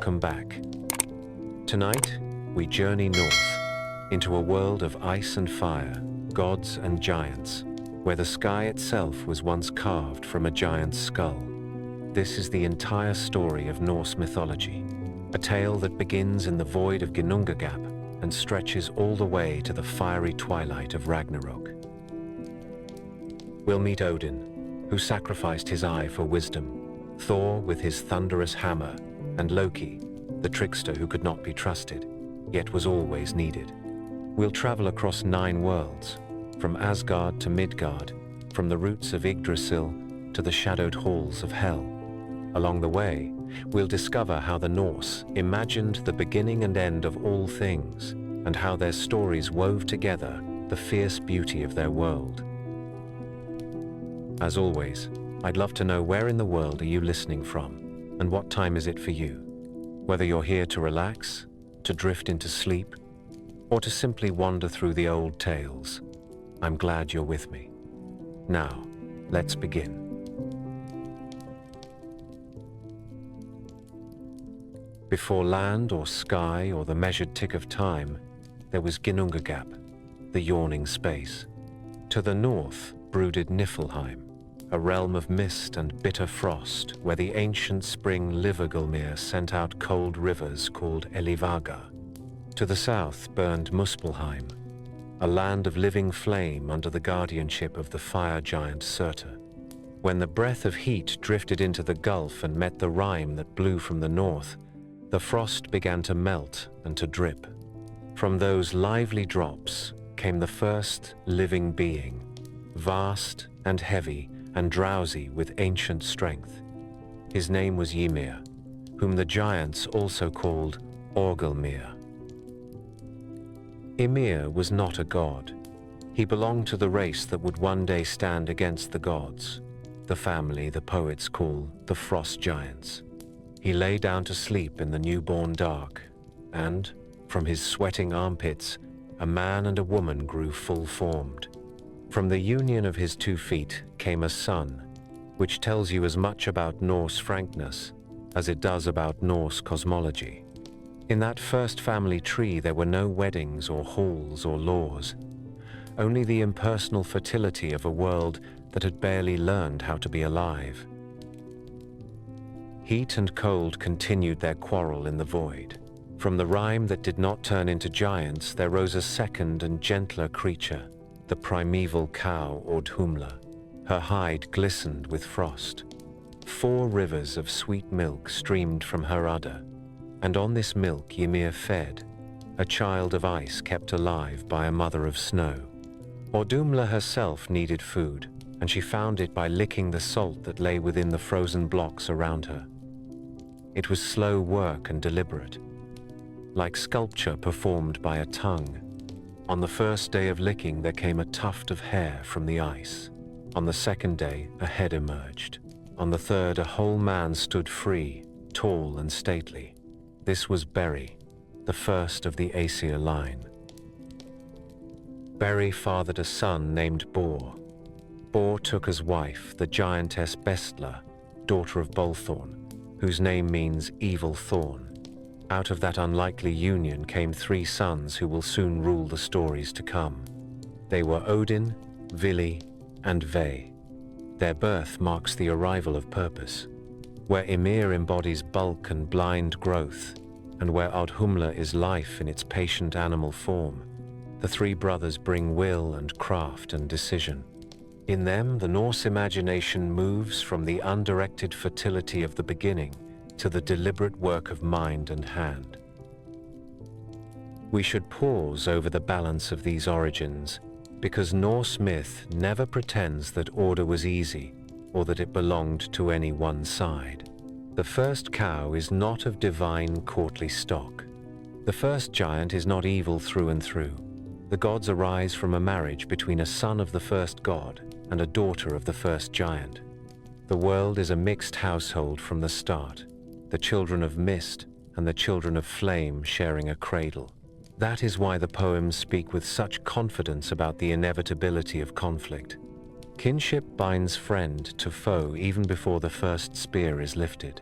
welcome back. Tonight, we journey north into a world of ice and fire, gods and giants, where the sky itself was once carved from a giant's skull. This is the entire story of Norse mythology, a tale that begins in the void of Ginnungagap and stretches all the way to the fiery twilight of Ragnarok. We'll meet Odin, who sacrificed his eye for wisdom, Thor with his thunderous hammer, and Loki, the trickster who could not be trusted, yet was always needed. We'll travel across 9 worlds, from Asgard to Midgard, from the roots of Yggdrasil to the shadowed halls of Hel. Along the way, we'll discover how the Norse imagined the beginning and end of all things, and how their stories wove together the fierce beauty of their world. As always, I'd love to know, where in the world are you listening from, and what time is it for you? Whether you're here to relax, to drift into sleep, or to simply wander through the old tales, I'm glad you're with me. Now, let's begin. Before land or sky or the measured tick of time, there was Ginnungagap, the yawning space. To the north brooded Niflheim, a realm of mist and bitter frost where the ancient spring Livergulmir sent out cold rivers called Elivaga. To the south burned Muspelheim, a land of living flame under the guardianship of the fire giant Surtur. When the breath of heat drifted into the gulf and met the rime that blew from the north, the frost began to melt and to drip. From those lively drops came the first living being, vast and heavy and drowsy with ancient strength. His name was Ymir, whom the giants also called Orgelmir. Ymir was not a god. He belonged to the race that would one day stand against the gods, the family the poets call the Frost Giants. He lay down to sleep in the newborn dark, and, from his sweating armpits, a man and a woman grew full-formed. From the union of his 2 feet came a son, which tells you as much about Norse frankness as it does about Norse cosmology. In that first family tree there were no weddings or halls or laws, only the impersonal fertility of a world that had barely learned how to be alive. Heat and cold continued their quarrel in the void. From the rime that did not turn into giants, there rose a second and gentler creature, the primeval cow Audhumla. Her hide glistened with frost. 4 rivers of sweet milk streamed from her udder, and on this milk Ymir fed, a child of ice kept alive by a mother of snow. Audhumla herself needed food, and she found it by licking the salt that lay within the frozen blocks around her. It was slow work and deliberate, like sculpture performed by a tongue. On the first day of licking, there came a tuft of hair from the ice. On the second day, a head emerged. On the third, a whole man stood free, tall and stately. This was Beri, the first of the Aesir line. Beri fathered a son named Bor. Bor took as wife the giantess Bestla, daughter of Bolthorn, whose name means evil thorn. Out of that unlikely union came 3 sons who will soon rule the stories to come. They were Odin, Vili, and Ve. Their birth marks the arrival of purpose, where Ymir embodies bulk and blind growth, and where Audhumla is life in its patient animal form. The 3 brothers bring will and craft and decision. In them, the Norse imagination moves from the undirected fertility of the beginning to the deliberate work of mind and hand. We should pause over the balance of these origins, because Norse myth never pretends that order was easy or that it belonged to any one side. The first cow is not of divine courtly stock. The first giant is not evil through and through. The gods arise from a marriage between a son of the first god and a daughter of the first giant. The world is a mixed household from the start, the children of mist and the children of flame sharing a cradle. That is why the poems speak with such confidence about the inevitability of conflict. Kinship binds friend to foe even before the first spear is lifted.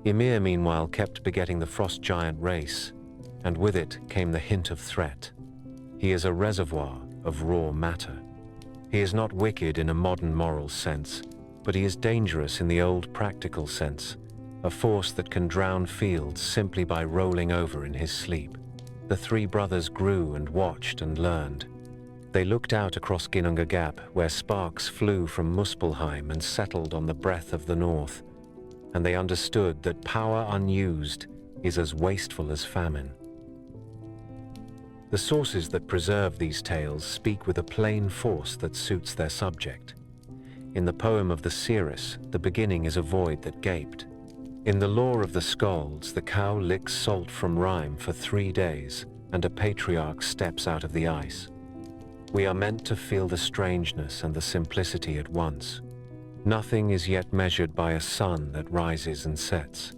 Ymir, meanwhile, kept begetting the frost giant race, and with it came the hint of threat. He is a reservoir of raw matter. He is not wicked in a modern moral sense, but he is dangerous in the old practical sense, a force that can drown fields simply by rolling over in his sleep. The three brothers grew and watched and learned. They looked out across Ginnunga Gap, where sparks flew from Muspelheim and settled on the breath of the north, and they understood that power unused is as wasteful as famine. The sources that preserve these tales speak with a plain force that suits their subject. In the poem of the seeress, the beginning is a void that gaped. In the lore of the Skalds, the cow licks salt from rime for 3 days, and a patriarch steps out of the ice. We are meant to feel the strangeness and the simplicity at once. Nothing is yet measured by a sun that rises and sets.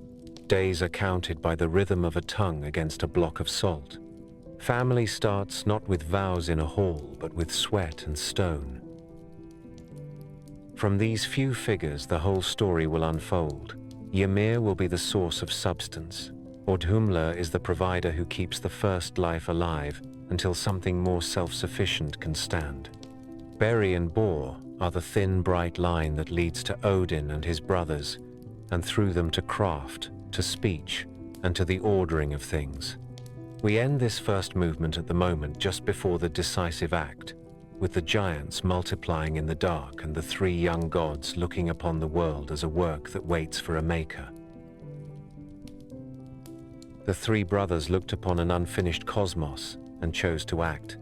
Days are counted by the rhythm of a tongue against a block of salt. Family starts not with vows in a hall, but with sweat and stone. From these few figures, the whole story will unfold. Ymir will be the source of substance. Audhumla is the provider who keeps the first life alive until something more self-sufficient can stand. Beri and Bor are the thin, bright line that leads to Odin and his brothers, and through them to craft, to speech, and to the ordering of things. We end this first movement at the moment just before the decisive act, with the giants multiplying in the dark and the three young gods looking upon the world as a work that waits for a maker. The three brothers looked upon an unfinished cosmos and chose to act.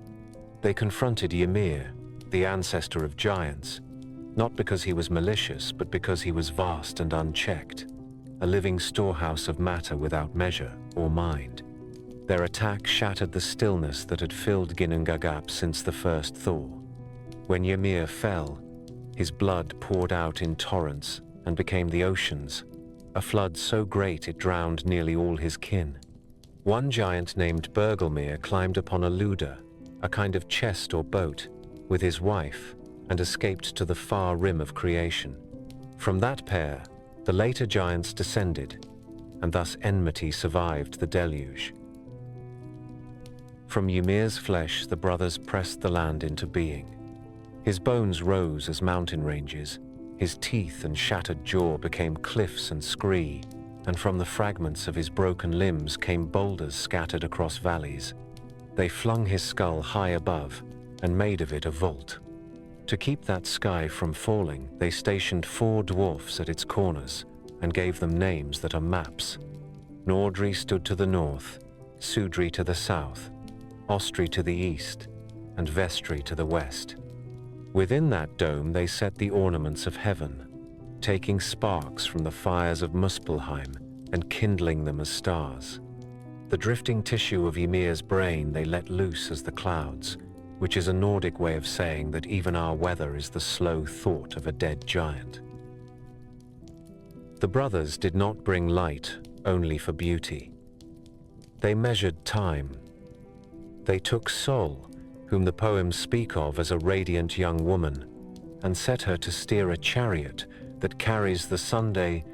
They confronted Ymir, the ancestor of giants, not because he was malicious, but because he was vast and unchecked, a living storehouse of matter without measure or mind. Their attack shattered the stillness that had filled Ginnunga Gap since the first Thor. When Ymir fell, his blood poured out in torrents and became the oceans, a flood so great it drowned nearly all his kin. One giant named Bergelmir climbed upon a luda, a kind of chest or boat, with his wife, and escaped to the far rim of creation. From that pair, the later giants descended, and thus enmity survived the deluge. From Ymir's flesh, the brothers pressed the land into being. His bones rose as mountain ranges, his teeth and shattered jaw became cliffs and scree, and from the fragments of his broken limbs came boulders scattered across valleys. They flung his skull high above and made of it a vault. To keep that sky from falling, they stationed 4 dwarfs at its corners and gave them names that are maps. Nordri stood to the north, Sudri to the south, Ostri to the east, and Vestri to the west. Within that dome they set the ornaments of heaven, taking sparks from the fires of Muspelheim and kindling them as stars. The drifting tissue of Ymir's brain they let loose as the clouds, which is a Nordic way of saying that even our weather is the slow thought of a dead giant. The brothers did not bring light only for beauty. They measured time. They took Sol, whom the poems speak of as a radiant young woman, and set her to steer a chariot that carries the Sunday.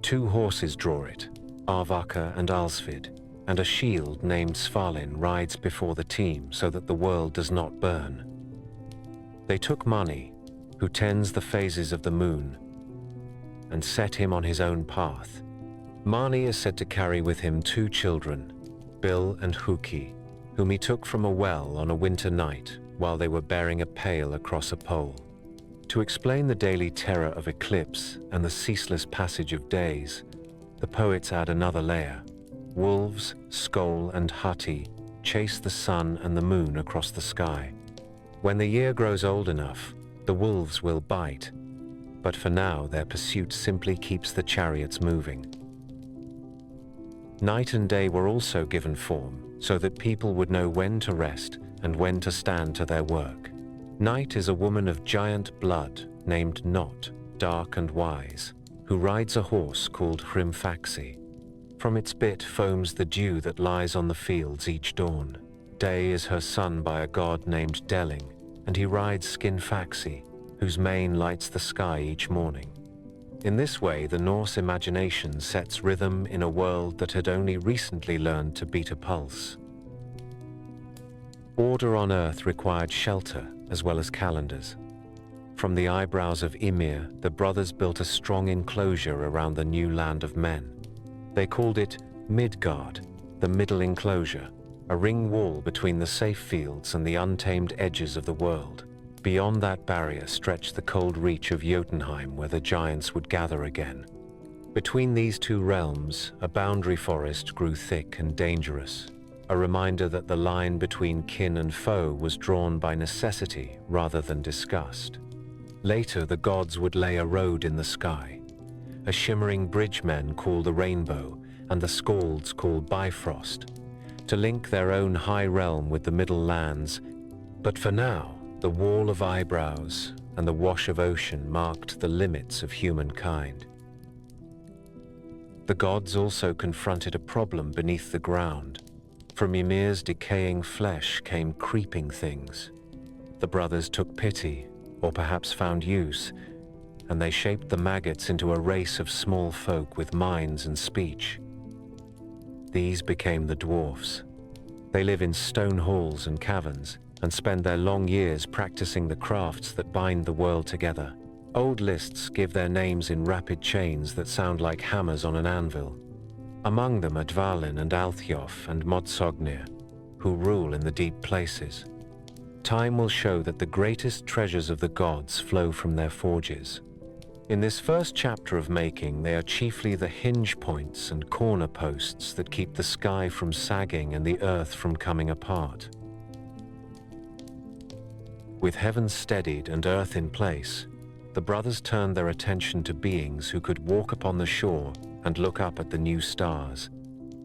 2 horses draw it, Arvaka and Alsvid, and a shield named Svalin rides before the team so that the world does not burn. They took Mani, who tends the phases of the moon, and set him on his own path. Mani is said to carry with him 2 children, Bil and Huki, whom he took from a well on a winter night while they were bearing a pail across a pole. To explain the daily terror of eclipse and the ceaseless passage of days, the poets add another layer. Wolves, Skoll and Hati chase the sun and the moon across the sky. When the year grows old enough, the wolves will bite, but for now their pursuit simply keeps the chariots moving. Night and day were also given form, so that people would know when to rest and when to stand to their work. Night is a woman of giant blood named Not, dark and wise, who rides a horse called Hrimfaxi. From its bit foams the dew that lies on the fields each dawn. Day is her son by a god named Delling, and he rides Skinfaxi, whose mane lights the sky each morning. In this way, the Norse imagination sets rhythm in a world that had only recently learned to beat a pulse. Order on Earth required shelter as well as calendars. From the eyebrows of Ymir, the brothers built a strong enclosure around the new land of men. They called it Midgard, the middle enclosure, a ring wall between the safe fields and the untamed edges of the world. Beyond that barrier stretched the cold reach of Jotunheim, where the giants would gather again. Between these two realms, a boundary forest grew thick and dangerous, a reminder that the line between kin and foe was drawn by necessity rather than disgust. Later, the gods would lay a road in the sky, a shimmering bridge men called the rainbow and the Skalds called Bifrost, to link their own high realm with the middle lands. But for now, the wall of eyebrows and the wash of ocean marked the limits of humankind. The gods also confronted a problem beneath the ground. From Ymir's decaying flesh came creeping things. The brothers took pity, or perhaps found use, and they shaped the maggots into a race of small folk with minds and speech. These became the dwarfs. They live in stone halls and caverns, and spend their long years practicing the crafts that bind the world together. Old lists give their names in rapid chains that sound like hammers on an anvil. Among them are Dvalin and Althiof and Modsognir, who rule in the deep places. Time will show that the greatest treasures of the gods flow from their forges. In this first chapter of making, they are chiefly the hinge points and corner posts that keep the sky from sagging and the earth from coming apart. With heaven steadied and earth in place, the brothers turned their attention to beings who could walk upon the shore and look up at the new stars.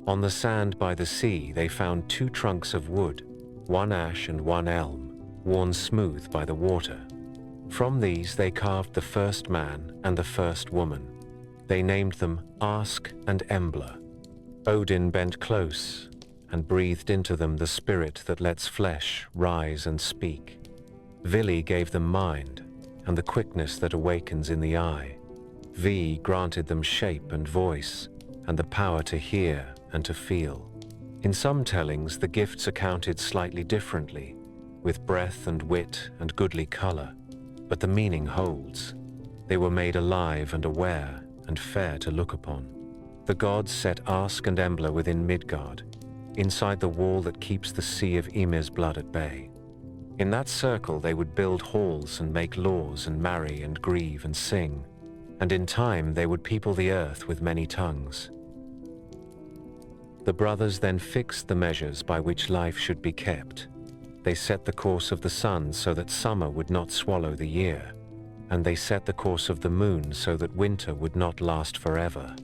On the sand by the sea, they found 2 trunks of wood, one ash and one elm, worn smooth by the water. From these they carved the first man and the first woman. They named them Ask and Embla. Odin bent close and breathed into them the spirit that lets flesh rise and speak. Vili gave them mind and the quickness that awakens in the eye. V granted them shape and voice and the power to hear and to feel. In some tellings, the gifts are counted slightly differently, with breath and wit and goodly color, but the meaning holds. They were made alive and aware and fair to look upon. The gods set Ask and Embla within Midgard, inside the wall that keeps the sea of Ymir's blood at bay. In that circle they would build halls and make laws and marry and grieve and sing, and in time they would people the earth with many tongues. The brothers then fixed the measures by which life should be kept. They set the course of the sun so that summer would not swallow the year, and they set the course of the moon so that winter would not last forever.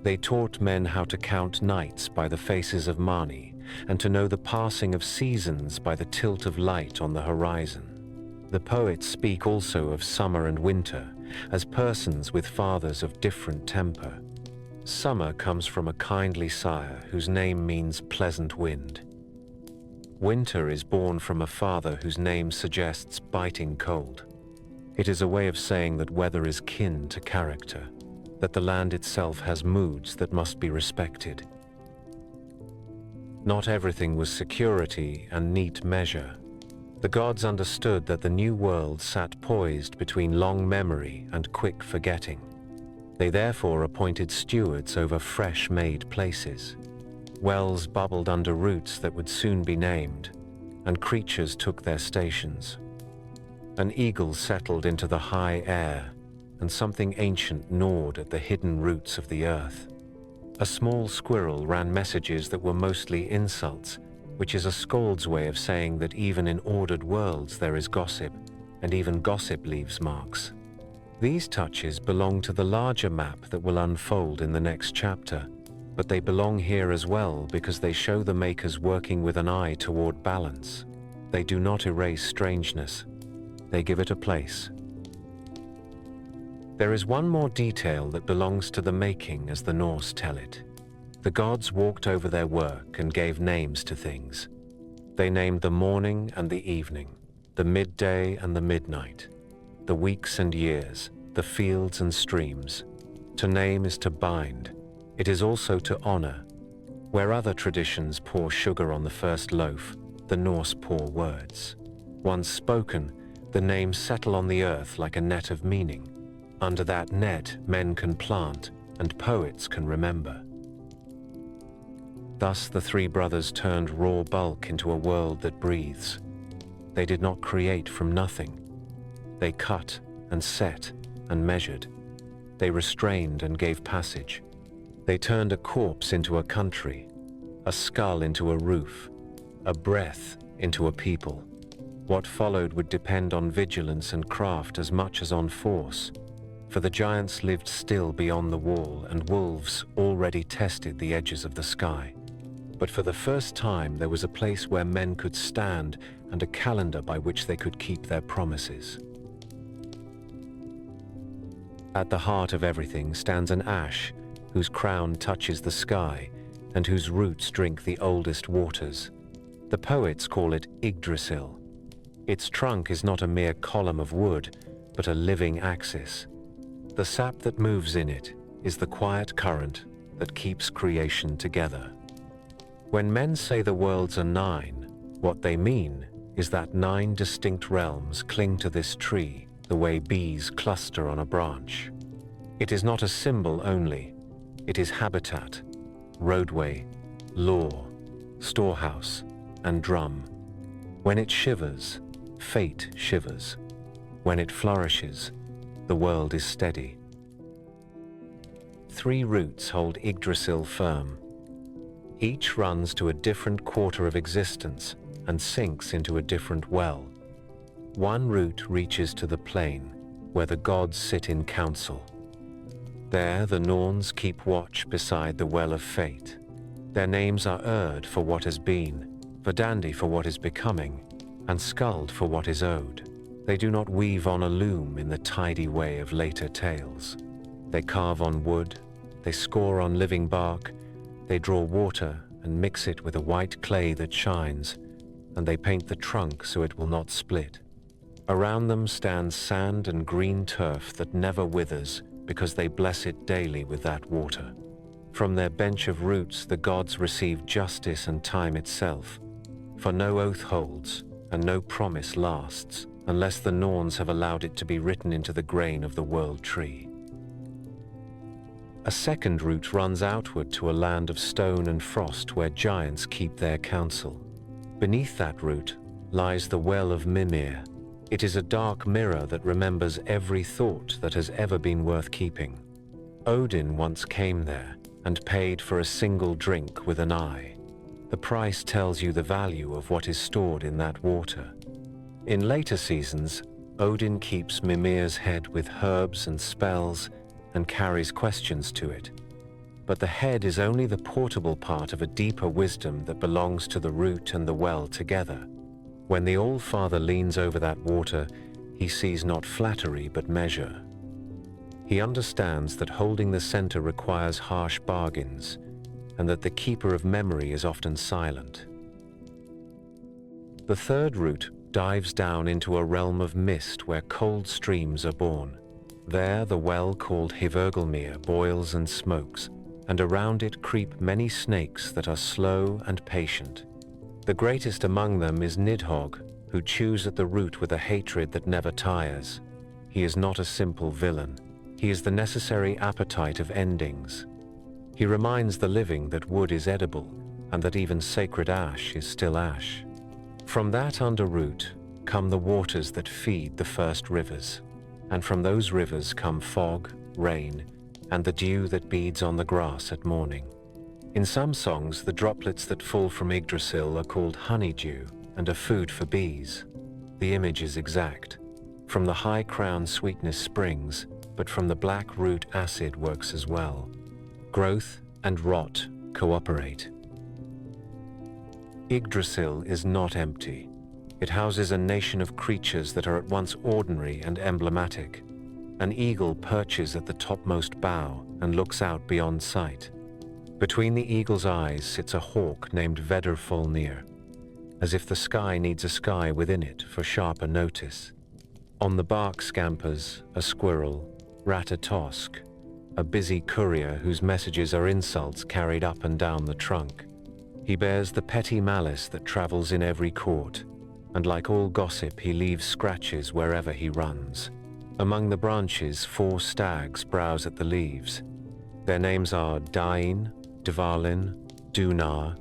They taught men how to count nights by the faces of Mani, and to know the passing of seasons by the tilt of light on the horizon. The poets speak also of summer and winter as persons with fathers of different temper. Summer comes from a kindly sire whose name means pleasant wind. Winter is born from a father whose name suggests biting cold. It is a way of saying that weather is kin to character, that the land itself has moods that must be respected. Not everything was security and neat measure. The gods understood that the new world sat poised between long memory and quick forgetting. They therefore appointed stewards over fresh-made places. Wells bubbled under roots that would soon be named, and creatures took their stations. An eagle settled into the high air, and something ancient gnawed at the hidden roots of the earth. A small squirrel ran messages that were mostly insults, which is a Skald's way of saying that even in ordered worlds there is gossip, and even gossip leaves marks. These touches belong to the larger map that will unfold in the next chapter, but they belong here as well because they show the makers working with an eye toward balance. They do not erase strangeness. They give it a place. There is one more detail that belongs to the making as the Norse tell it. The gods walked over their work and gave names to things. They named the morning and the evening, the midday and the midnight, the weeks and years, the fields and streams, To name is to bind. It is also to honor. Where other traditions pour sugar on the first loaf, the Norse pour words. Once spoken, the names settle on the earth like a net of meaning. Under that net, men can plant, and poets can remember. Thus the three brothers turned raw bulk into a world that breathes. They did not create from nothing. They cut and set and measured. They restrained and gave passage. They turned a corpse into a country, a skull into a roof, a breath into a people. What followed would depend on vigilance and craft as much as on force, for the giants lived still beyond the wall, and wolves already tested the edges of the sky. But for the first time there was a place where men could stand, and a calendar by which they could keep their promises. At the heart of everything stands an ash, whose crown touches the sky, and whose roots drink the oldest waters. The poets call it Yggdrasil. Its trunk is not a mere column of wood, but a living axis. The sap that moves in it is the quiet current that keeps creation together. When men say the worlds are 9, what they mean is that 9 distinct realms cling to this tree the way bees cluster on a branch. It is not a symbol only, it is habitat, roadway, law, storehouse, and drum. When it shivers, fate shivers. When it flourishes, the world is steady. 3 roots hold Yggdrasil firm. Each runs to a different quarter of existence and sinks into a different well. One root reaches to the plain, where the gods sit in council. There the Norns keep watch beside the well of fate. Their names are Urd for what has been, Verdandi for what is becoming, and Skuld for what is owed. They do not weave on a loom in the tidy way of later tales. They carve on wood, they score on living bark, they draw water and mix it with a white clay that shines, and they paint the trunk so it will not split. Around them stands sand and green turf that never withers, because they bless it daily with that water. From their bench of roots the gods receive justice and time itself, for no oath holds and no promise lasts unless the Norns have allowed it to be written into the grain of the world tree. A second route runs outward to a land of stone and frost where giants keep their counsel. Beneath that route lies the Well of Mimir. It is a dark mirror that remembers every thought that has ever been worth keeping. Odin once came there and paid for a single drink with an eye. The price tells you the value of what is stored in that water. In later seasons, Odin keeps Mimir's head with herbs and spells and carries questions to it. But the head is only the portable part of a deeper wisdom that belongs to the root and the well together. When the All-Father leans over that water, he sees not flattery but measure. He understands that holding the center requires harsh bargains, and that the keeper of memory is often silent. The third route dives down into a realm of mist where cold streams are born. There the well called Hivergelmir boils and smokes, and around it creep many snakes that are slow and patient. The greatest among them is Nidhogg, who chews at the root with a hatred that never tires. He is not a simple villain. He is the necessary appetite of endings. He reminds the living that wood is edible, and that even sacred ash is still ash. From that underroot come the waters that feed the first rivers, and from those rivers come fog, rain, and the dew that beads on the grass at morning. In some songs, the droplets that fall from Yggdrasil are called honeydew and are food for bees. The image is exact. From the high crown sweetness springs, but from the black root acid works as well. Growth and rot cooperate. Yggdrasil is not empty. It houses a nation of creatures that are at once ordinary and emblematic. An eagle perches at the topmost bough and looks out beyond sight. Between the eagle's eyes sits a hawk named Vedrfolnir, as if the sky needs a sky within it for sharper notice. On the bark scampers a squirrel, Ratatosk, a busy courier whose messages are insults carried up and down the trunk. He bears the petty malice that travels in every court, and like all gossip, he leaves scratches wherever he runs. Among the branches, 4 stags browse at the leaves. Their names are Dain, Dvalin, Dunar,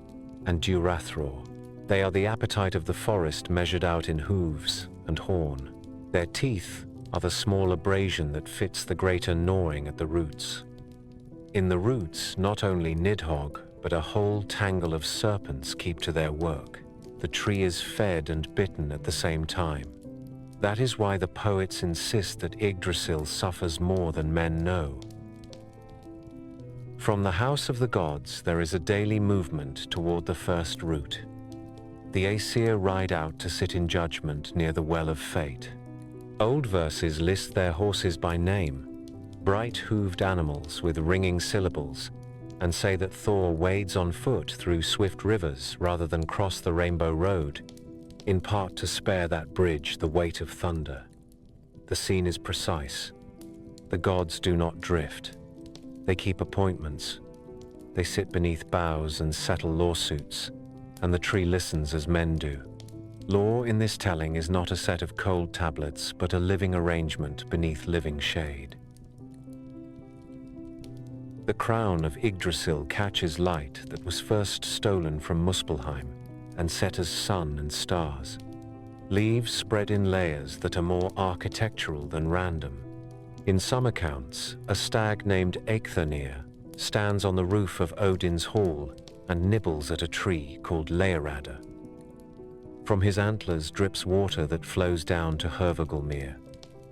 and Durathror. They are the appetite of the forest measured out in hooves and horn. Their teeth are the small abrasion that fits the greater gnawing at the roots. In the roots, not only Nidhogg, but a whole tangle of serpents keep to their work. The tree is fed and bitten at the same time. That is why the poets insist that Yggdrasil suffers more than men know. From the house of the gods, there is a daily movement toward the first root. The Aesir ride out to sit in judgment near the Well of Fate. Old verses list their horses by name, bright-hooved animals with ringing syllables, and say that Thor wades on foot through swift rivers rather than cross the Rainbow Road, in part to spare that bridge the weight of thunder. The scene is precise. The gods do not drift. They keep appointments. They sit beneath boughs and settle lawsuits, and the tree listens as men do. Law in this telling is not a set of cold tablets, but a living arrangement beneath living shade. The crown of Yggdrasil catches light that was first stolen from Muspelheim and set as sun and stars. Leaves spread in layers that are more architectural than random. In some accounts, a stag named Eikthirnir stands on the roof of Odin's hall and nibbles at a tree called Leirada. From his antlers drips water that flows down to Hervagelmir.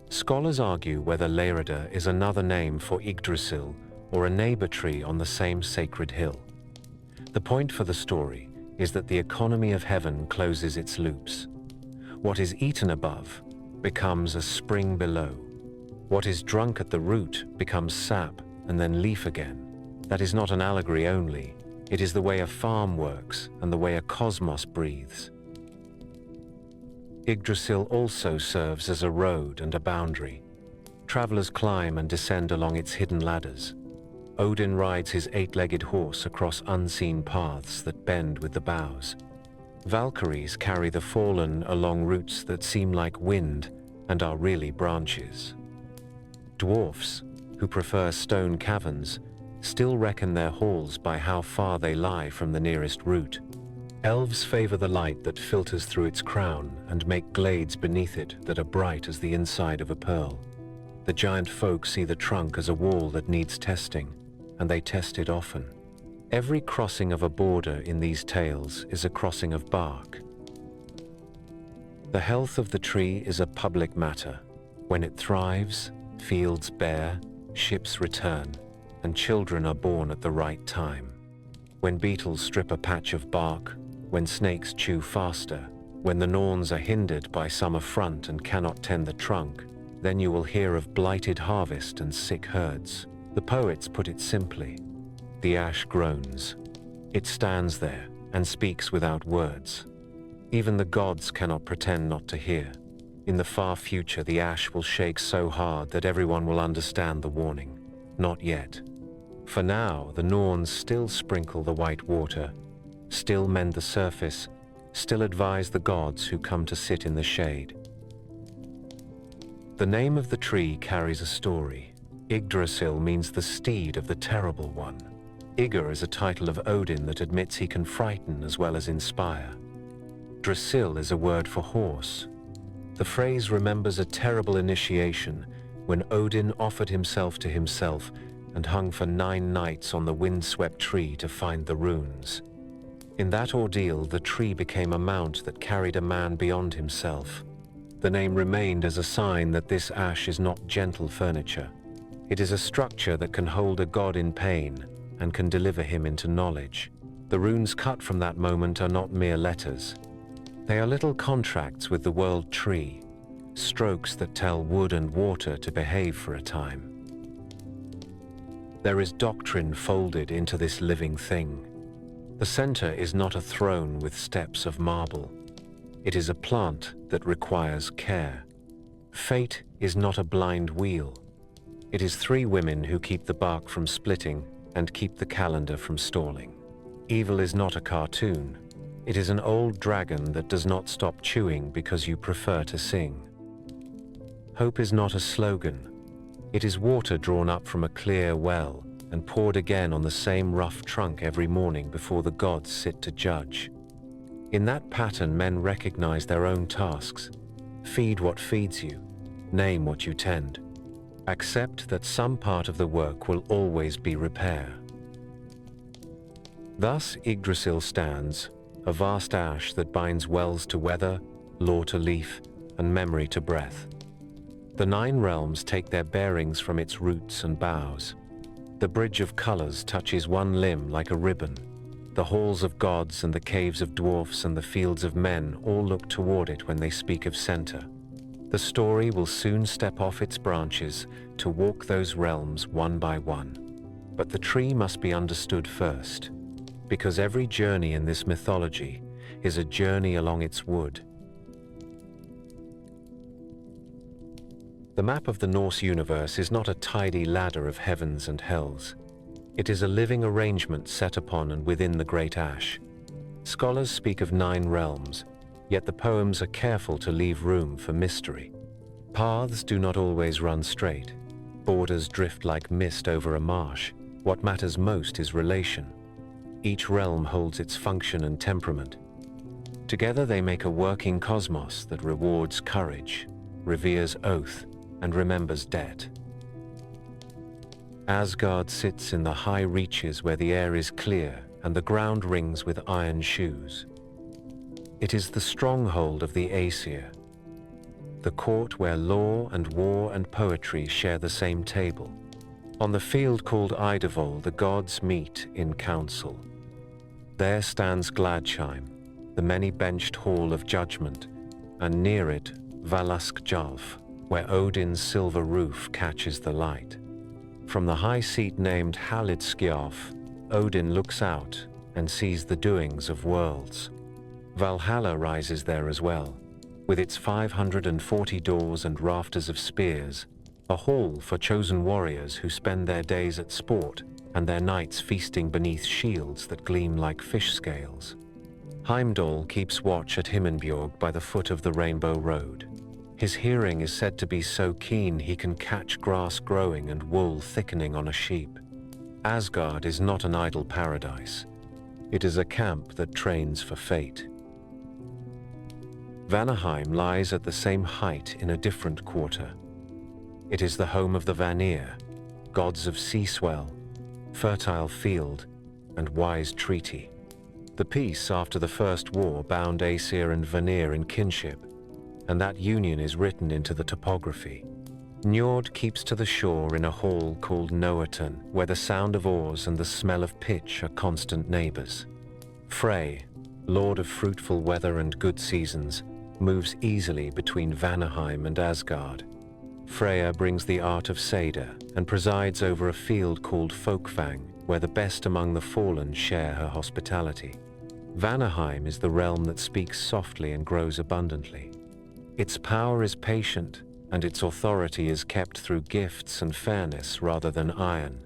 Scholars argue whether Leirada is another name for Yggdrasil or a neighbor tree on the same sacred hill. The point for the story is that the economy of heaven closes its loops. What is eaten above becomes a spring below. What is drunk at the root becomes sap and then leaf again. That is not an allegory only. It is the way a farm works and the way a cosmos breathes. Yggdrasil also serves as a road and a boundary. Travelers climb and descend along its hidden ladders. Odin rides his 8-legged horse across unseen paths that bend with the boughs. Valkyries carry the fallen along routes that seem like wind and are really branches. Dwarfs, who prefer stone caverns, still reckon their halls by how far they lie from the nearest root. Elves favor the light that filters through its crown and make glades beneath it that are bright as the inside of a pearl. The giant folk see the trunk as a wall that needs testing, and they test it often. Every crossing of a border in these tales is a crossing of bark. The health of the tree is a public matter. When it thrives, fields bear, ships return, and children are born at the right time. When beetles strip a patch of bark, when snakes chew faster, when the Norns are hindered by some affront and cannot tend the trunk, then you will hear of blighted harvest and sick herds. The poets put it simply. The ash groans. It stands there and speaks without words. Even the gods cannot pretend not to hear. In the far future, the ash will shake so hard that everyone will understand the warning. Not yet. For now, the Norns still sprinkle the white water, still mend the surface, still advise the gods who come to sit in the shade. The name of the tree carries a story. Yggdrasil means the steed of the terrible one. Ygr is a title of Odin that admits he can frighten as well as inspire. Drasil is a word for horse. The phrase remembers a terrible initiation when Odin offered himself to himself and hung for 9 nights on the windswept tree to find the runes. In that ordeal, the tree became a mount that carried a man beyond himself. The name remained as a sign that this ash is not gentle furniture. It is a structure that can hold a god in pain and can deliver him into knowledge. The runes cut from that moment are not mere letters. They are little contracts with the world tree, strokes that tell wood and water to behave for a time. There is doctrine folded into this living thing. The center is not a throne with steps of marble. It is a plant that requires care. Fate is not a blind wheel. It is three women who keep the bark from splitting and keep the calendar from stalling. Evil is not a cartoon. It is an old dragon that does not stop chewing because you prefer to sing. Hope is not a slogan. It is water drawn up from a clear well and poured again on the same rough trunk every morning before the gods sit to judge. In that pattern, men recognize their own tasks. Feed what feeds you. Name what you tend. Accept that some part of the work will always be repair. Thus Yggdrasil stands, a vast ash that binds wells to weather, law to leaf, and memory to breath. The 9 realms take their bearings from its roots and boughs. The bridge of colors touches one limb like a ribbon. The halls of gods and the caves of dwarfs and the fields of men all look toward it when they speak of center. The story will soon step off its branches to walk those realms one by one. But the tree must be understood first, because every journey in this mythology is a journey along its wood. The map of the Norse universe is not a tidy ladder of heavens and hells. It is a living arrangement set upon and within the great ash. Scholars speak of 9 realms, yet the poems are careful to leave room for mystery. Paths do not always run straight. Borders drift like mist over a marsh. What matters most is relation. Each realm holds its function and temperament. Together they make a working cosmos that rewards courage, reveres oath, and remembers debt. Asgard sits in the high reaches where the air is clear and the ground rings with iron shoes. It is the stronghold of the Aesir, the court where law and war and poetry share the same table. On the field called Idavol, the gods meet in council. There stands Gladsheim, the many-benched hall of judgment, and near it, Valaskjalf, where Odin's silver roof catches the light. From the high seat named Halidskjalf, Odin looks out and sees the doings of worlds. Valhalla rises there as well, with its 540 doors and rafters of spears, a hall for chosen warriors who spend their days at sport and their nights feasting beneath shields that gleam like fish scales. Heimdall keeps watch at Himinbjorg by the foot of the Rainbow Road. His hearing is said to be so keen he can catch grass growing and wool thickening on a sheep. Asgard is not an idle paradise. It is a camp that trains for fate. Vanaheim lies at the same height in a different quarter. It is the home of the Vanir, gods of sea swell, fertile field, and wise treaty. The peace after the First War bound Aesir and Vanir in kinship, and that union is written into the topography. Njord keeps to the shore in a hall called Noaton, where the sound of oars and the smell of pitch are constant neighbors. Frey, lord of fruitful weather and good seasons, moves easily between Vanaheim and Asgard. Freya brings the art of Seder and presides over a field called Folkvang, where the best among the fallen share her hospitality. Vanaheim is the realm that speaks softly and grows abundantly. Its power is patient, and its authority is kept through gifts and fairness rather than iron.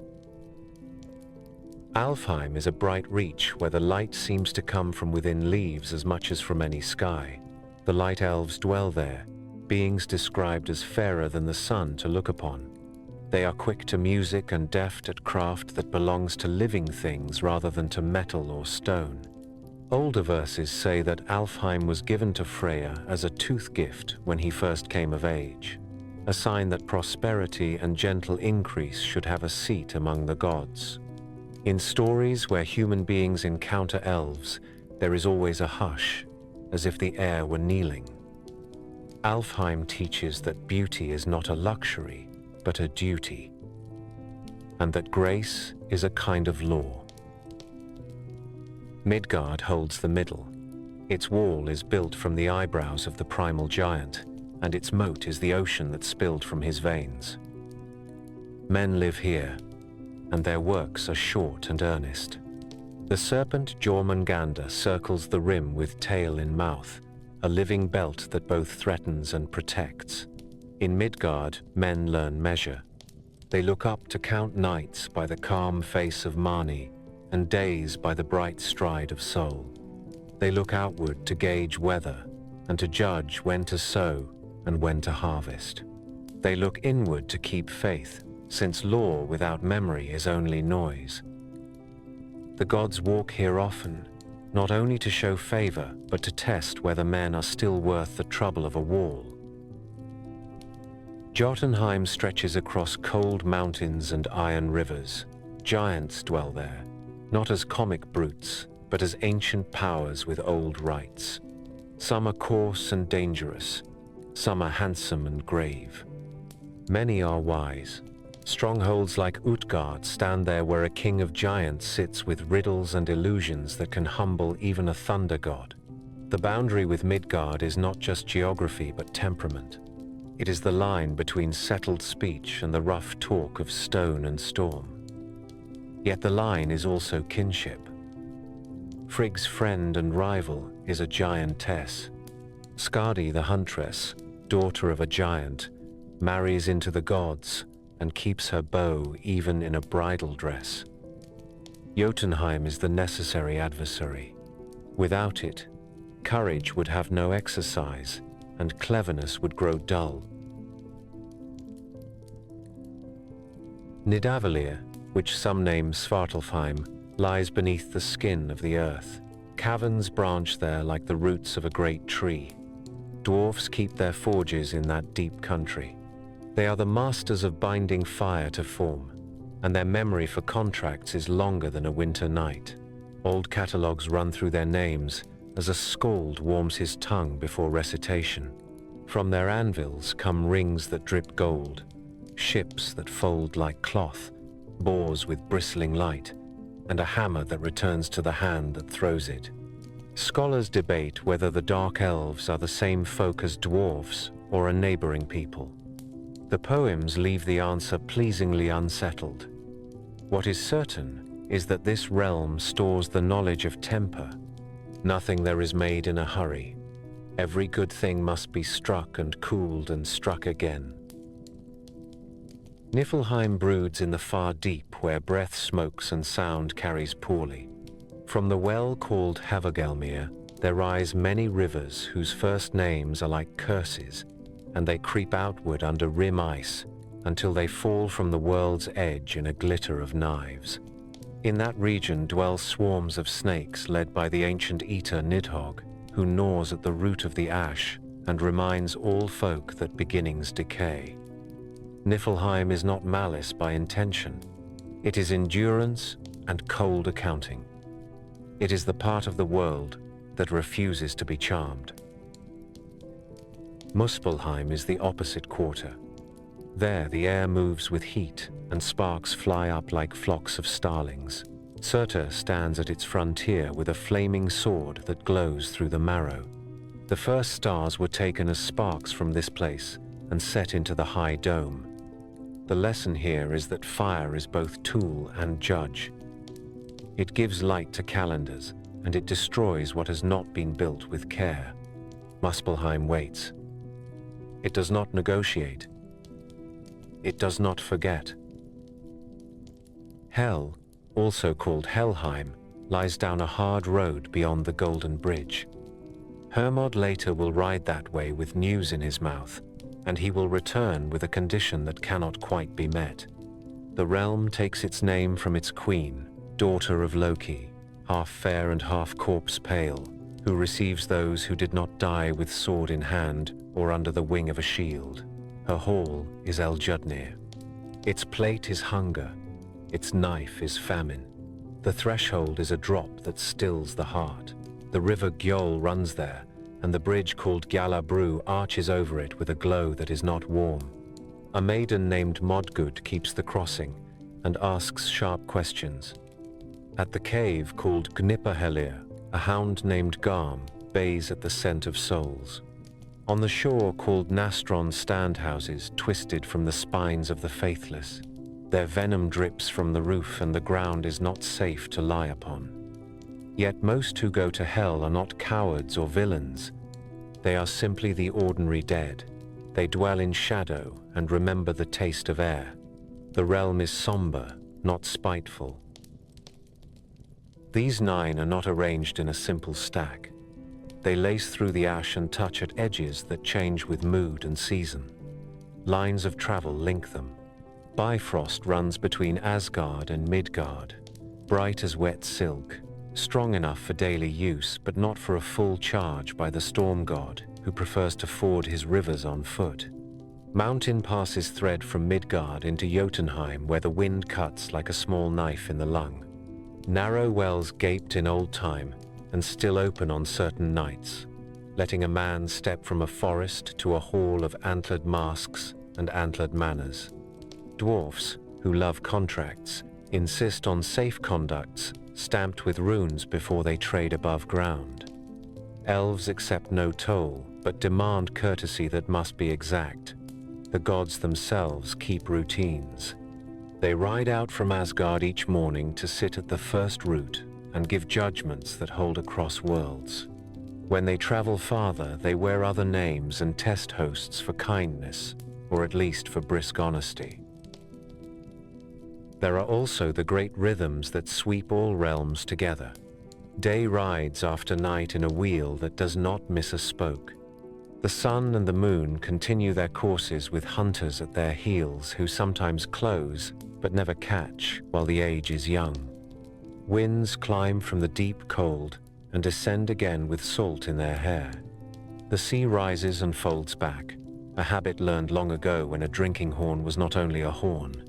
Alfheim is a bright reach where the light seems to come from within leaves as much as from any sky. The light elves dwell there, beings described as fairer than the sun to look upon. They are quick to music and deft at craft that belongs to living things rather than to metal or stone. Older verses say that Alfheim was given to Freya as a tooth gift when he first came of age, a sign that prosperity and gentle increase should have a seat among the gods. In stories where human beings encounter elves, there is always a hush, as if the air were kneeling. Alfheim teaches that beauty is not a luxury, but a duty, and that grace is a kind of law. Midgard holds the middle. Its wall is built from the eyebrows of the primal giant, and its moat is the ocean that spilled from his veins. Men live here, and their works are short and earnest. The serpent Jormungandr circles the rim with tail in mouth, a living belt that both threatens and protects. In Midgard, men learn measure. They look up to count nights by the calm face of Mani and days by the bright stride of Sol. They look outward to gauge weather and to judge when to sow and when to harvest. They look inward to keep faith, since law without memory is only noise. The gods walk here often, not only to show favor, but to test whether men are still worth the trouble of a wall. Jotunheim stretches across cold mountains and iron rivers. Giants dwell there, not as comic brutes, but as ancient powers with old rights. Some are coarse and dangerous, some are handsome and grave. Many are wise. Strongholds like Utgard stand there where a king of giants sits with riddles and illusions that can humble even a thunder god. The boundary with Midgard is not just geography but temperament. It is the line between settled speech and the rough talk of stone and storm. Yet the line is also kinship. Frigg's friend and rival is a giantess. Skadi the huntress, daughter of a giant, marries into the gods and keeps her bow even in a bridal dress. Jotunheim is the necessary adversary. Without it, courage would have no exercise and cleverness would grow dull. Nidavellir, which some name Svartalfheim, lies beneath the skin of the earth. Caverns branch there like the roots of a great tree. Dwarfs keep their forges in that deep country. They are the masters of binding fire to form, and their memory for contracts is longer than a winter night. Old catalogues run through their names as a skald warms his tongue before recitation. From their anvils come rings that drip gold, ships that fold like cloth, boars with bristling light, and a hammer that returns to the hand that throws it. Scholars debate whether the dark elves are the same folk as dwarfs or a neighboring people. The poems leave the answer pleasingly unsettled. What is certain is that this realm stores the knowledge of temper. Nothing there is made in a hurry. Every good thing must be struck and cooled and struck again. Niflheim broods in the far deep where breath smokes and sound carries poorly. From the well called Havagelmir, there rise many rivers whose first names are like curses, and they creep outward under rim ice until they fall from the world's edge in a glitter of knives. In that region dwell swarms of snakes led by the ancient eater Nidhogg, who gnaws at the root of the ash and reminds all folk that beginnings decay. Niflheim is not malice by intention. It is endurance and cold accounting. It is the part of the world that refuses to be charmed. Muspelheim is the opposite quarter. There the air moves with heat and sparks fly up like flocks of starlings. Surtur stands at its frontier with a flaming sword that glows through the marrow. The first stars were taken as sparks from this place and set into the high dome. The lesson here is that fire is both tool and judge. It gives light to calendars, and it destroys what has not been built with care. Muspelheim waits. It does not negotiate. It does not forget. Hel, also called Helheim, lies down a hard road beyond the Golden Bridge. Hermod later will ride that way with news in his mouth, and he will return with a condition that cannot quite be met. The realm takes its name from its queen, daughter of Loki, half fair and half corpse pale, who receives those who did not die with sword in hand or under the wing of a shield. Her hall is Eljudnir. Its plate is hunger, its knife is famine. The threshold is a drop that stills the heart. The river Gjöll runs there, and the bridge called Gjallabru arches over it with a glow that is not warm. A maiden named Modgud keeps the crossing and asks sharp questions. At the cave called Gnippahellir, a hound named Garm bays at the scent of souls. On the shore called Nastron stand houses twisted from the spines of the faithless. Their venom drips from the roof and the ground is not safe to lie upon. Yet most who go to hell are not cowards or villains. They are simply the ordinary dead. They dwell in shadow and remember the taste of air. The realm is somber, not spiteful. These 9 are not arranged in a simple stack. They lace through the ash and touch at edges that change with mood and season. Lines of travel link them. Bifrost runs between Asgard and Midgard, bright as wet silk, strong enough for daily use but not for a full charge by the storm god, who prefers to ford his rivers on foot. Mountain passes thread from Midgard into Jotunheim, where the wind cuts like a small knife in the lung. Narrow wells gaped in old time and still open on certain nights, letting a man step from a forest to a hall of antlered masks and antlered manners. Dwarfs, who love contracts, insist on safe conducts stamped with runes before they trade above ground. Elves accept no toll, but demand courtesy that must be exact. The gods themselves keep routines. They ride out from Asgard each morning to sit at the first root and give judgments that hold across worlds. When they travel farther, they wear other names and test hosts for kindness, or at least for brisk honesty. There are also the great rhythms that sweep all realms together. Day rides after night in a wheel that does not miss a spoke. The sun and the moon continue their courses with hunters at their heels who sometimes close but never catch while the age is young. Winds climb from the deep cold and descend again with salt in their hair. The sea rises and folds back, a habit learned long ago when a drinking horn was not only a horn.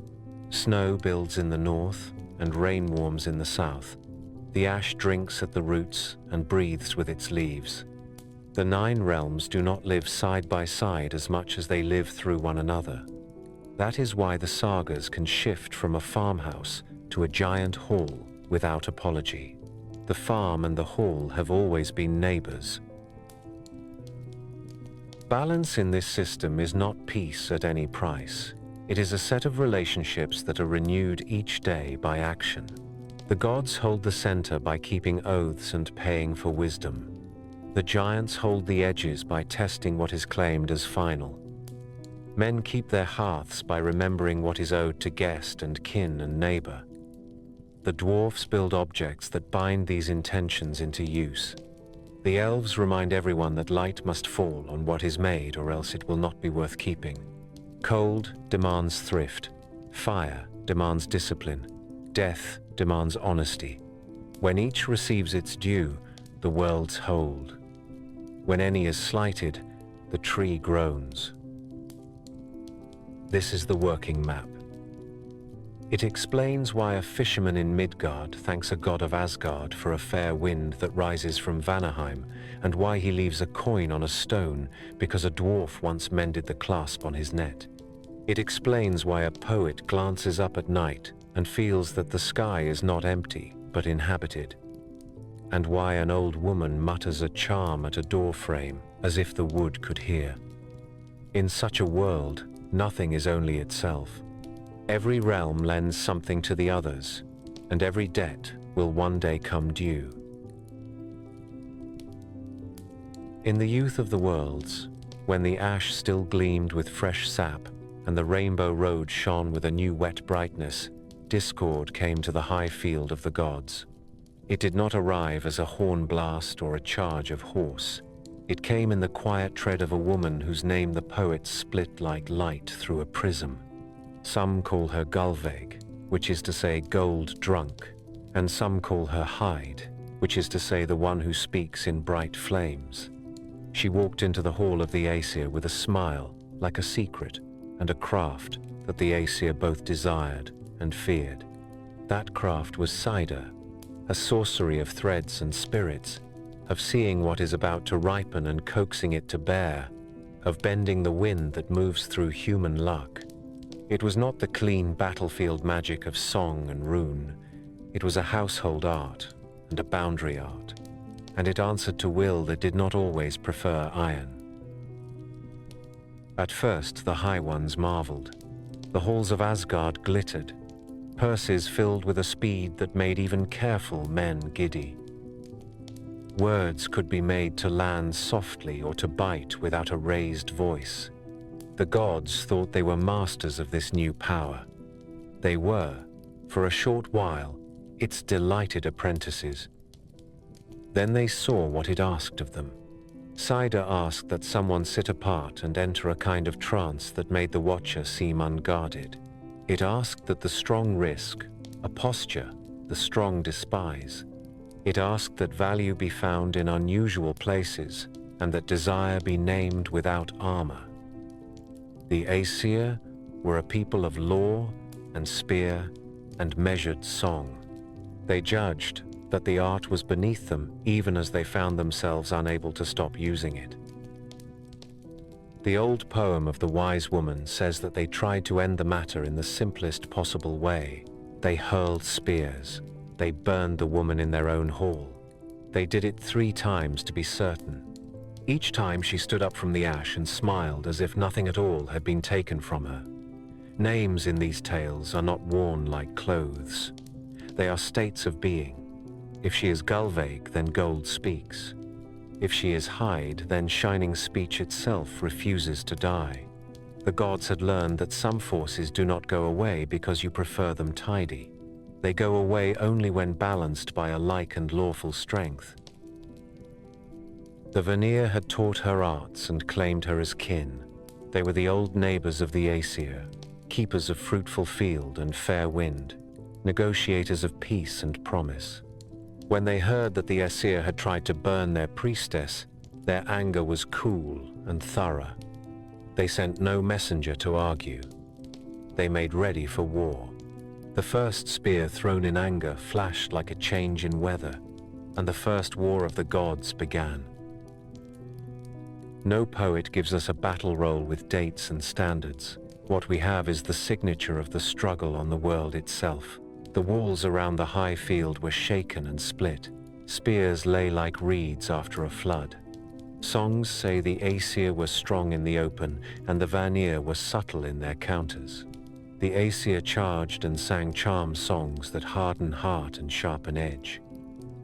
Snow builds in the north and rain warms in the south. The ash drinks at the roots and breathes with its leaves. The 9 realms do not live side by side as much as they live through one another. That is why the sagas can shift from a farmhouse to a giant hall without apology. The farm and the hall have always been neighbors. Balance in this system is not peace at any price. It is a set of relationships that are renewed each day by action. The gods hold the center by keeping oaths and paying for wisdom. The giants hold the edges by testing what is claimed as final. Men keep their hearths by remembering what is owed to guest and kin and neighbor. The dwarfs build objects that bind these intentions into use. The elves remind everyone that light must fall on what is made, or else it will not be worth keeping. Cold demands thrift. Fire demands discipline. Death demands honesty. When each receives its due, the worlds hold. When any is slighted, the tree groans. This is the working map. It explains why a fisherman in Midgard thanks a god of Asgard for a fair wind that rises from Vanaheim, and why he leaves a coin on a stone because a dwarf once mended the clasp on his net. It explains why a poet glances up at night and feels that the sky is not empty, but inhabited, and why an old woman mutters a charm at a door frame as if the wood could hear. In such a world, nothing is only itself. Every realm lends something to the others, and every debt will one day come due. In the youth of the worlds, when the ash still gleamed with fresh sap and the rainbow road shone with a new wet brightness, discord came to the high field of the gods. It did not arrive as a horn blast or a charge of horse. It came in the quiet tread of a woman whose name the poets split like light through a prism. Some call her Gullveig, which is to say gold drunk, and some call her Hyde, which is to say the one who speaks in bright flames. She walked into the hall of the Aesir with a smile, like a secret, and a craft that the Aesir both desired and feared. That craft was cider, a sorcery of threads and spirits, of seeing what is about to ripen and coaxing it to bear, of bending the wind that moves through human luck. It was not the clean battlefield magic of song and rune. It was a household art and a boundary art, and it answered to will that did not always prefer iron. At first the High Ones marveled. The halls of Asgard glittered, purses filled with a speed that made even careful men giddy. Words could be made to land softly or to bite without a raised voice. The gods thought they were masters of this new power. They were, for a short while, its delighted apprentices. Then they saw what it asked of them. Cider asked that someone sit apart and enter a kind of trance that made the watcher seem unguarded. It asked that the strong risk, a posture the strong despise. It asked that value be found in unusual places, and that desire be named without armor. The Aesir were a people of law and spear and measured song. They judged that the art was beneath them even as they found themselves unable to stop using it. The old poem of the wise woman says that they tried to end the matter in the simplest possible way. They hurled spears. They burned the woman in their own hall. They did it 3 times to be certain. Each time she stood up from the ash and smiled as if nothing at all had been taken from her. Names in these tales are not worn like clothes. They are states of being. If she is Gulveig, then gold speaks. If she is hide, then shining speech itself refuses to die. The gods had learned that some forces do not go away because you prefer them tidy. They go away only when balanced by a like and lawful strength. The Vanir had taught her arts and claimed her as kin. They were the old neighbors of the Aesir, keepers of fruitful field and fair wind, negotiators of peace and promise. When they heard that the Aesir had tried to burn their priestess, their anger was cool and thorough. They sent no messenger to argue. They made ready for war. The first spear thrown in anger flashed like a change in weather, and the first war of the gods began. No poet gives us a battle roll with dates and standards. What we have is the signature of the struggle on the world itself. The walls around the high field were shaken and split. Spears lay like reeds after a flood. Songs say the Aesir were strong in the open, and the Vanir were subtle in their counters. The Aesir charged and sang charm songs that harden heart and sharpen edge.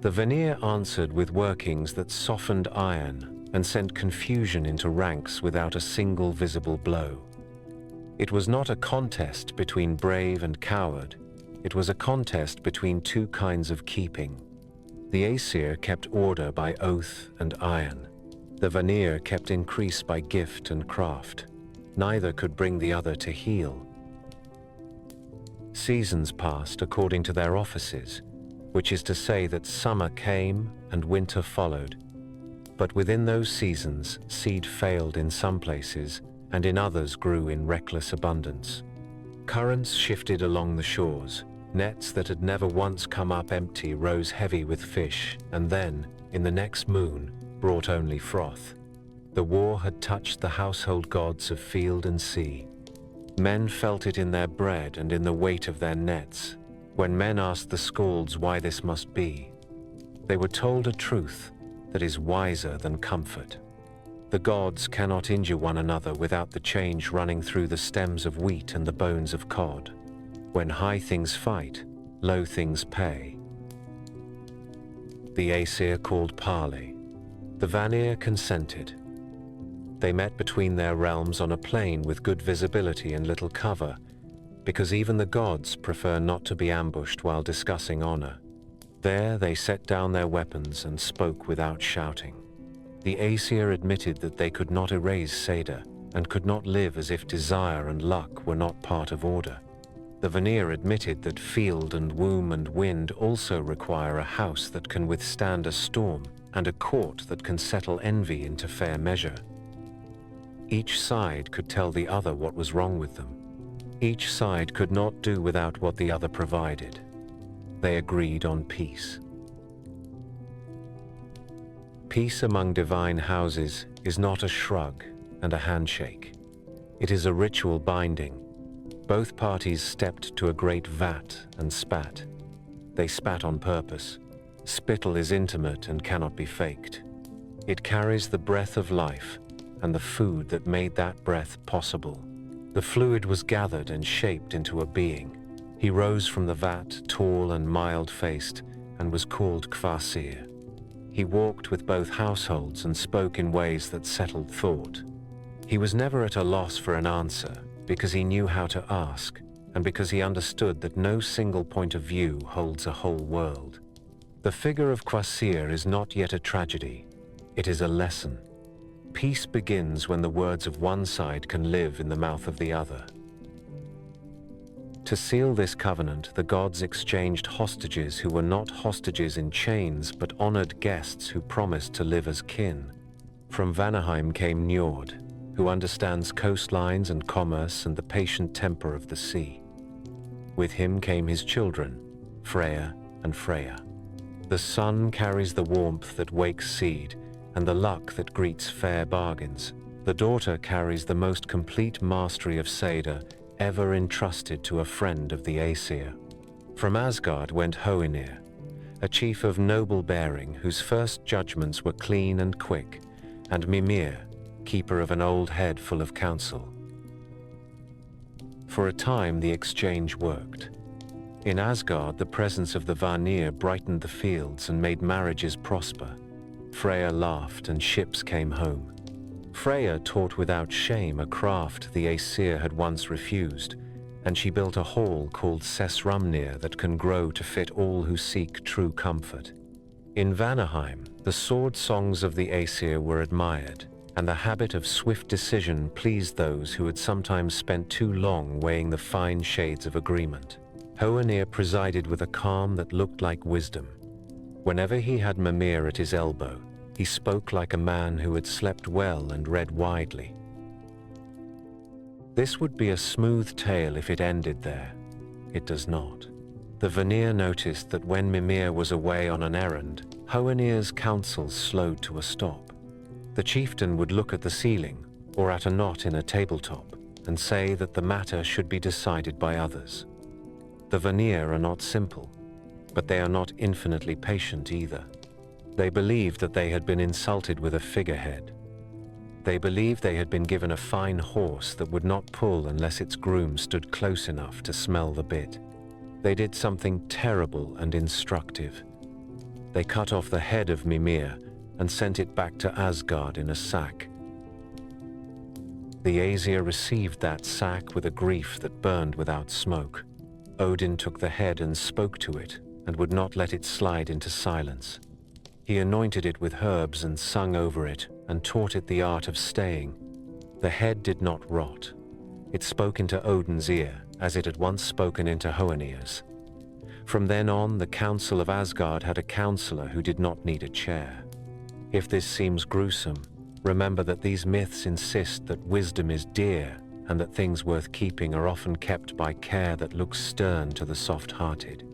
The Vanir answered with workings that softened iron and sent confusion into ranks without a single visible blow. It was not a contest between brave and coward. It was a contest between 2 kinds of keeping. The Aesir kept order by oath and iron. The Vanir kept increase by gift and craft. Neither could bring the other to heel. Seasons passed according to their offices, which is to say that summer came and winter followed. But within those seasons, seed failed in some places, and in others grew in reckless abundance. Currents shifted along the shores. Nets that had never once come up empty rose heavy with fish, and then, in the next moon, brought only froth. The war had touched the household gods of field and sea. Men felt it in their bread and in the weight of their nets. When men asked the skalds why this must be, they were told a truth that is wiser than comfort. The gods cannot injure one another without the change running through the stems of wheat and the bones of cod. When high things fight, low things pay. The Aesir called parley. The Vanir consented. They met between their realms on a plain with good visibility and little cover, because even the gods prefer not to be ambushed while discussing honor. There they set down their weapons and spoke without shouting. The Aesir admitted that they could not erase Seda, and could not live as if desire and luck were not part of order. The Vanir admitted that field and womb and wind also require a house that can withstand a storm, and a court that can settle envy into fair measure. Each side could tell the other what was wrong with them. Each side could not do without what the other provided. They agreed on peace. Peace among divine houses is not a shrug and a handshake. It is a ritual binding. Both parties stepped to a great vat and spat. They spat on purpose. Spittle is intimate and cannot be faked. It carries the breath of life and the food that made that breath possible. The fluid was gathered and shaped into a being. He rose from the vat, tall and mild-faced, and was called Kvasir. He walked with both households and spoke in ways that settled thought. He was never at a loss for an answer, because he knew how to ask, and because he understood that no single point of view holds a whole world. The figure of Kvasir is not yet a tragedy, it is a lesson. Peace begins when the words of one side can live in the mouth of the other. To seal this covenant, the gods exchanged hostages who were not hostages in chains, but honored guests who promised to live as kin. From Vanaheim came Njord, who understands coastlines and commerce and the patient temper of the sea. With him came his children, Freya and Freya. The sun carries the warmth that wakes seed, and the luck that greets fair bargains. The daughter carries the most complete mastery of Seda ever entrusted to a friend of the Aesir. From Asgard went Hoenir, a chief of noble bearing whose first judgments were clean and quick, and Mimir, keeper of an old head full of counsel. For a time the exchange worked. In Asgard, the presence of the Vanir brightened the fields and made marriages prosper. Freya laughed and ships came home. Freya taught without shame a craft the Aesir had once refused, and she built a hall called Sesrumnir that can grow to fit all who seek true comfort. In Vanaheim, the sword songs of the Aesir were admired, and the habit of swift decision pleased those who had sometimes spent too long weighing the fine shades of agreement. Hoenir presided with a calm that looked like wisdom. Whenever he had Mimir at his elbow, he spoke like a man who had slept well and read widely. This would be a smooth tale if it ended there. It does not. The Vanir noticed that when Mimir was away on an errand, Hoenir's counsels slowed to a stop. The chieftain would look at the ceiling, or at a knot in a tabletop, and say that the matter should be decided by others. The Vanir are not simple, but they are not infinitely patient either. They believed that they had been insulted with a figurehead. They believed they had been given a fine horse that would not pull unless its groom stood close enough to smell the bit. They did something terrible and instructive. They cut off the head of Mimir and sent it back to Asgard in a sack. The Aesir received that sack with a grief that burned without smoke. Odin took the head and spoke to it, and would not let it slide into silence. He anointed it with herbs and sung over it, and taught it the art of staying. The head did not rot. It spoke into Odin's ear, as it had once spoken into Hoenir's. From then on, the Council of Asgard had a counselor who did not need a chair. If this seems gruesome, remember that these myths insist that wisdom is dear, and that things worth keeping are often kept by care that looks stern to the soft-hearted.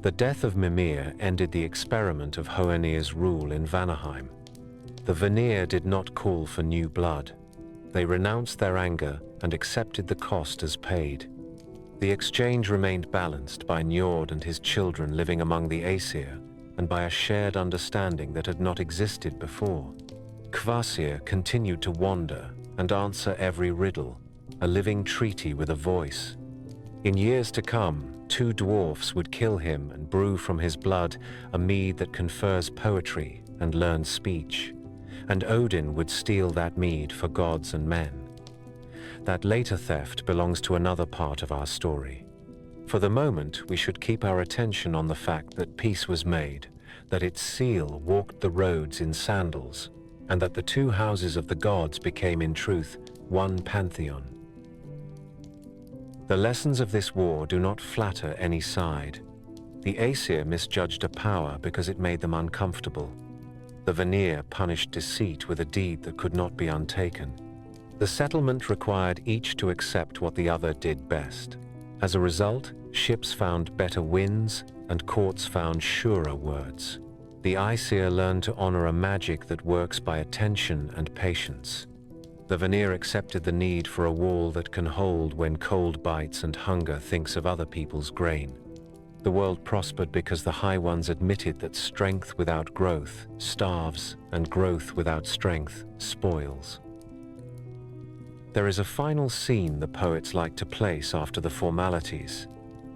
The death of Mimir ended the experiment of Hoenir's rule in Vanaheim. The Vanir did not call for new blood. They renounced their anger and accepted the cost as paid. The exchange remained balanced by Njord and his children living among the Aesir, and by a shared understanding that had not existed before. Kvasir continued to wander and answer every riddle, a living treaty with a voice. In years to come, 2 dwarfs would kill him and brew from his blood a mead that confers poetry and learned speech, and Odin would steal that mead for gods and men. That later theft belongs to another part of our story. For the moment, we should keep our attention on the fact that peace was made, that its seal walked the roads in sandals, and that the 2 houses of the gods became in truth one pantheon. The lessons of this war do not flatter any side. The Aesir misjudged a power because it made them uncomfortable. The Vanir punished deceit with a deed that could not be untaken. The settlement required each to accept what the other did best. As a result, ships found better winds and courts found surer words. The Aesir learned to honor a magic that works by attention and patience. The Vanir accepted the need for a wall that can hold when cold bites and hunger thinks of other people's grain. The world prospered because the High Ones admitted that strength without growth starves, and growth without strength spoils. There is a final scene the poets like to place after the formalities,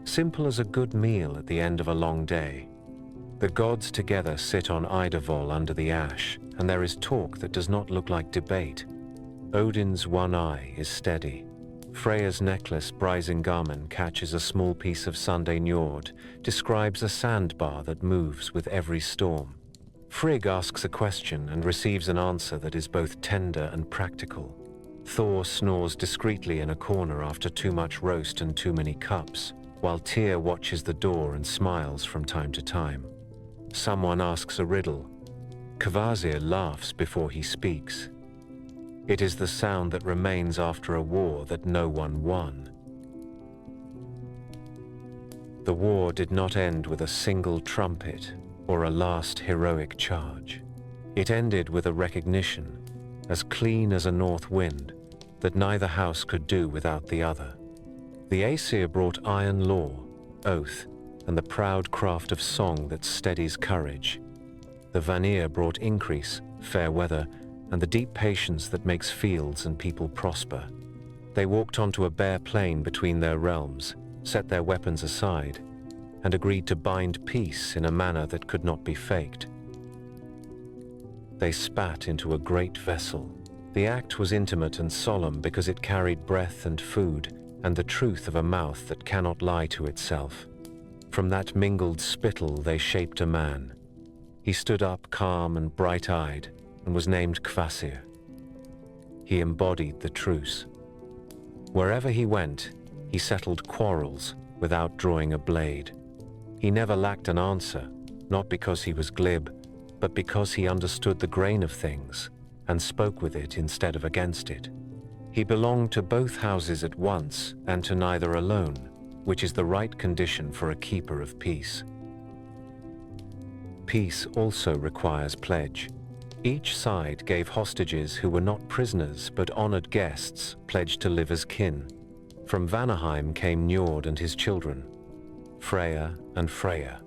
simple as a good meal at the end of a long day. The gods together sit on Idavol under the ash, and there is talk that does not look like debate. Odin's one eye is steady. Freya's necklace Brisingamen catches a small piece of Sunday Njord, describes a sandbar that moves with every storm. Frigg asks a question and receives an answer that is both tender and practical. Thor snores discreetly in a corner after too much roast and too many cups, while Tyr watches the door and smiles from time to time. Someone asks a riddle. Kvasir laughs before he speaks. It is the sound that remains after a war that no one won. The war did not end with a single trumpet or a last heroic charge. It ended with a recognition, as clean as a north wind, that neither house could do without the other. The Aesir brought iron law, oath, and the proud craft of song that steadies courage. The Vanir brought increase, fair weather, and the deep patience that makes fields and people prosper. They walked onto a bare plain between their realms, set their weapons aside, and agreed to bind peace in a manner that could not be faked. They spat into a great vessel. The act was intimate and solemn because it carried breath and food and the truth of a mouth that cannot lie to itself. From that mingled spittle they shaped a man. He stood up calm and bright-eyed and was named Kvasir. He embodied the truce. Wherever he went, he settled quarrels without drawing a blade. He never lacked an answer, not because he was glib, but because he understood the grain of things and spoke with it instead of against it. He belonged to both houses at once and to neither alone, which is the right condition for a keeper of peace. Peace also requires pledge. Each side gave hostages who were not prisoners but honored guests pledged to live as kin. From Vanaheim came Njord and his children, Freya and Freyja.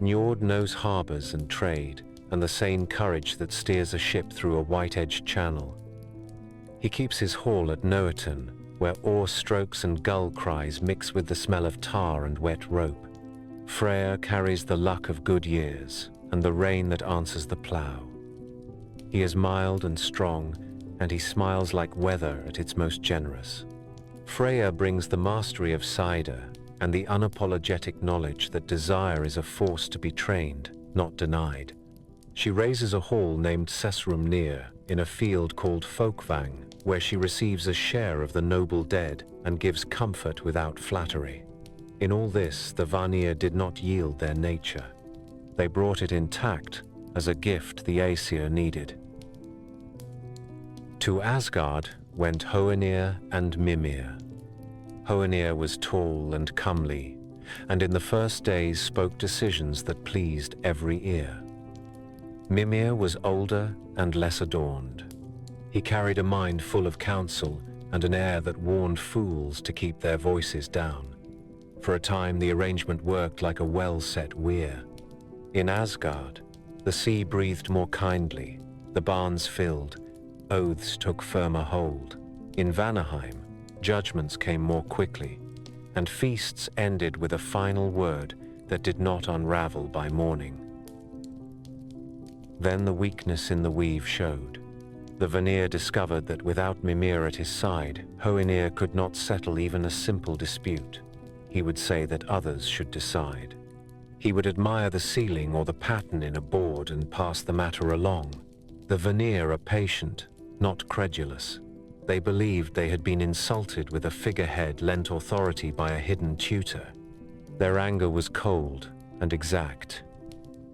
Njord knows harbors and trade and the sane courage that steers a ship through a white-edged channel. He keeps his hall at Noaton, where oar strokes and gull cries mix with the smell of tar and wet rope. Freyja carries the luck of good years and the rain that answers the plough. He is mild and strong, and he smiles like weather at its most generous. Freyja brings the mastery of cider and the unapologetic knowledge that desire is a force to be trained, not denied. She raises a hall named Sesrumnir in a field called Folkvang, where she receives a share of the noble dead and gives comfort without flattery. In all this, the Vanir did not yield their nature. They brought it intact as a gift the Aesir needed. To Asgard went Hoenir and Mimir. Hoenir was tall and comely, and in the first days spoke decisions that pleased every ear. Mimir was older and less adorned. He carried a mind full of counsel and an air that warned fools to keep their voices down. For a time the arrangement worked like a well-set weir. In Asgard, the sea breathed more kindly, the barns filled, oaths took firmer hold. In Vanaheim, judgments came more quickly, and feasts ended with a final word that did not unravel by morning. Then the weakness in the weave showed. The Vanir discovered that without Mimir at his side, Hoenir could not settle even a simple dispute. He would say that others should decide. He would admire the ceiling or the pattern in a board and pass the matter along. The Vanir are patient, not credulous. They believed they had been insulted with a figurehead lent authority by a hidden tutor. Their anger was cold and exact.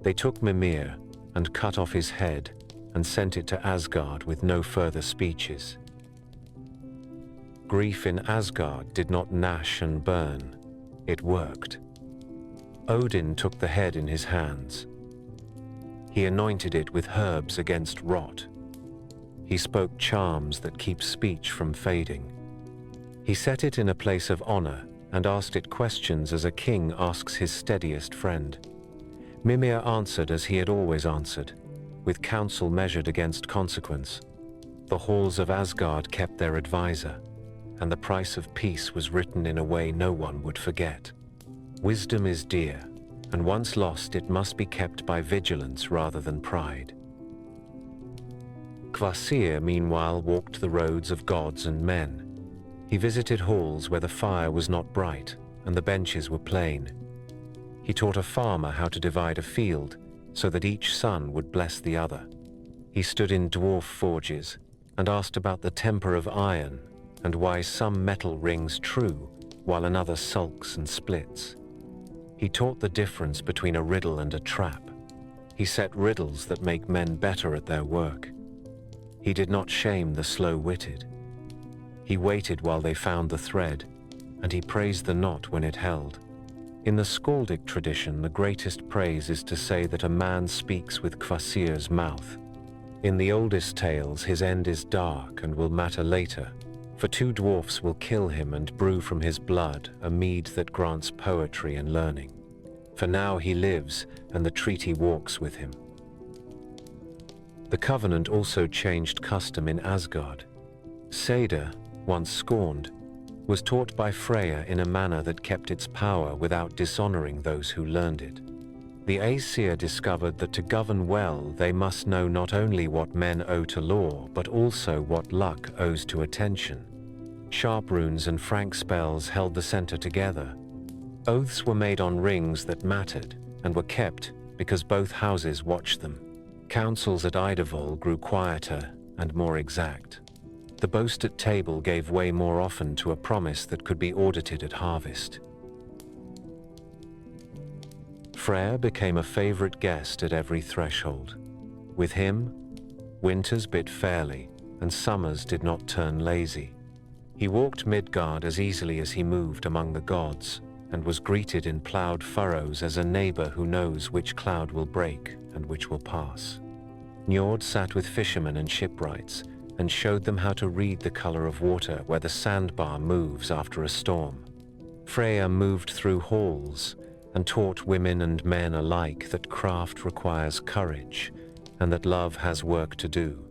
They took Mimir and cut off his head and sent it to Asgard with no further speeches. Grief in Asgard did not gnash and burn. It worked. Odin took the head in his hands. He anointed it with herbs against rot. He spoke charms that keep speech from fading. He set it in a place of honor and asked it questions as a king asks his steadiest friend. Mimir answered as he had always answered, with counsel measured against consequence. The halls of Asgard kept their advisor, and the price of peace was written in a way no one would forget. Wisdom is dear, and once lost it must be kept by vigilance rather than pride. Kvasir, meanwhile, walked the roads of gods and men. He visited halls where the fire was not bright and the benches were plain. He taught a farmer how to divide a field so that each son would bless the other. He stood in dwarf forges and asked about the temper of iron and why some metal rings true while another sulks and splits. He taught the difference between a riddle and a trap. He set riddles that make men better at their work. He did not shame the slow-witted. He waited while they found the thread, and he praised the knot when it held. In the Skaldic tradition, the greatest praise is to say that a man speaks with Kvasir's mouth. In the oldest tales, his end is dark and will matter later, for two dwarfs will kill him and brew from his blood a mead that grants poetry and learning. For now he lives, and the treaty walks with him. The covenant also changed custom in Asgard. Seder, once scorned, was taught by Freya in a manner that kept its power without dishonoring those who learned it. The Aesir discovered that to govern well, they must know not only what men owe to law, but also what luck owes to attention. Sharp runes and frank spells held the center together. Oaths were made on rings that mattered and were kept because both houses watched them. Councils at Idavol grew quieter and more exact. The boast at table gave way more often to a promise that could be audited at harvest. Freyr became a favorite guest at every threshold. With him, winters bit fairly and summers did not turn lazy. He walked Midgard as easily as he moved among the gods, and was greeted in ploughed furrows as a neighbor who knows which cloud will break and which will pass. Njord sat with fishermen and shipwrights and showed them how to read the color of water where the sandbar moves after a storm. Freya moved through halls and taught women and men alike that craft requires courage and that love has work to do.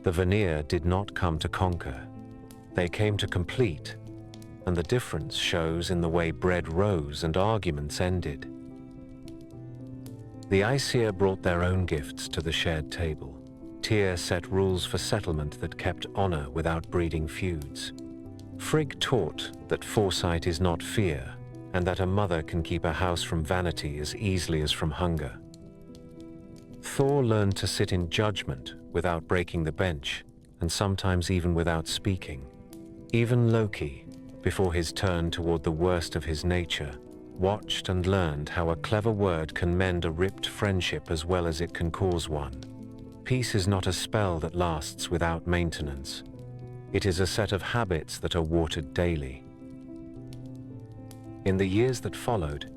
The Vanir did not come to conquer. They came to complete, and the difference shows in the way bread rose and arguments ended. The Aesir brought their own gifts to the shared table. Tyr set rules for settlement that kept honor without breeding feuds. Frigg taught that foresight is not fear, and that a mother can keep a house from vanity as easily as from hunger. Thor learned to sit in judgment without breaking the bench, and sometimes even without speaking. Even Loki, before his turn toward the worst of his nature, watched and learned how a clever word can mend a ripped friendship as well as it can cause one. Peace is not a spell that lasts without maintenance. It is a set of habits that are watered daily. In the years that followed,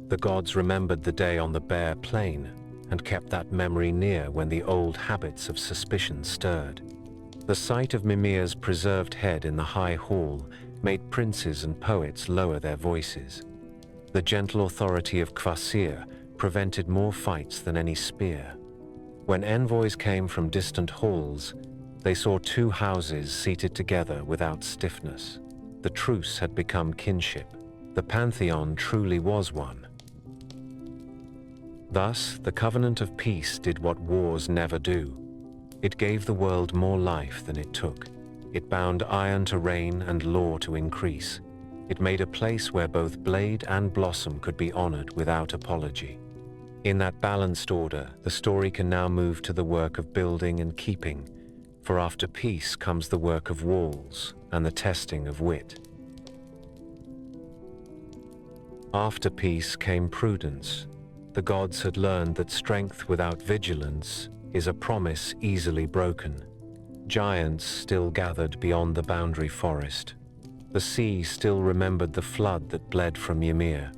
the gods remembered the day on the bare plain and kept that memory near when the old habits of suspicion stirred. The sight of Mimir's preserved head in the high hall made princes and poets lower their voices. The gentle authority of Kvasir prevented more fights than any spear. When envoys came from distant halls, they saw two houses seated together without stiffness. The truce had become kinship. The pantheon truly was one. Thus, the covenant of peace did what wars never do. It gave the world more life than it took. It bound iron to reign and law to increase. It made a place where both blade and blossom could be honored without apology. In that balanced order, the story can now move to the work of building and keeping, for after peace comes the work of walls and the testing of wit. After peace came prudence. The gods had learned that strength without vigilance is a promise easily broken. Giants still gathered beyond the boundary forest. The sea still remembered the flood that bled from Ymir.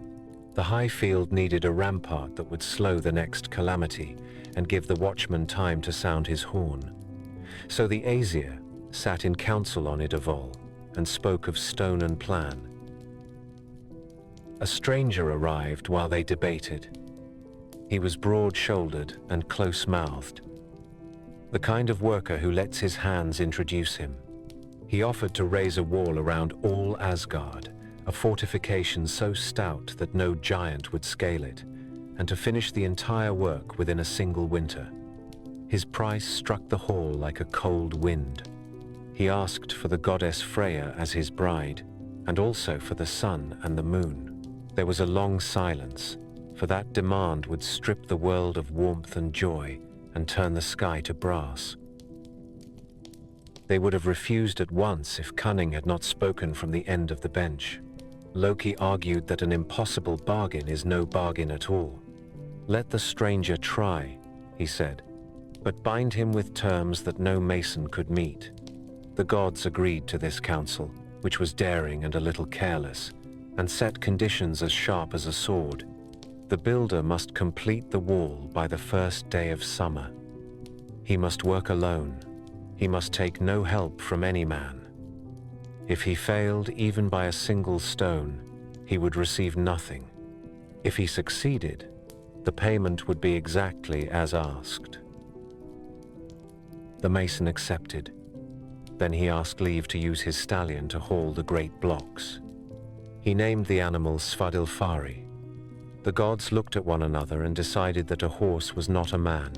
The high field needed a rampart that would slow the next calamity and give the watchman time to sound his horn. So the Aesir sat in council on Idavol and spoke of stone and plan. A stranger arrived while they debated. He was broad-shouldered and close-mouthed, the kind of worker who lets his hands introduce him. He offered to raise a wall around all Asgard, a fortification so stout that no giant would scale it, and to finish the entire work within a single winter. His price struck the hall like a cold wind. He asked for the goddess Freya as his bride, and also for the sun and the moon. There was a long silence, for that demand would strip the world of warmth and joy and turn the sky to brass. They would have refused at once if cunning had not spoken from the end of the bench. Loki argued that an impossible bargain is no bargain at all. "Let the stranger try," he said, "but bind him with terms that no mason could meet." The gods agreed to this counsel, which was daring and a little careless, and set conditions as sharp as a sword. The builder must complete the wall by the first day of summer. He must work alone. He must take no help from any man. If he failed even by a single stone, he would receive nothing. If he succeeded, the payment would be exactly as asked. The mason accepted. Then he asked leave to use his stallion to haul the great blocks. He named the animal Svadilfari. The gods looked at one another and decided that a horse was not a man.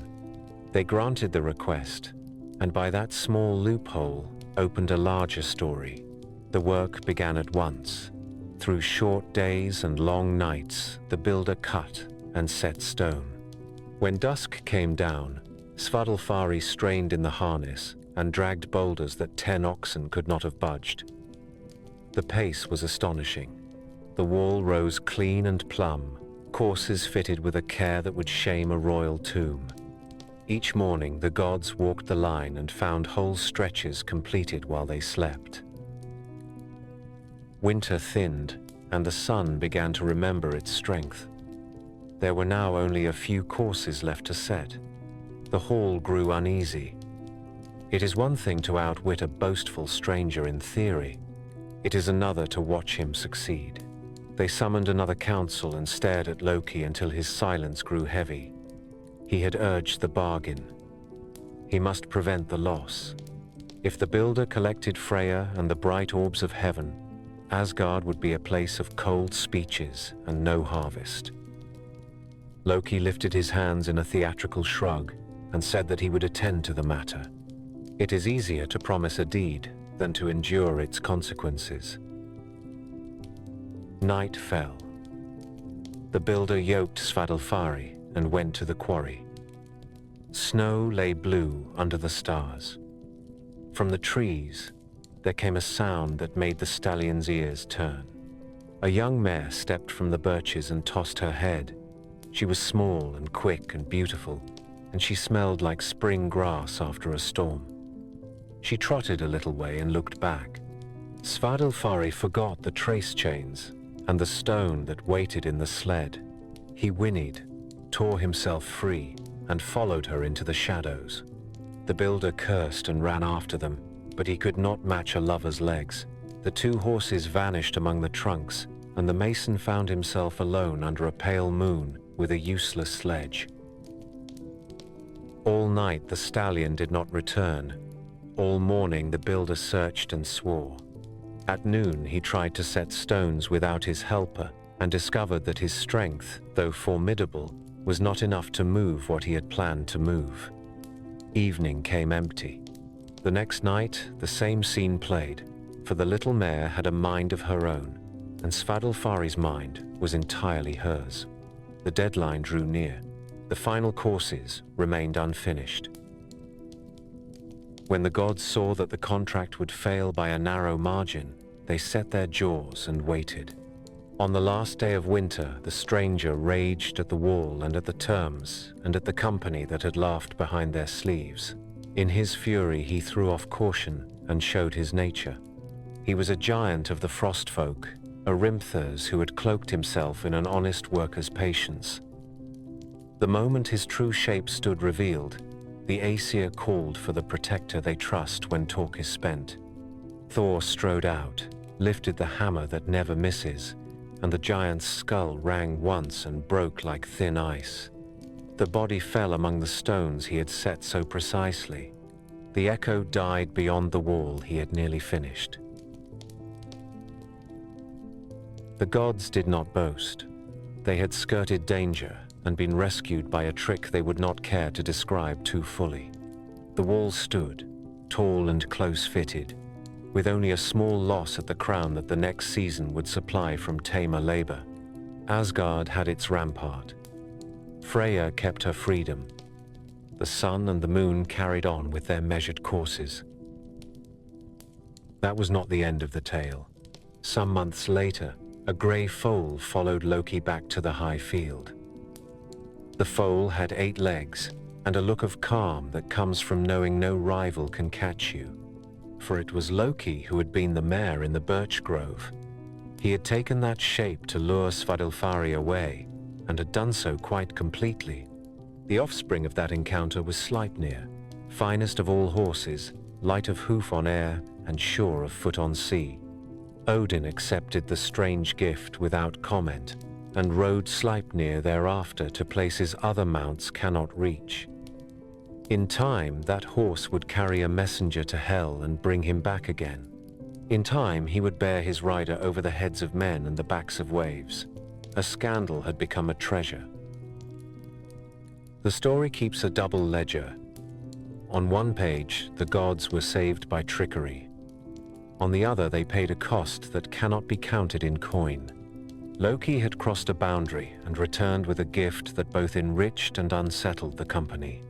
They granted the request, and by that small loophole opened a larger story. The work began at once. Through short days and long nights, the builder cut and set stone. When dusk came down, Svadilfari strained in the harness and dragged boulders that 10 oxen could not have budged. The pace was astonishing. The wall rose clean and plumb, courses fitted with a care that would shame a royal tomb. Each morning the gods walked the line and found whole stretches completed while they slept. Winter thinned, and the sun began to remember its strength. There were now only a few courses left to set. The hall grew uneasy. It is one thing to outwit a boastful stranger in theory. It is another to watch him succeed. They summoned another council and stared at Loki until his silence grew heavy. He had urged the bargain. He must prevent the loss. If the builder collected Freya and the bright orbs of heaven, Asgard would be a place of cold speeches and no harvest. Loki lifted his hands in a theatrical shrug and said that he would attend to the matter. It is easier to promise a deed than to endure its consequences. Night fell. The builder yoked Svadilfari and went to the quarry. Snow lay blue under the stars. From the trees, there came a sound that made the stallion's ears turn. A young mare stepped from the birches and tossed her head. She was small and quick and beautiful, and she smelled like spring grass after a storm. She trotted a little way and looked back. Svadilfari forgot the trace chains and the stone that waited in the sled. He whinnied, tore himself free, and followed her into the shadows. The builder cursed and ran after them, but he could not match a lover's legs. The 2 horses vanished among the trunks, and the mason found himself alone under a pale moon with a useless sledge. All night the stallion did not return. All morning the builder searched and swore. At noon he tried to set stones without his helper and discovered that his strength, though formidable, was not enough to move what he had planned to move. Evening came empty. The next night the same scene played, for the little mare had a mind of her own, and Svadilfari's mind was entirely hers. The deadline drew near. The final courses remained unfinished. When the gods saw that the contract would fail by a narrow margin, they set their jaws and waited. On the last day of winter, the stranger raged at the wall and at the terms, and at the company that had laughed behind their sleeves. In his fury he threw off caution and showed his nature. He was a giant of the frost folk, a Rimthurs who had cloaked himself in an honest worker's patience. The moment his true shape stood revealed, the Aesir called for the protector they trust when talk is spent. Thor strode out, lifted the hammer that never misses, and the giant's skull rang once and broke like thin ice. The body fell among the stones he had set so precisely. The echo died beyond the wall he had nearly finished. The gods did not boast. They had skirted danger and been rescued by a trick they would not care to describe too fully. The wall stood, tall and close-fitted, with only a small loss at the crown that the next season would supply from tamer labor. Asgard had its rampart. Freya kept her freedom. The sun and the moon carried on with their measured courses. That was not the end of the tale. Some months later, a grey foal followed Loki back to the high field. The foal had 8 legs and a look of calm that comes from knowing no rival can catch you. For it was Loki who had been the mayor in the birch grove. He had taken that shape to lure Svadilfari away, and had done so quite completely. The offspring of that encounter was Sleipnir, finest of all horses, light of hoof on air and sure of foot on sea. Odin accepted the strange gift without comment, and rode Sleipnir thereafter to places other mounts cannot reach. In time, that horse would carry a messenger to Hel and bring him back again. In time, he would bear his rider over the heads of men and the backs of waves. A scandal had become a treasure. The story keeps a double ledger. On one page, the gods were saved by trickery. On the other, they paid a cost that cannot be counted in coin. Loki had crossed a boundary and returned with a gift that both enriched and unsettled the company.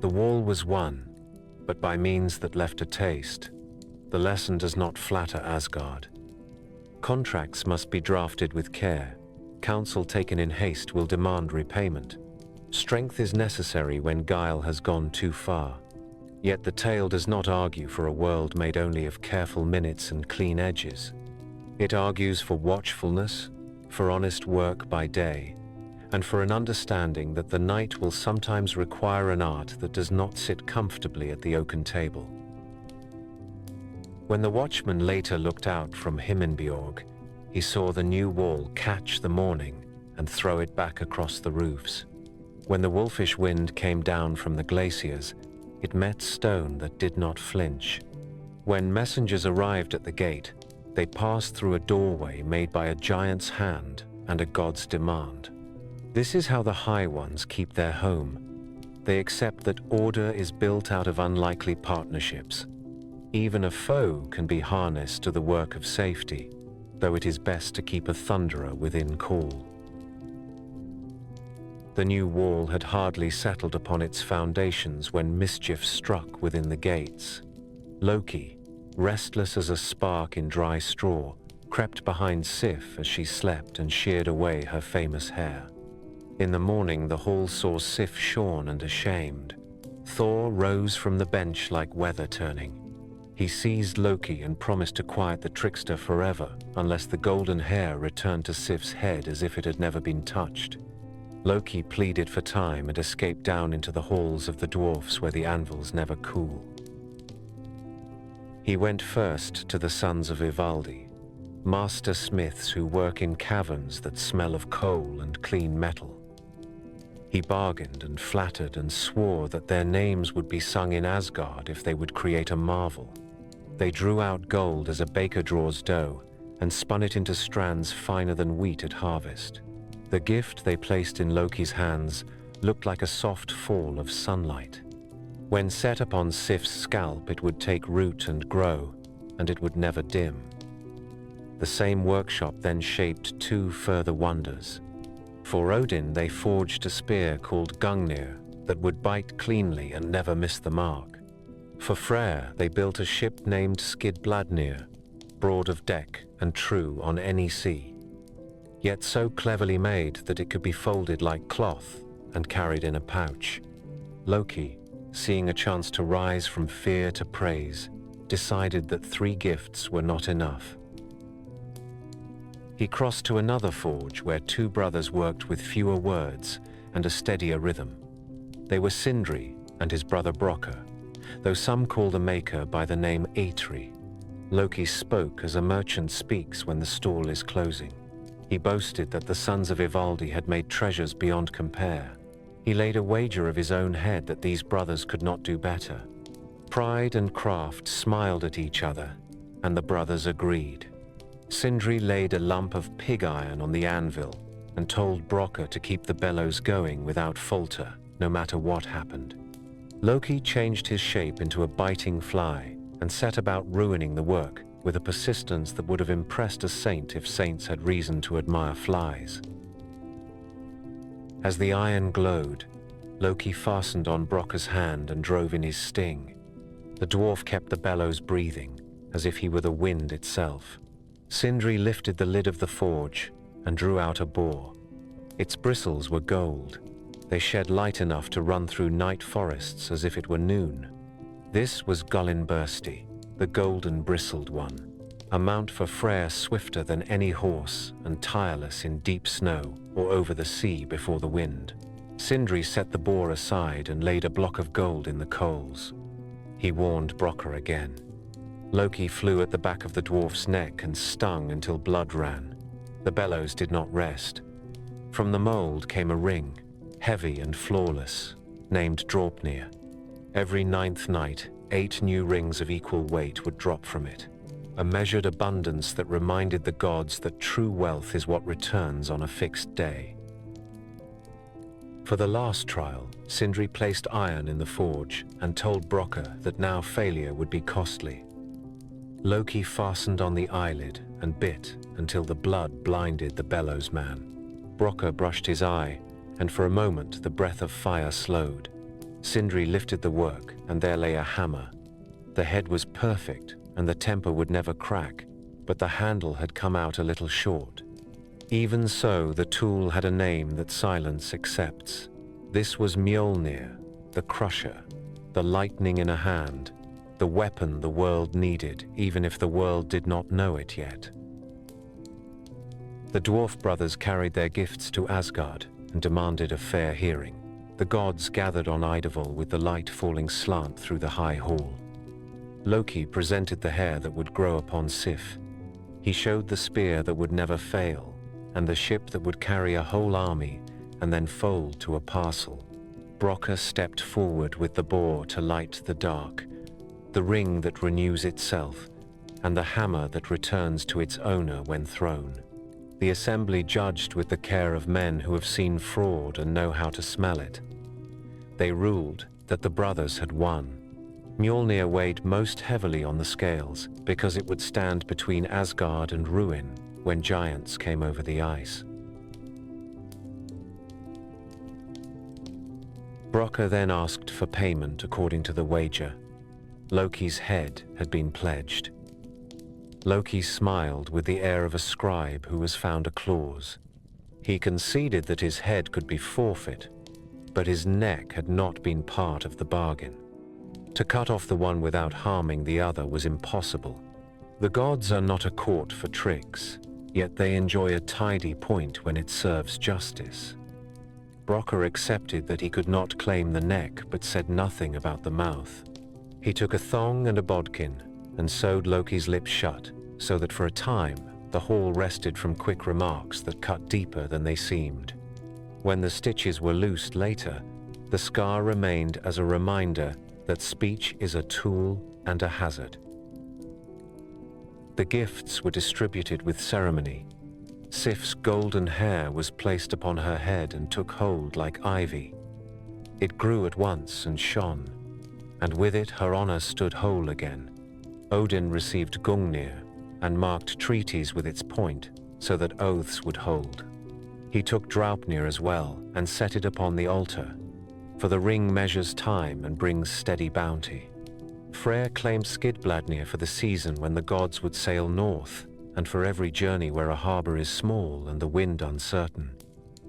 The wall was won, but by means that left a taste. The lesson does not flatter Asgard. Contracts must be drafted with care. Counsel taken in haste will demand repayment. Strength is necessary when guile has gone too far. Yet the tale does not argue for a world made only of careful minutes and clean edges. It argues for watchfulness, for honest work by day, and for an understanding that the night will sometimes require an art that does not sit comfortably at the oaken table. When the watchman later looked out from Himinbjorg, he saw the new wall catch the morning and throw it back across the roofs. When the wolfish wind came down from the glaciers, it met stone that did not flinch. When messengers arrived at the gate, they passed through a doorway made by a giant's hand and a god's demand. This is how the High Ones keep their home. They accept that order is built out of unlikely partnerships. Even a foe can be harnessed to the work of safety, though it is best to keep a thunderer within call. The new wall had hardly settled upon its foundations when mischief struck within the gates. Loki, restless as a spark in dry straw, crept behind Sif as she slept and sheared away her famous hair. In the morning, the hall saw Sif shorn and ashamed. Thor rose from the bench like weather turning. He seized Loki and promised to quiet the trickster forever unless the golden hair returned to Sif's head as if it had never been touched. Loki pleaded for time and escaped down into the halls of the dwarfs where the anvils never cool. He went first to the sons of Ivaldi, master smiths who work in caverns that smell of coal and clean metal. He bargained and flattered and swore that their names would be sung in Asgard if they would create a marvel. They drew out gold as a baker draws dough and spun it into strands finer than wheat at harvest. The gift they placed in Loki's hands looked like a soft fall of sunlight. When set upon Sif's scalp, it would take root and grow, and it would never dim. The same workshop then shaped 2 further wonders. For Odin, they forged a spear called Gungnir that would bite cleanly and never miss the mark. For Freyr, they built a ship named Skidbladnir, broad of deck and true on any sea, yet so cleverly made that it could be folded like cloth and carried in a pouch. Loki, seeing a chance to rise from fear to praise, decided that 3 gifts were not enough. He crossed to another forge where 2 brothers worked with fewer words and a steadier rhythm. They were Sindri and his brother Brokkr, though some call the maker by the name Eitri. Loki spoke as a merchant speaks when the stall is closing. He boasted that the sons of Ivaldi had made treasures beyond compare. He laid a wager of his own head that these brothers could not do better. Pride and craft smiled at each other, and the brothers agreed. Sindri laid a lump of pig iron on the anvil and told Brokkr to keep the bellows going without falter, no matter what happened. Loki changed his shape into a biting fly and set about ruining the work with a persistence that would have impressed a saint if saints had reason to admire flies. As the iron glowed, Loki fastened on Brokka's hand and drove in his sting. The dwarf kept the bellows breathing, as if he were the wind itself. Sindri lifted the lid of the forge and drew out a boar. Its bristles were gold. They shed light enough to run through night forests as if it were noon. This was Gullinbursti, the golden bristled one, a mount for Freyr swifter than any horse and tireless in deep snow or over the sea before the wind. Sindri set the boar aside and laid a block of gold in the coals. He warned Brokka again. Loki flew at the back of the dwarf's neck and stung until blood ran. The bellows did not rest. From the mold came a ring, heavy and flawless, named Draupnir. Every 9th night, 8 new rings of equal weight would drop from it, a measured abundance that reminded the gods that true wealth is what returns on a fixed day. For the last trial, Sindri placed iron in the forge and told Brokka that now failure would be costly. Loki fastened on the eyelid and bit until the blood blinded the bellows man. Brokka brushed his eye, and for a moment the breath of fire slowed. Sindri lifted the work, and there lay a hammer. The head was perfect, and the temper would never crack, but the handle had come out a little short. Even so, the tool had a name that silence accepts. This was Mjolnir, the crusher, the lightning in a hand, the weapon the world needed, even if the world did not know it yet. The dwarf brothers carried their gifts to Asgard and demanded a fair hearing. The gods gathered on Idavol with the light falling slant through the high hall. Loki presented the hair that would grow upon Sif. He showed the spear that would never fail, and the ship that would carry a whole army and then fold to a parcel. Brokka stepped forward with the boar to light the dark, the ring that renews itself, and the hammer that returns to its owner when thrown. The assembly judged with the care of men who have seen fraud and know how to smell it. They ruled that the brothers had won. Mjolnir weighed most heavily on the scales because it would stand between Asgard and ruin when giants came over the ice. Brokka then asked for payment according to the wager. Loki's head had been pledged. Loki smiled with the air of a scribe who has found a clause. He conceded that his head could be forfeit, but his neck had not been part of the bargain. To cut off the one without harming the other was impossible. The gods are not a court for tricks, yet they enjoy a tidy point when it serves justice. Brokka accepted that he could not claim the neck, but said nothing about the mouth. He took a thong and a bodkin and sewed Loki's lips shut, so that for a time the hall rested from quick remarks that cut deeper than they seemed. When the stitches were loosed later, the scar remained as a reminder that speech is a tool and a hazard. The gifts were distributed with ceremony. Sif's golden hair was placed upon her head and took hold like ivy. It grew at once and shone, and with it her honor stood whole again. Odin received Gungnir and marked treaties with its point so that oaths would hold. He took Draupnir as well and set it upon the altar, for the ring measures time and brings steady bounty. Freyr claimed Skidbladnir for the season when the gods would sail north, and for every journey where a harbor is small and the wind uncertain.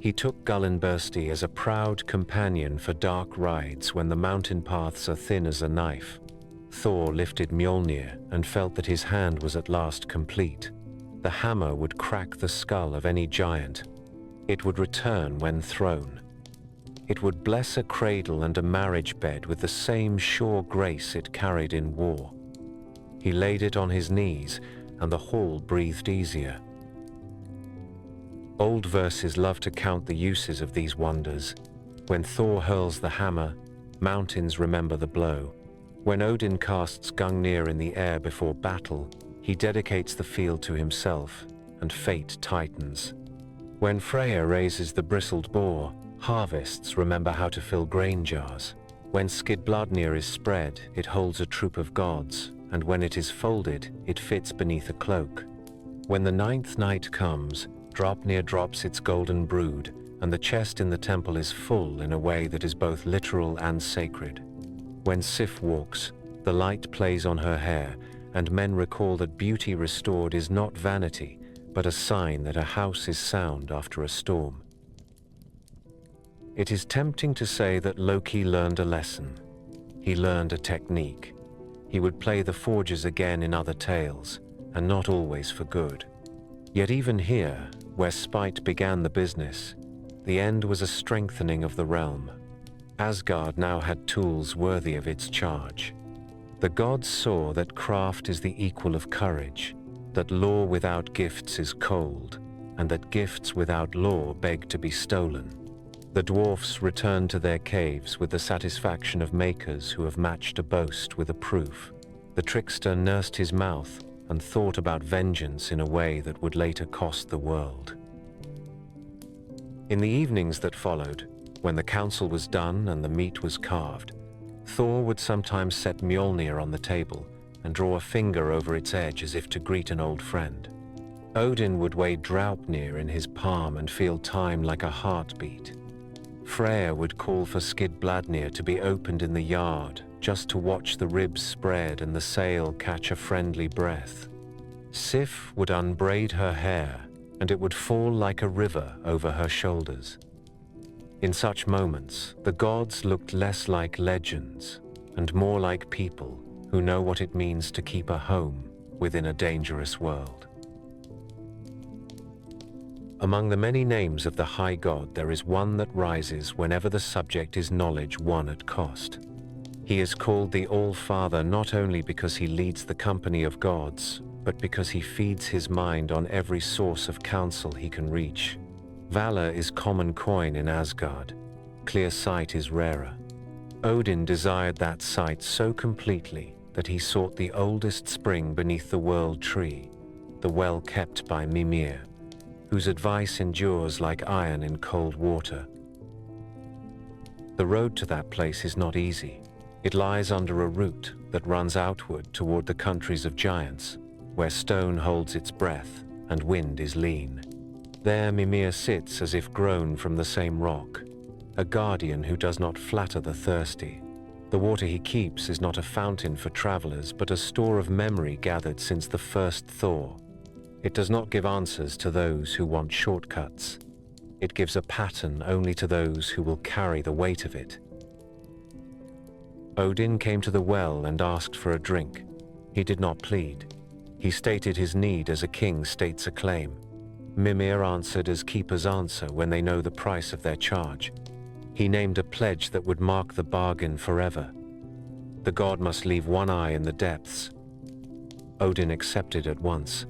He took Gullinbursti as a proud companion for dark rides when the mountain paths are thin as a knife. Thor lifted Mjolnir and felt that his hand was at last complete. The hammer would crack the skull of any giant. It would return when thrown. It would bless a cradle and a marriage bed with the same sure grace it carried in war. He laid it on his knees, and the hall breathed easier. Old verses love to count the uses of these wonders. When Thor hurls the hammer, mountains remember the blow. When Odin casts Gungnir in the air before battle, he dedicates the field to himself, and fate tightens. When Freya raises the bristled boar, harvests remember how to fill grain jars. When Skidbladnir is spread, it holds a troop of gods, and when it is folded, it fits beneath a cloak. When the 9th night comes, Draupnir drops its golden brood, and the chest in the temple is full in a way that is both literal and sacred. When Sif walks, the light plays on her hair, and men recall that beauty restored is not vanity, but a sign that a house is sound after a storm. It is tempting to say that Loki learned a lesson. He learned a technique. He would play the forges again in other tales, and not always for good. Yet even here, where spite began the business, the end was a strengthening of the realm. Asgard now had tools worthy of its charge. The gods saw that craft is the equal of courage, that law without gifts is cold, and that gifts without law beg to be stolen. The dwarfs returned to their caves with the satisfaction of makers who have matched a boast with a proof. The trickster nursed his mouth and thought about vengeance in a way that would later cost the world. In the evenings that followed, when the council was done and the meat was carved, Thor would sometimes set Mjolnir on the table and draw a finger over its edge as if to greet an old friend. Odin would weigh Draupnir in his palm and feel time like a heartbeat. Freyr would call for Skidbladnir to be opened in the yard, just to watch the ribs spread and the sail catch a friendly breath. Sif would unbraid her hair, and it would fall like a river over her shoulders. In such moments, the gods looked less like legends and more like people who know what it means to keep a home within a dangerous world. Among the many names of the high god, there is one that rises whenever the subject is knowledge won at cost. He is called the All-Father not only because he leads the company of gods, but because he feeds his mind on every source of counsel he can reach. Valor is common coin in Asgard. Clear sight is rarer. Odin desired that sight so completely that he sought the oldest spring beneath the world tree, the well kept by Mimir, whose advice endures like iron in cold water. The road to that place is not easy. It lies under a route that runs outward toward the countries of giants, where stone holds its breath and wind is lean. There Mimir sits as if grown from the same rock, a guardian who does not flatter the thirsty. The water he keeps is not a fountain for travelers, but a store of memory gathered since the first Thor. It does not give answers to those who want shortcuts. It gives a pattern only to those who will carry the weight of it. Odin came to the well and asked for a drink. He did not plead. He stated his need as a king states a claim. Mimir answered as keepers answer when they know the price of their charge. He named a pledge that would mark the bargain forever. The god must leave one eye in the depths. Odin accepted at once.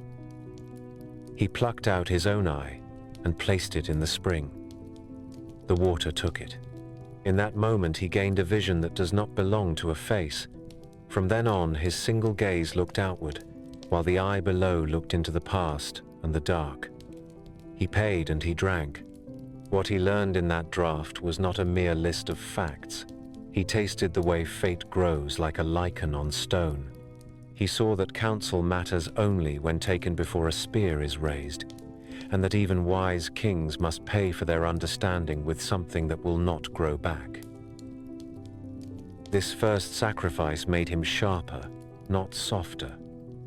He plucked out his own eye and placed it in the spring. The water took it. In that moment he gained a vision that does not belong to a face. From then on, his single gaze looked outward, while the eye below looked into the past and the dark. He paid and he drank. What he learned in that draught was not a mere list of facts. He tasted the way fate grows like a lichen on stone. He saw that counsel matters only when taken before a spear is raised, and that even wise kings must pay for their understanding with something that will not grow back. This first sacrifice made him sharper, not softer.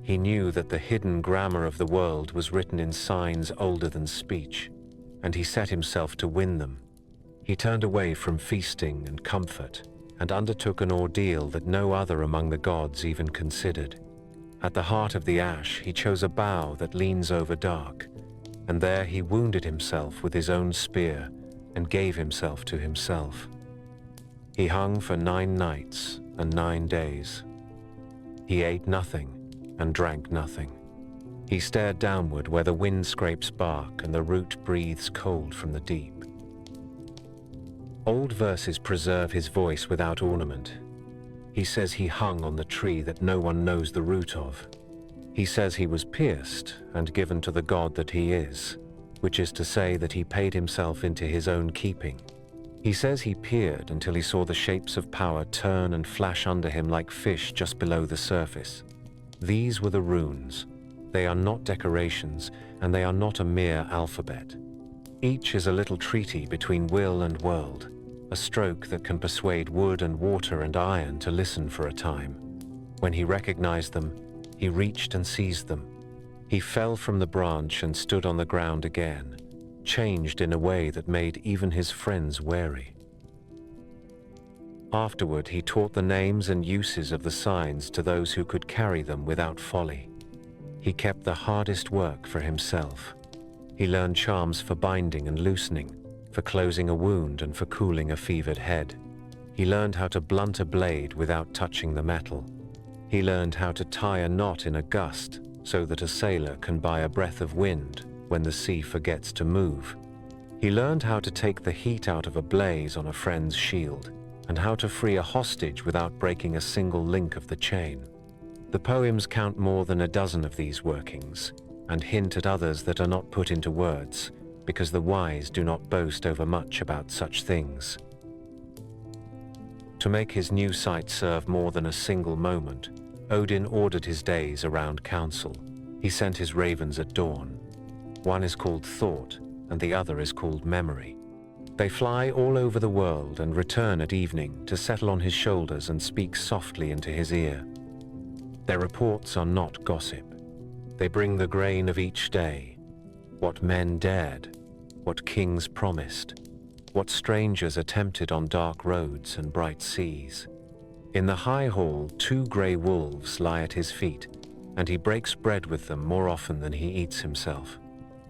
He knew that the hidden grammar of the world was written in signs older than speech, and he set himself to win them. He turned away from feasting and comfort, and undertook an ordeal that no other among the gods even considered. At the heart of the ash, he chose a bough that leans over dark, and there he wounded himself with his own spear and gave himself to himself. He hung for 9 nights and 9 days. He ate nothing and drank nothing. He stared downward where the wind scrapes bark and the root breathes cold from the deep. Old verses preserve his voice without ornament. He says he hung on the tree that no one knows the root of. He says he was pierced and given to the god that he is, which is to say that he paid himself into his own keeping. He says he peered until he saw the shapes of power turn and flash under him like fish just below the surface. These were the runes. They are not decorations, and they are not a mere alphabet. Each is a little treaty between will and world, a stroke that can persuade wood and water and iron to listen for a time. When he recognized them, he reached and seized them. He fell from the branch and stood on the ground again, changed in a way that made even his friends wary. Afterward, he taught the names and uses of the signs to those who could carry them without folly. He kept the hardest work for himself. He learned charms for binding and loosening, for closing a wound and for cooling a fevered head. He learned how to blunt a blade without touching the metal. He learned how to tie a knot in a gust so that a sailor can buy a breath of wind when the sea forgets to move. He learned how to take the heat out of a blaze on a friend's shield, and how to free a hostage without breaking a single link of the chain. The poems count more than a dozen of these workings, and hint at others that are not put into words, because the wise do not boast overmuch about such things. To make his new sight serve more than a single moment, Odin ordered his days around council. He sent his ravens at dawn. One is called Thought, and the other is called Memory. They fly all over the world and return at evening to settle on his shoulders and speak softly into his ear. Their reports are not gossip. They bring the grain of each day, what men dared, what kings promised, what strangers attempted on dark roads and bright seas. In the high hall, 2 grey wolves lie at his feet, and he breaks bread with them more often than he eats himself.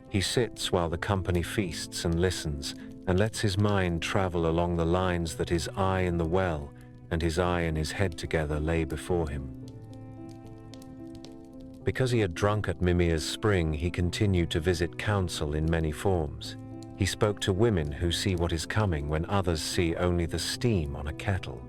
He sits while the company feasts and listens, and lets his mind travel along the lines that his eye in the well and his eye and his head together lay before him. Because he had drunk at Mimir's spring, he continued to visit council in many forms. He spoke to women who see what is coming when others see only the steam on a kettle.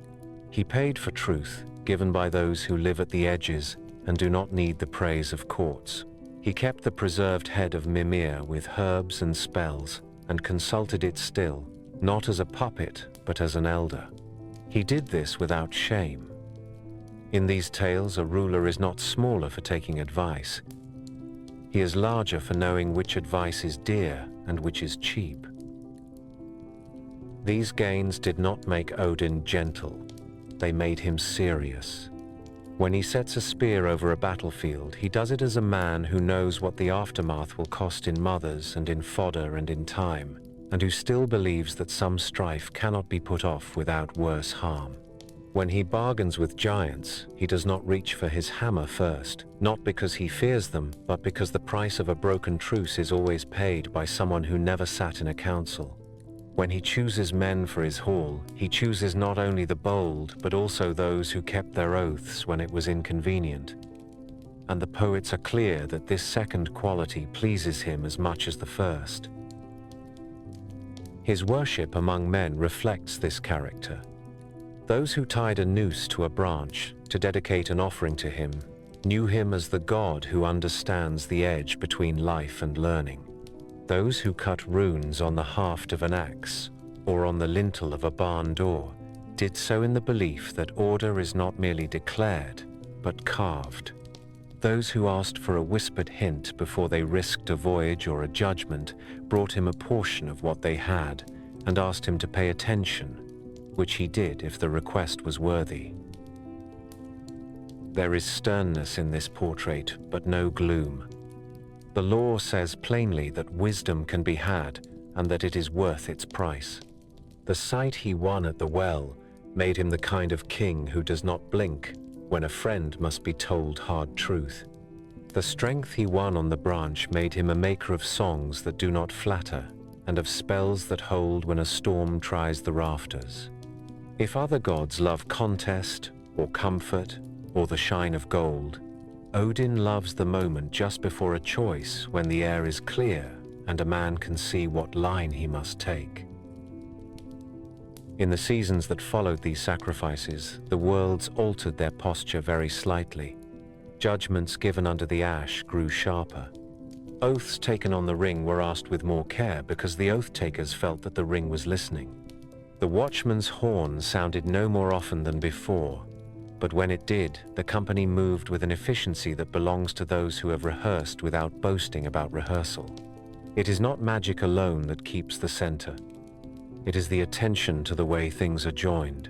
He paid for truth, given by those who live at the edges and do not need the praise of courts. He kept the preserved head of Mimir with herbs and spells, and consulted it still, not as a puppet, but as an elder. He did this without shame. In these tales, a ruler is not smaller for taking advice. He is larger for knowing which advice is dear and which is cheap. These gains did not make Odin gentle. They made him serious. When he sets a spear over a battlefield, he does it as a man who knows what the aftermath will cost in mothers and in fodder and in time, and who still believes that some strife cannot be put off without worse harm. When he bargains with giants, he does not reach for his hammer first, not because he fears them, but because the price of a broken truce is always paid by someone who never sat in a council. When he chooses men for his hall, he chooses not only the bold, but also those who kept their oaths when it was inconvenient. And the poets are clear that this second quality pleases him as much as the first. His worship among men reflects this character. Those who tied a noose to a branch to dedicate an offering to him knew him as the god who understands the edge between life and learning. Those who cut runes on the haft of an axe or on the lintel of a barn door did so in the belief that order is not merely declared, but carved. Those who asked for a whispered hint before they risked a voyage or a judgment brought him a portion of what they had and asked him to pay attention, which he did if the request was worthy. There is sternness in this portrait, but no gloom. The law says plainly that wisdom can be had and that it is worth its price. The sight he won at the well made him the kind of king who does not blink when a friend must be told hard truth. The strength he won on the branch made him a maker of songs that do not flatter and of spells that hold when a storm tries the rafters. If other gods love contest or comfort or the shine of gold, Odin loves the moment just before a choice when the air is clear and a man can see what line he must take. In the seasons that followed these sacrifices, the worlds altered their posture very slightly. Judgments given under the ash grew sharper. Oaths taken on the ring were asked with more care because the oath-takers felt that the ring was listening. The watchman's horn sounded no more often than before, but when it did, the company moved with an efficiency that belongs to those who have rehearsed without boasting about rehearsal. It is not magic alone that keeps the center. It is the attention to the way things are joined.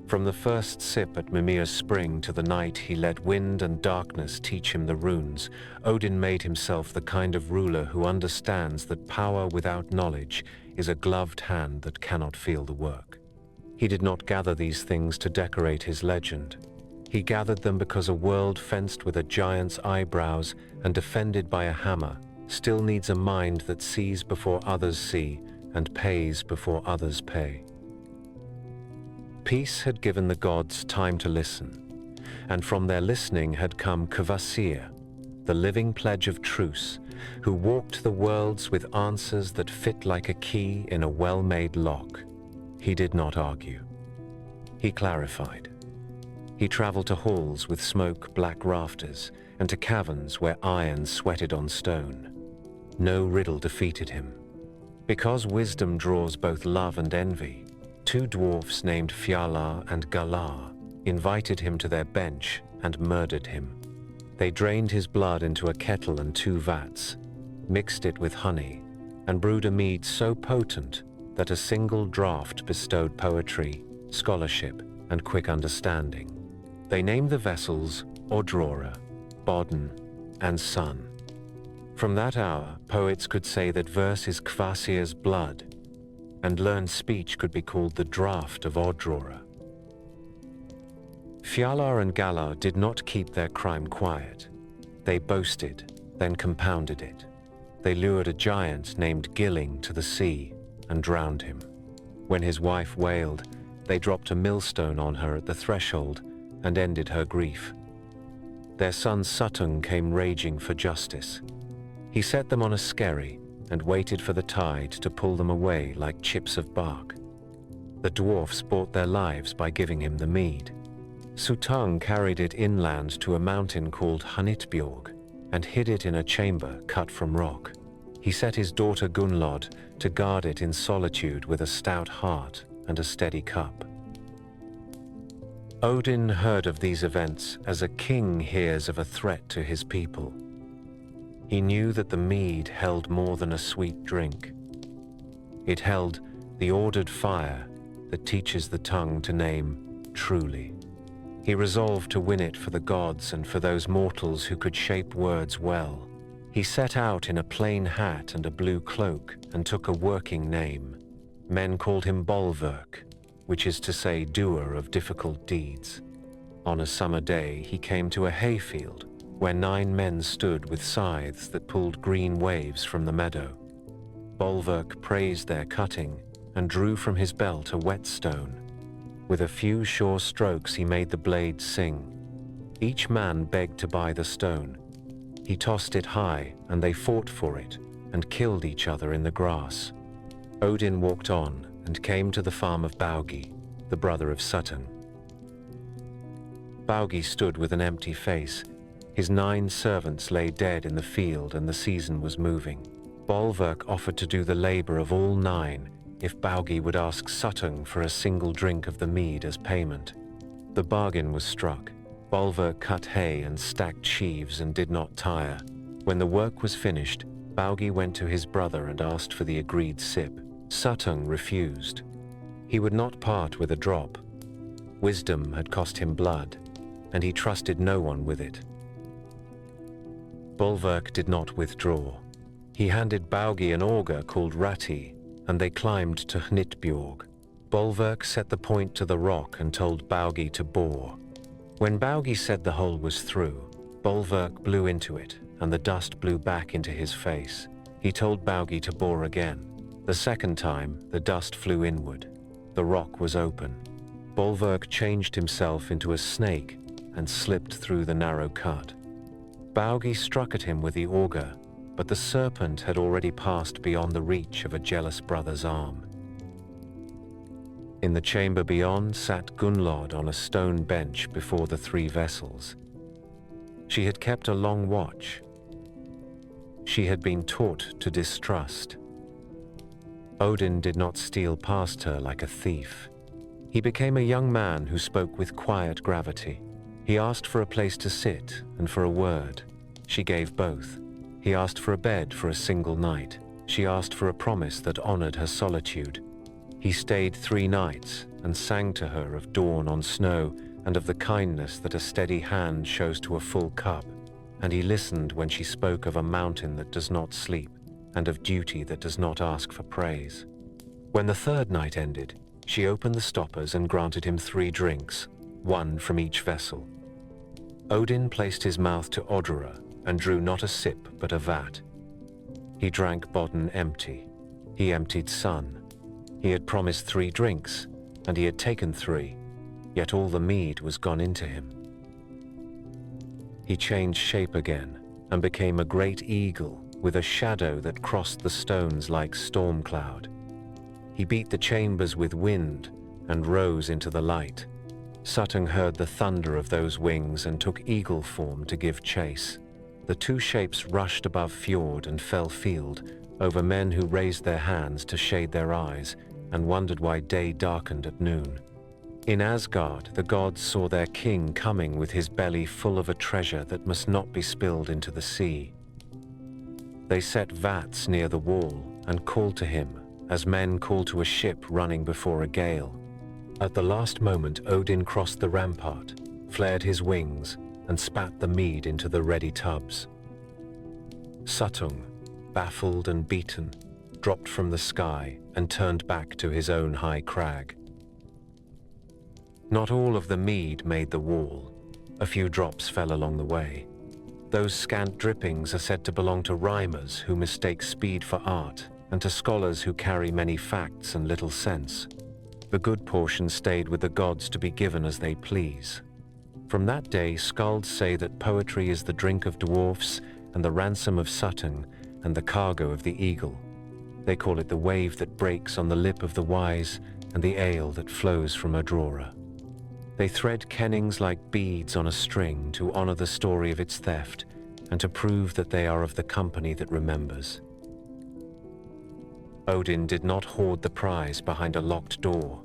From the first sip at Mimir's spring to the night he let wind and darkness teach him the runes, Odin made himself the kind of ruler who understands that power without knowledge is a gloved hand that cannot feel the work. He did not gather these things to decorate his legend. He gathered them because a world fenced with a giant's eyebrows and defended by a hammer still needs a mind that sees before others see and pays before others pay. Peace had given the gods time to listen, and from their listening had come Kvasir, the living pledge of truce, who walked the worlds with answers that fit like a key in a well-made lock. He did not argue. He clarified. He traveled to halls with smoke-black rafters and to caverns where iron sweated on stone. No riddle defeated him. Because wisdom draws both love and envy, two dwarfs named Fjalar and Galar invited him to their bench and murdered him. They drained his blood into a kettle and 2 vats, mixed it with honey, and brewed a mead so potent that a single draught bestowed poetry, scholarship, and quick understanding. They named the vessels Aurora, Bodn, and Sun. From that hour, poets could say that verse is Kvasir's blood, and learned speech could be called the draught of Aurora. Fjalar and Galar did not keep their crime quiet. They boasted, then compounded it. They lured a giant named Gilling to the sea and drowned him. When his wife wailed, they dropped a millstone on her at the threshold and ended her grief. Their son Suttung came raging for justice. He set them on a skerry and waited for the tide to pull them away like chips of bark. The dwarfs bought their lives by giving him the mead. Suttung carried it inland to a mountain called Hnitbjorg and hid it in a chamber cut from rock. He set his daughter Gunnlod to guard it in solitude with a stout heart and a steady cup. Odin heard of these events as a king hears of a threat to his people. He knew that the mead held more than a sweet drink. It held the ordered fire that teaches the tongue to name truly. He resolved to win it for the gods and for those mortals who could shape words well. He set out in a plain hat and a blue cloak and took a working name. Men called him Bolverk, which is to say doer of difficult deeds. On a summer day he came to a hayfield where 9 men stood with scythes that pulled green waves from the meadow. Bolverk praised their cutting and drew from his belt a whetstone. With a few sure strokes he made the blade sing. Each man begged to buy the stone. He tossed it high and they fought for it and killed each other in the grass. Odin walked on and came to the farm of Baugi, the brother of Suttung. Baugi stood with an empty face. His 9 servants lay dead in the field and the season was moving. Bolverk offered to do the labor of all 9 if Baugi would ask Suttung for a single drink of the mead as payment. The bargain was struck. Bolverk cut hay and stacked sheaves and did not tire. When the work was finished, Baugi went to his brother and asked for the agreed sip. Suttung refused. He would not part with a drop. Wisdom had cost him blood, and he trusted no one with it. Bolverk did not withdraw. He handed Baugi an auger called Rati, and they climbed to Hnitbjorg. Bolverk set the point to the rock and told Baugi to bore. When Baugi said the hole was through, Bolverk blew into it, and the dust blew back into his face. He told Baugi to bore again. The second time, the dust flew inward. The rock was open. Bolverk changed himself into a snake and slipped through the narrow cut. Baugi struck at him with the auger, but the serpent had already passed beyond the reach of a jealous brother's arm. In the chamber beyond sat Gunnlod on a stone bench before the 3 vessels. She had kept a long watch. She had been taught to distrust. Odin did not steal past her like a thief. He became a young man who spoke with quiet gravity. He asked for a place to sit and for a word. She gave both. He asked for a bed for a single night. She asked for a promise that honored her solitude. He stayed 3 nights and sang to her of dawn on snow and of the kindness that a steady hand shows to a full cup. And he listened when she spoke of a mountain that does not sleep and of duty that does not ask for praise. When the 3rd night ended, she opened the stoppers and granted him 3 drinks, 1 from each vessel. Odin placed his mouth to Odra and drew not a sip but a vat. He drank bodden empty. He emptied sun. He had promised 3 drinks, and he had taken 3, yet all the mead was gone into him. He changed shape again and became a great eagle with a shadow that crossed the stones like storm cloud. He beat the chambers with wind and rose into the light. Suttung heard the thunder of those wings and took eagle form to give chase. The 2 shapes rushed above fjord and fell field over men who raised their hands to shade their eyes and wondered why day darkened at noon. In Asgard, the gods saw their king coming with his belly full of a treasure that must not be spilled into the sea. They set vats near the wall and called to him, as men call to a ship running before a gale. At the last moment, Odin crossed the rampart, flared his wings, and spat the mead into the ready tubs. Suttung, baffled and beaten, dropped from the sky and turned back to his own high crag. Not all of the mead made the wall. A few drops fell along the way. Those scant drippings are said to belong to rhymers who mistake speed for art, and to scholars who carry many facts and little sense. The good portion stayed with the gods to be given as they please. From that day, skalds say that poetry is the drink of dwarfs and the ransom of Suttung and the cargo of the eagle. They call it the wave that breaks on the lip of the wise and the ale that flows from a drawer. They thread kennings like beads on a string to honor the story of its theft and to prove that they are of the company that remembers. Odin did not hoard the prize behind a locked door.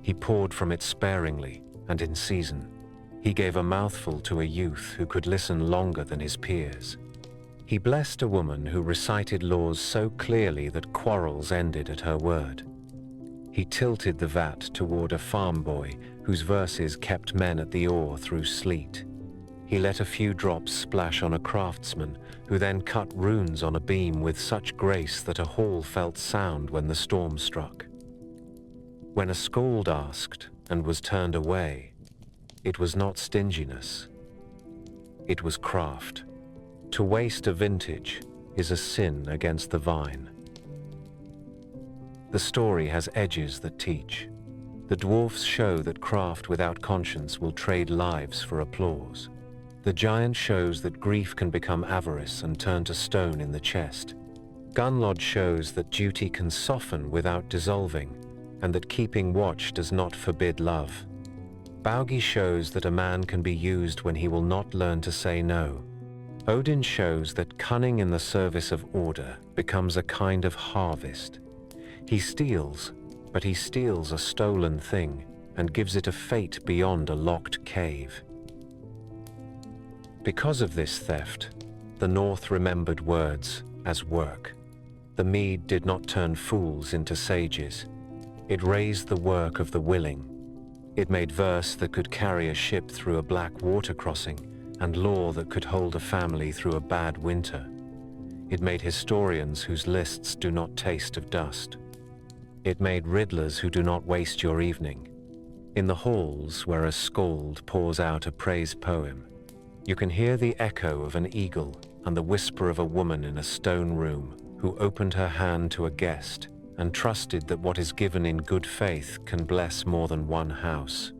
He poured from it sparingly and in season. He gave a mouthful to a youth who could listen longer than his peers. He blessed a woman who recited laws so clearly that quarrels ended at her word. He tilted the vat toward a farm boy whose verses kept men at the oar through sleet. He let a few drops splash on a craftsman who then cut runes on a beam with such grace that a hall felt sound when the storm struck. When a skald asked and was turned away, it was not stinginess. It was craft. To waste a vintage is a sin against the vine. The story has edges that teach. The dwarfs show that craft without conscience will trade lives for applause. The giant shows that grief can become avarice and turn to stone in the chest. Gunnlod shows that duty can soften without dissolving, and that keeping watch does not forbid love. Baugi shows that a man can be used when he will not learn to say no. Odin shows that cunning in the service of order becomes a kind of harvest. He steals, but he steals a stolen thing and gives it a fate beyond a locked cave. Because of this theft, the North remembered words as work. The mead did not turn fools into sages. It raised the work of the willing. It made verse that could carry a ship through a black water crossing and law that could hold a family through a bad winter. It made historians whose lists do not taste of dust. It made riddlers who do not waste your evening. In the halls where a skald pours out a praise poem, you can hear the echo of an eagle and the whisper of a woman in a stone room who opened her hand to a guest and trusted that what is given in good faith can bless more than one house.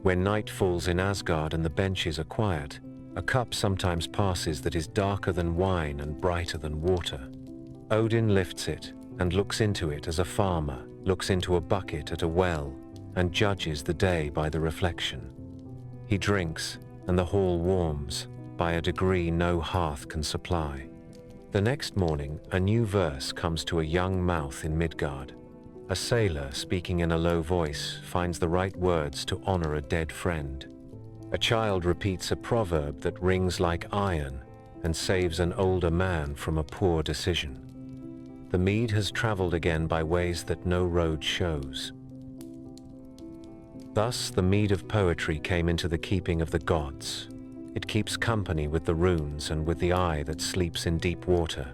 When night falls in Asgard and the benches are quiet, a cup sometimes passes that is darker than wine and brighter than water. Odin lifts it and looks into it as a farmer looks into a bucket at a well and judges the day by the reflection. He drinks, and the hall warms by a degree no hearth can supply. The next morning, a new verse comes to a young mouth in Midgard. A sailor, speaking in a low voice, finds the right words to honor a dead friend. A child repeats a proverb that rings like iron and saves an older man from a poor decision. The mead has traveled again by ways that no road shows. Thus, the mead of poetry came into the keeping of the gods. It keeps company with the runes and with the eye that sleeps in deep water.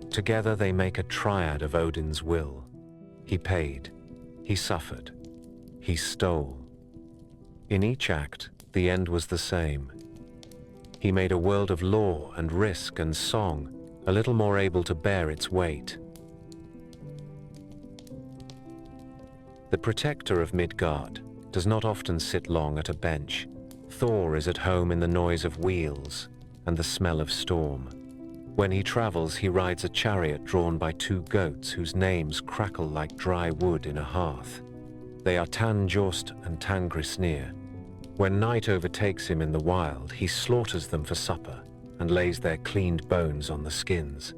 Together they make a triad of Odin's will. He paid, he suffered, he stole. In each act, the end was the same. He made a world of law and risk and song, a little more able to bear its weight. The protector of Midgard does not often sit long at a bench. Thor is at home in the noise of wheels and the smell of storm. When he travels, he rides a chariot drawn by two goats whose names crackle like dry wood in a hearth. They are Tanjorst and Tangrisnir. When night overtakes him in the wild, he slaughters them for supper and lays their cleaned bones on the skins.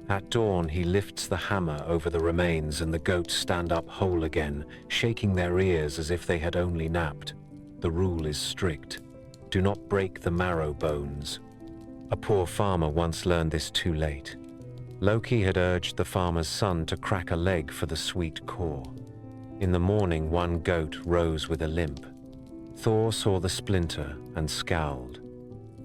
At dawn, he lifts the hammer over the remains and the goats stand up whole again, shaking their ears as if they had only napped. The rule is strict. Do not break the marrow bones. A poor farmer once learned this too late. Loki had urged the farmer's son to crack a leg for the sweet core. In the morning, one goat rose with a limp. Thor saw the splinter and scowled.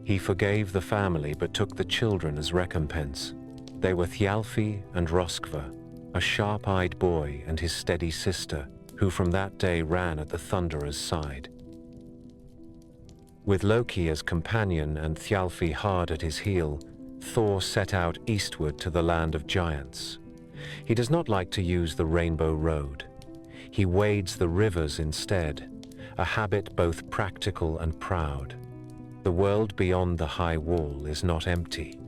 He forgave the family but took the children as recompense. They were Thjalfi and Roskva, a sharp-eyed boy and his steady sister, who from that day ran at the Thunderer's side. With Loki as companion and Thjalfi hard at his heel, Thor set out eastward to the land of giants. He does not like to use the Rainbow Road. He wades the rivers instead, a habit both practical and proud. The world beyond the high wall is not empty.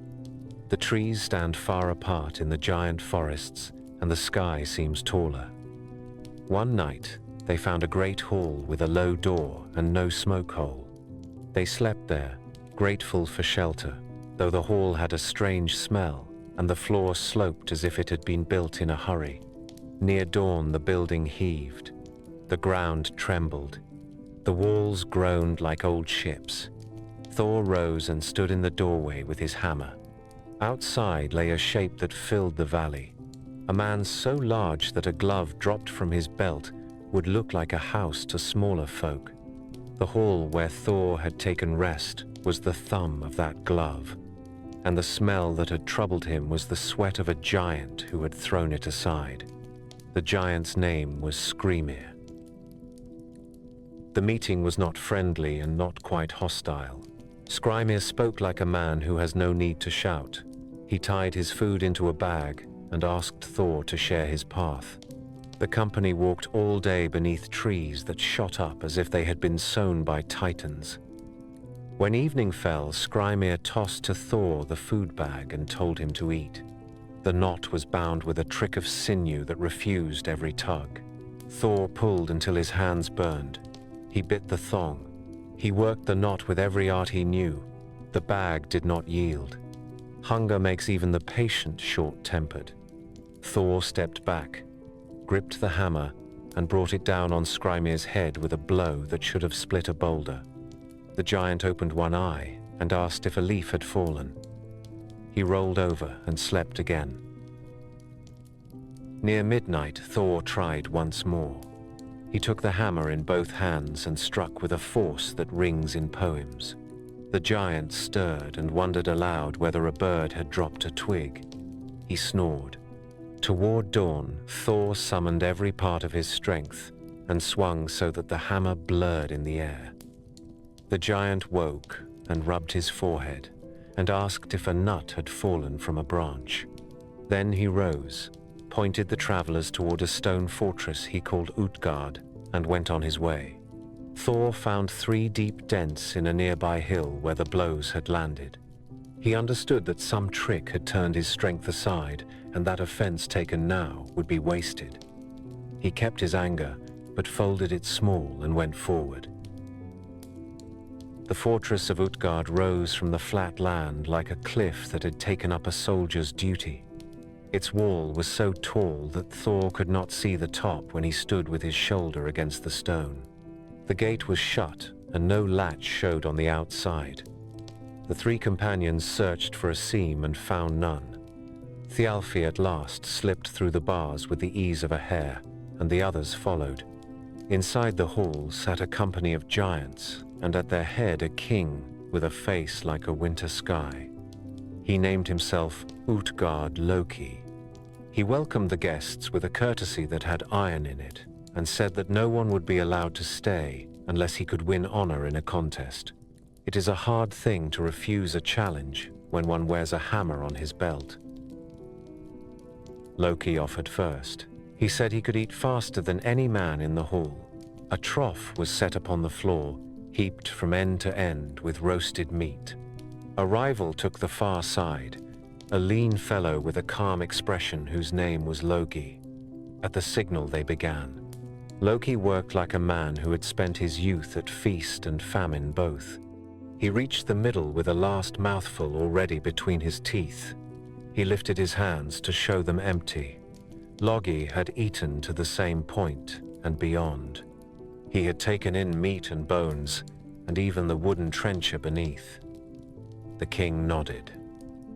The trees stand far apart in the giant forests, and the sky seems taller. One night, they found a great hall with a low door and no smoke hole. They slept there, grateful for shelter, though the hall had a strange smell, and the floor sloped as if it had been built in a hurry. Near dawn, the building heaved. The ground trembled. The walls groaned like old ships. Thor rose and stood in the doorway with his hammer. Outside lay a shape that filled the valley. A man so large that a glove dropped from his belt would look like a house to smaller folk. The hall where Thor had taken rest was the thumb of that glove, and the smell that had troubled him was the sweat of a giant who had thrown it aside. The giant's name was Skrymir. The meeting was not friendly and not quite hostile. Skrymir spoke like a man who has no need to shout. He tied his food into a bag and asked Thor to share his path. The company walked all day beneath trees that shot up as if they had been sown by titans. When evening fell, Skrymir tossed to Thor the food bag and told him to eat. The knot was bound with a trick of sinew that refused every tug. Thor pulled until his hands burned. He bit the thong. He worked the knot with every art he knew. The bag did not yield. Hunger makes even the patient short-tempered. Thor stepped back, gripped the hammer, and brought it down on Skrymir's head with a blow that should have split a boulder. The giant opened one eye and asked if a leaf had fallen. He rolled over and slept again. Near midnight, Thor tried once more. He took the hammer in both hands and struck with a force that rings in poems. The giant stirred and wondered aloud whether a bird had dropped a twig. He snored. Toward dawn, Thor summoned every part of his strength and swung so that the hammer blurred in the air. The giant woke and rubbed his forehead and asked if a nut had fallen from a branch. Then he rose, pointed the travelers toward a stone fortress he called Utgard, and went on his way. Thor found 3 deep dents in a nearby hill where the blows had landed. He understood that some trick had turned his strength aside, and that offense taken now would be wasted. He kept his anger, but folded it small and went forward. The fortress of Utgard rose from the flat land like a cliff that had taken up a soldier's duty. Its wall was so tall that Thor could not see the top when he stood with his shoulder against the stone. The gate was shut, and no latch showed on the outside. The three companions searched for a seam and found none. Thialfi at last slipped through the bars with the ease of a hare, and the others followed. Inside the hall sat a company of giants, and at their head a king with a face like a winter sky. He named himself Utgard Loki. He welcomed the guests with a courtesy that had iron in it, and said that no one would be allowed to stay unless he could win honor in a contest. It is a hard thing to refuse a challenge when one wears a hammer on his belt. Loki offered first. He said he could eat faster than any man in the hall. A trough was set upon the floor, heaped from end to end with roasted meat. A rival took the far side, a lean fellow with a calm expression whose name was Loki. At the signal they began. Loki worked like a man who had spent his youth at feast and famine both. He reached the middle with a last mouthful already between his teeth. He lifted his hands to show them empty. Logi had eaten to the same point and beyond. He had taken in meat and bones, and even the wooden trencher beneath. The king nodded.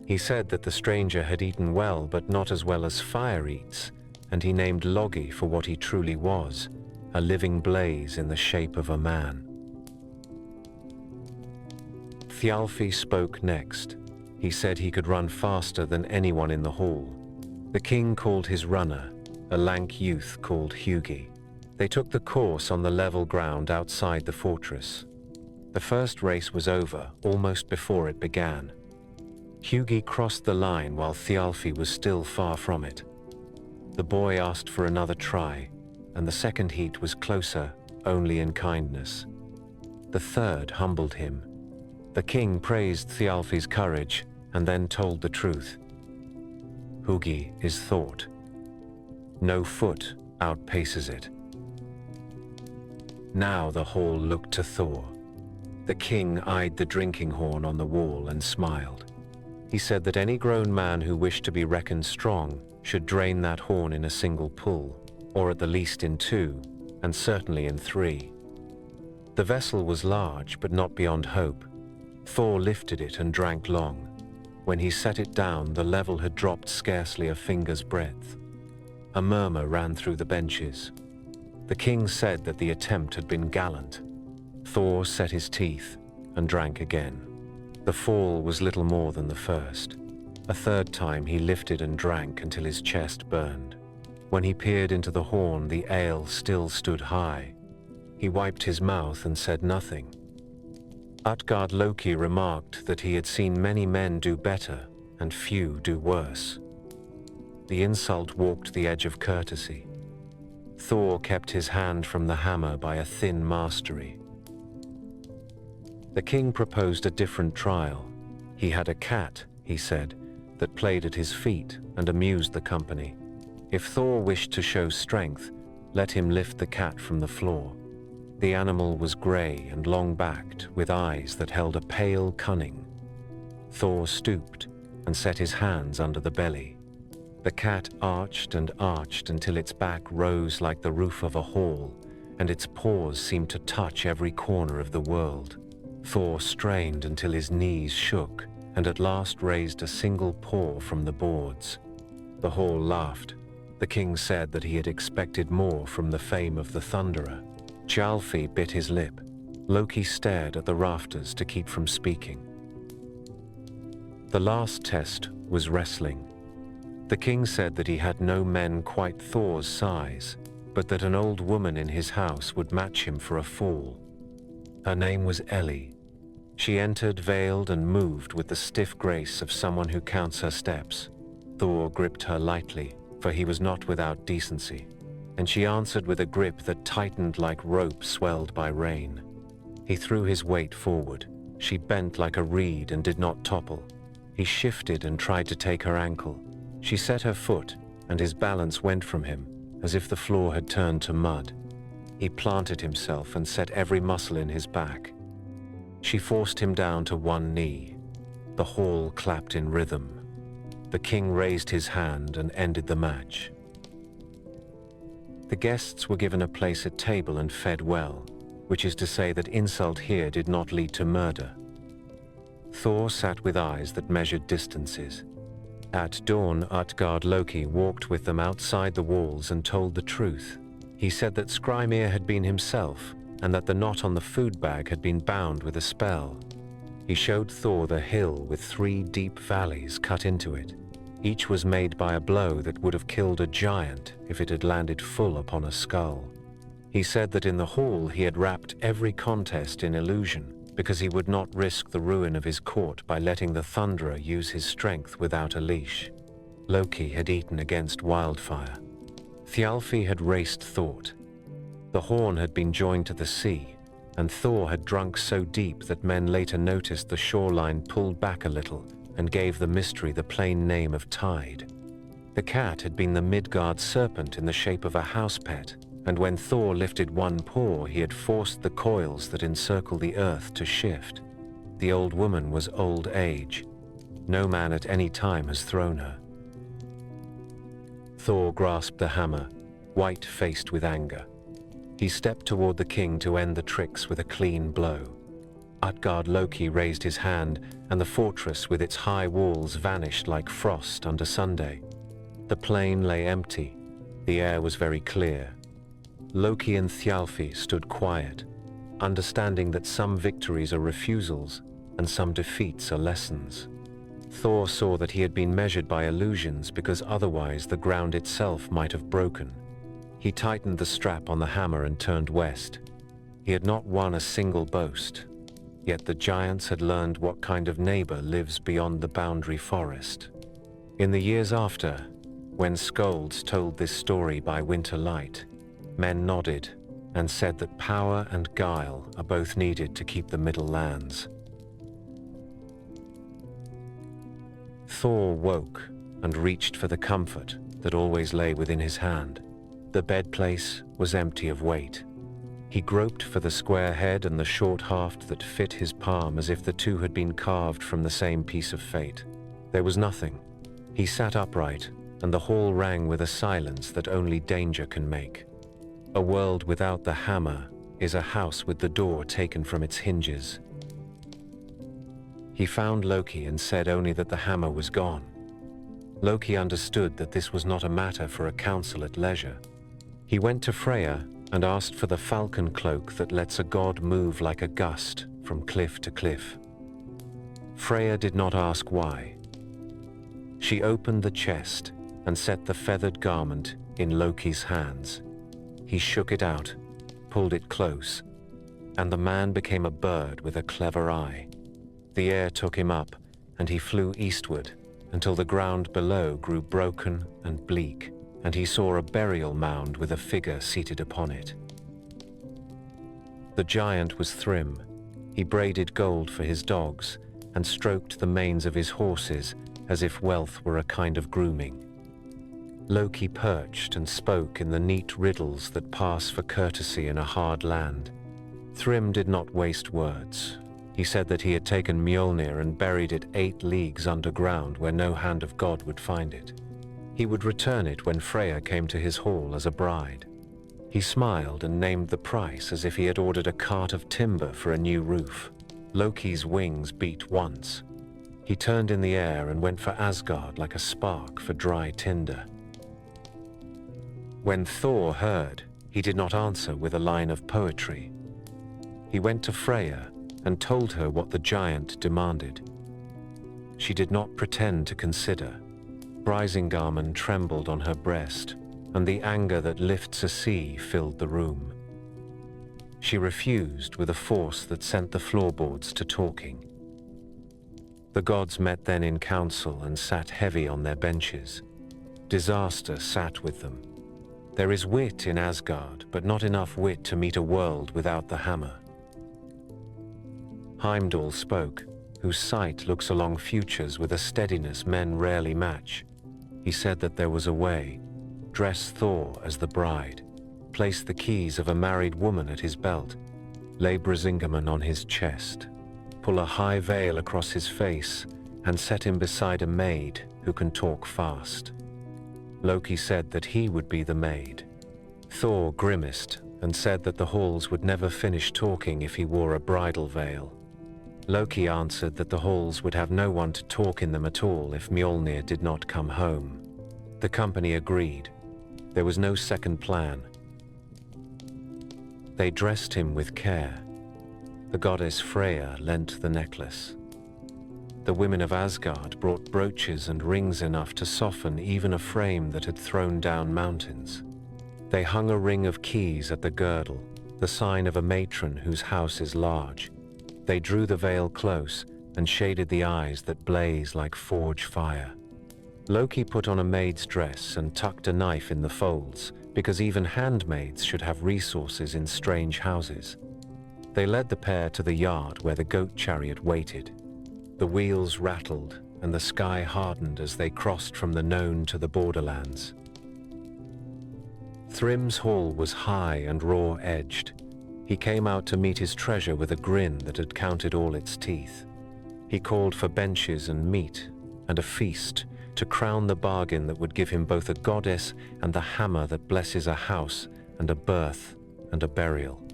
He said that the stranger had eaten well, but not as well as fire eats, and he named Logi for what he truly was, a living blaze in the shape of a man. Thialfi spoke next. He said he could run faster than anyone in the hall. The king called his runner, a lank youth called Hugi. They took the course on the level ground outside the fortress. The first race was over, almost before it began. Hugi crossed the line while Thialfi was still far from it. The boy asked for another try, and the second heat was closer, only in kindness. The third humbled him. The king praised Thialfi's courage, and then told the truth. Hugi is thought. No foot outpaces it. Now the hall looked to Thor. The king eyed the drinking horn on the wall and smiled. He said that any grown man who wished to be reckoned strong should drain that horn in a single pull, or at the least in two, and certainly in three. The vessel was large, but not beyond hope. Thor lifted it and drank long. When he set it down, the level had dropped scarcely a finger's breadth. A murmur ran through the benches. The king said that the attempt had been gallant. Thor set his teeth and drank again. The fall was little more than the first. A third time he lifted and drank until his chest burned. When he peered into the horn, the ale still stood high. He wiped his mouth and said nothing. Utgard Loki remarked that he had seen many men do better and few do worse. The insult walked the edge of courtesy. Thor kept his hand from the hammer by a thin mastery. The king proposed a different trial. He had a cat, he said, that played at his feet and amused the company. If Thor wished to show strength, let him lift the cat from the floor. The animal was grey and long-backed, with eyes that held a pale cunning. Thor stooped and set his hands under the belly. The cat arched and arched until its back rose like the roof of a hall, and its paws seemed to touch every corner of the world. Thor strained until his knees shook, and at last raised a single paw from the boards. The hall laughed. The king said that he had expected more from the fame of the Thunderer. Thialfi bit his lip. Loki stared at the rafters to keep from speaking. The last test was wrestling. The king said that he had no men quite Thor's size, but that an old woman in his house would match him for a fall. Her name was Ellie. She entered veiled and moved with the stiff grace of someone who counts her steps. Thor gripped her lightly, for he was not without decency, and she answered with a grip that tightened like rope swelled by rain. He threw his weight forward. She bent like a reed and did not topple. He shifted and tried to take her ankle. She set her foot, and his balance went from him, as if the floor had turned to mud. He planted himself and set every muscle in his back. She forced him down to one knee. The hall clapped in rhythm. The king raised his hand and ended the match. The guests were given a place at table and fed well, which is to say that insult here did not lead to murder. Thor sat with eyes that measured distances. At dawn, Utgard Loki walked with them outside the walls and told the truth. He said that Skrymir had been himself, and that the knot on the food bag had been bound with a spell. He showed Thor the hill with 3 deep valleys cut into it. Each was made by a blow that would have killed a giant if it had landed full upon a skull. He said that in the hall he had wrapped every contest in illusion, because he would not risk the ruin of his court by letting the Thunderer use his strength without a leash. Loki had eaten against wildfire. Thjalfi had raced Thought. The horn had been joined to the sea, and Thor had drunk so deep that men later noticed the shoreline pulled back a little and gave the mystery the plain name of tide. The cat had been the Midgard serpent in the shape of a house pet, and when Thor lifted one paw, he had forced the coils that encircle the earth to shift. The old woman was old age. No man at any time has thrown her. Thor grasped the hammer, white-faced with anger. He stepped toward the king to end the tricks with a clean blow. Utgard Loki raised his hand, and the fortress with its high walls vanished like frost under Sunday. The plain lay empty. The air was very clear. Loki and Thjalfi stood quiet, understanding that some victories are refusals and some defeats are lessons. Thor saw that he had been measured by illusions because otherwise the ground itself might have broken. He tightened the strap on the hammer and turned west. He had not won a single boast, yet the giants had learned what kind of neighbor lives beyond the boundary forest. In the years after, when scolds told this story by winter light, men nodded and said that power and guile are both needed to keep the Middle Lands. Thor woke and reached for the comfort that always lay within his hand. The bedplace was empty of weight. He groped for the square head and the short haft that fit his palm as if the two had been carved from the same piece of fate. There was nothing. He sat upright, and the hall rang with a silence that only danger can make. A world without the hammer is a house with the door taken from its hinges. He found Loki and said only that the hammer was gone. Loki understood that this was not a matter for a council at leisure. He went to Freya and asked for the falcon cloak that lets a god move like a gust from cliff to cliff. Freya did not ask why. She opened the chest and set the feathered garment in Loki's hands. He shook it out, pulled it close, and the man became a bird with a clever eye. The air took him up, and he flew eastward until the ground below grew broken and bleak, and he saw a burial mound with a figure seated upon it. The giant was Thrym. He braided gold for his dogs and stroked the manes of his horses as if wealth were a kind of grooming. Loki perched and spoke in the neat riddles that pass for courtesy in a hard land. Thrym did not waste words. He said that he had taken Mjolnir and buried it 8 leagues underground where no hand of God would find it. He would return it when Freya came to his hall as a bride. He smiled and named the price as if he had ordered a cart of timber for a new roof. Loki's wings beat once. He turned in the air and went for Asgard like a spark for dry tinder. When Thor heard, he did not answer with a line of poetry. He went to Freya and told her what the giant demanded. She did not pretend to consider. Brisingamen trembled on her breast, and the anger that lifts a sea filled the room. She refused with a force that sent the floorboards to talking. The gods met then in council and sat heavy on their benches. Disaster sat with them. There is wit in Asgard, but not enough wit to meet a world without the hammer. Heimdall spoke, whose sight looks along futures with a steadiness men rarely match. He said that there was a way. Dress Thor as the bride. Place the keys of a married woman at his belt. Lay Brisingamen on his chest. pull a high veil across his face and set him beside a maid who can talk fast. Loki said that he would be the maid. Thor grimaced and said that the halls would never finish talking if he wore a bridal veil. Loki answered that the halls would have no one to talk in them at all if Mjolnir did not come home. The company agreed. There was no second plan. They dressed him with care. The goddess Freya lent the necklace. The women of Asgard brought brooches and rings enough to soften even a frame that had thrown down mountains. They hung a ring of keys at the girdle, the sign of a matron whose house is large. They drew the veil close and shaded the eyes that blaze like forge fire. Loki put on a maid's dress and tucked a knife in the folds, because even handmaids should have resources in strange houses. They led the pair to the yard where the goat chariot waited. The wheels rattled and the sky hardened as they crossed from the known to the borderlands. Thrym's hall was high and raw-edged. He came out to meet his treasure with a grin that had counted all its teeth. He called for benches and meat and a feast to crown the bargain that would give him both a goddess and the hammer that blesses a house and a birth and a burial.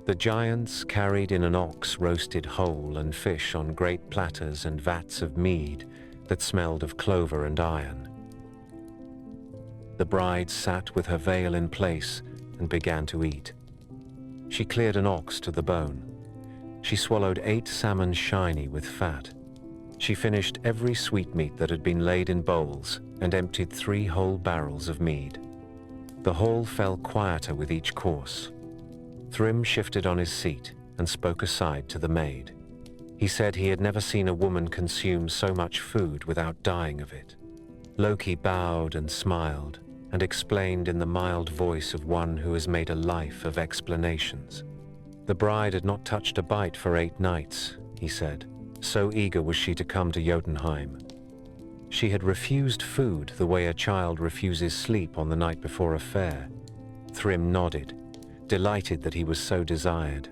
The giants carried in an ox roasted whole and fish on great platters and vats of mead that smelled of clover and iron. The bride sat with her veil in place and began to eat. She cleared an ox to the bone. She swallowed 8 salmon shiny with fat. She finished every sweetmeat that had been laid in bowls and emptied 3 whole barrels of mead. The hall fell quieter with each course. Thrym shifted on his seat and spoke aside to the maid. He said he had never seen a woman consume so much food without dying of it. Loki bowed and smiled and explained in the mild voice of one who has made a life of explanations. The bride had not touched a bite for 8 nights, he said. So eager was she to come to Jotunheim. She had refused food the way a child refuses sleep on the night before a fair. Thrym nodded, delighted that he was so desired.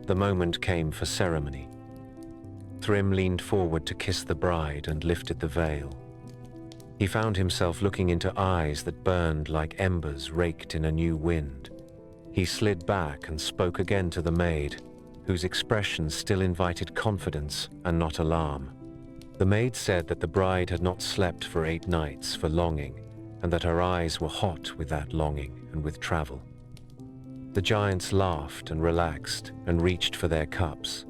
The moment came for ceremony. Thrym leaned forward to kiss the bride and lifted the veil. He found himself looking into eyes that burned like embers raked in a new wind. He slid back and spoke again to the maid, whose expression still invited confidence and not alarm. The maid said that the bride had not slept for 8 nights for longing, and that her eyes were hot with that longing and with travel. The giants laughed and relaxed and reached for their cups.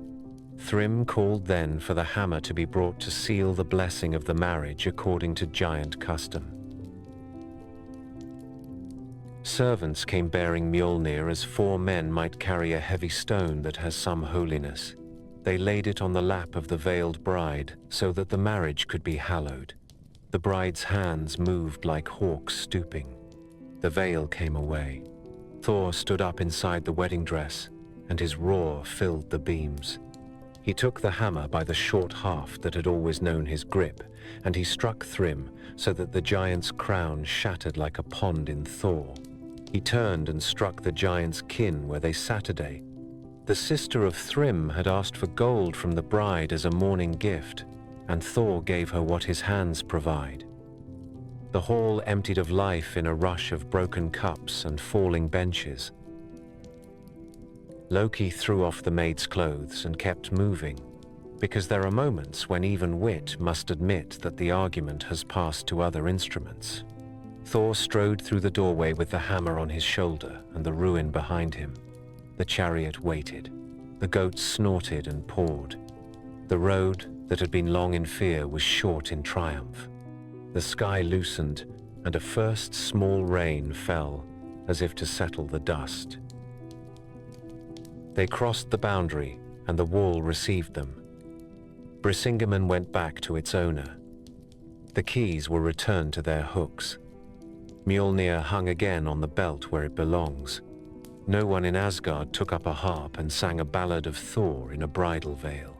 Thrym called then for the hammer to be brought to seal the blessing of the marriage according to giant custom. Servants came bearing Mjolnir as 4 men might carry a heavy stone that has some holiness. They laid it on the lap of the veiled bride so that the marriage could be hallowed. The bride's hands moved like hawks stooping. The veil came away. Thor stood up inside the wedding dress, and his roar filled the beams. He took the hammer by the short haft that had always known his grip, and he struck Thrym so that the giant's crown shattered like a pond in Thor. He turned and struck the giant's kin where they sat today. The sister of Thrym had asked for gold from the bride as a mourning gift, and Thor gave her what his hands provide. The hall emptied of life in a rush of broken cups and falling benches. Loki threw off the maid's clothes and kept moving, because there are moments when even wit must admit that the argument has passed to other instruments. Thor strode through the doorway with the hammer on his shoulder and the ruin behind him. The chariot waited. The goats snorted and pawed. The road that had been long in fear was short in triumph. The sky loosened, and a first small rain fell, as if to settle the dust. They crossed the boundary, and the wall received them. Brisingamen went back to its owner. The keys were returned to their hooks. Mjolnir hung again on the belt where it belongs. No one in Asgard took up a harp and sang a ballad of Thor in a bridal veil.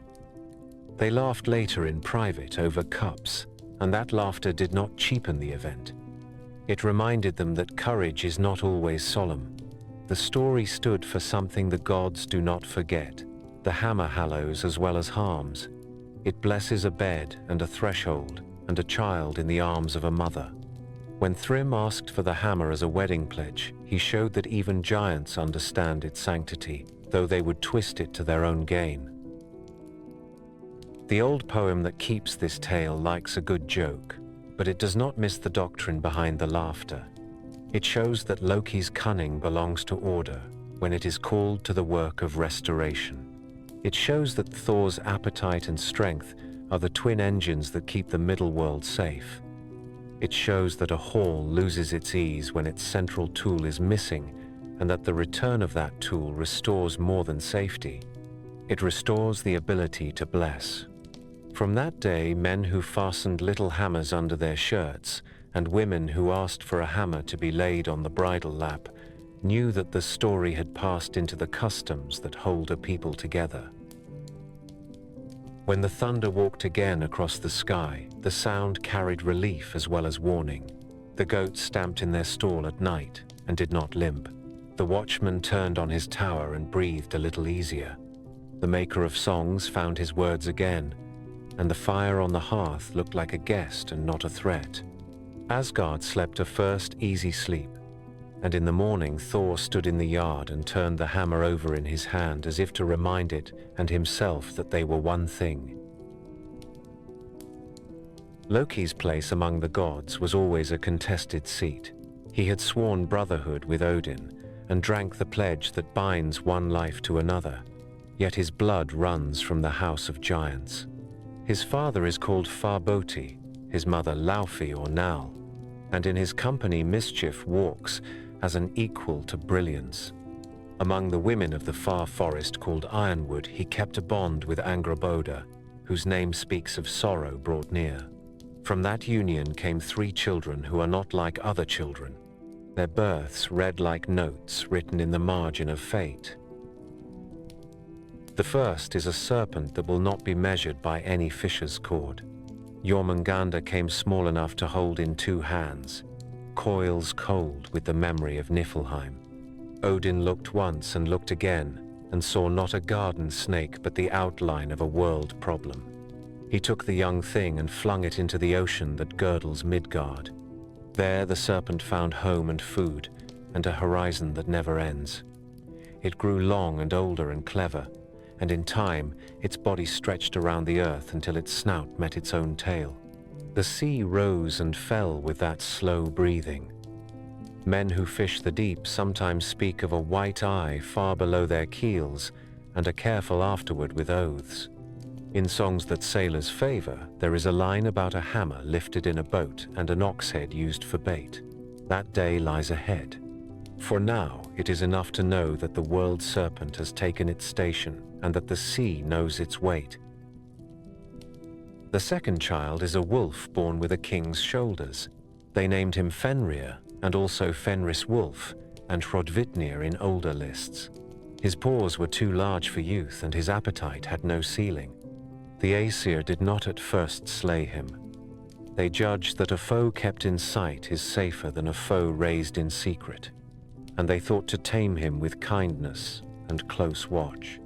They laughed later in private over cups, and that laughter did not cheapen the event. It reminded them that courage is not always solemn. The story stood for something the gods do not forget, The hammer hallows as well as harms. It blesses a bed and a threshold and a child in the arms of a mother. When Thrym asked for the hammer as a wedding pledge, he showed that even giants understand its sanctity, though they would twist it to their own gain. The old poem that keeps this tale likes a good joke, but it does not miss the doctrine behind the laughter. It shows that Loki's cunning belongs to order when it is called to the work of restoration. It shows that Thor's appetite and strength are the twin engines that keep the middle world safe. It shows that a hall loses its ease when its central tool is missing, and that the return of that tool restores more than safety. It restores the ability to bless. From that day, men who fastened little hammers under their shirts and women who asked for a hammer to be laid on the bridal lap knew that the story had passed into the customs that hold a people together. When the thunder walked again across the sky, the sound carried relief as well as warning. The goats stamped in their stall at night and did not limp. The watchman turned on his tower and breathed a little easier. The maker of songs found his words again, and the fire on the hearth looked like a guest and not a threat. Asgard slept a first easy sleep, and in the morning Thor stood in the yard and turned the hammer over in his hand as if to remind it and himself that they were one thing. Loki's place among the gods was always a contested seat. He had sworn brotherhood with Odin and drank the pledge that binds one life to another, yet his blood runs from the house of giants. His father is called Farboti, his mother Laufey or Nal, and in his company mischief walks as an equal to brilliance. Among the women of the far forest called Ironwood, he kept a bond with Angrboda, whose name speaks of sorrow brought near. From that union came 3 children who are not like other children, their births read like notes written in the margin of fate. The first is a serpent that will not be measured by any fisher's cord. Jormungandr came small enough to hold in 2 hands, coils cold with the memory of Niflheim. Odin looked once and looked again, and saw not a garden snake but the outline of a world problem. He took the young thing and flung it into the ocean that girdles Midgard. There the serpent found home and food, and a horizon that never ends. It grew long and older and clever, and in time its body stretched around the earth until its snout met its own tail. The sea rose and fell with that slow breathing. Men who fish the deep sometimes speak of a white eye far below their keels, and are careful afterward with oaths. In songs that sailors favor, there is a line about a hammer lifted in a boat and an ox head used for bait. That day lies ahead. For now, it is enough to know that the world serpent has taken its station and that the sea knows its weight. The second child is a wolf born with a king's shoulders. They named him Fenrir, and also Fenris Wolf, and Hrodvitnir in older lists. His paws were too large for youth, and his appetite had no ceiling. The Aesir did not at first slay him. They judged that a foe kept in sight is safer than a foe raised in secret, and they thought to tame him with kindness and close watch.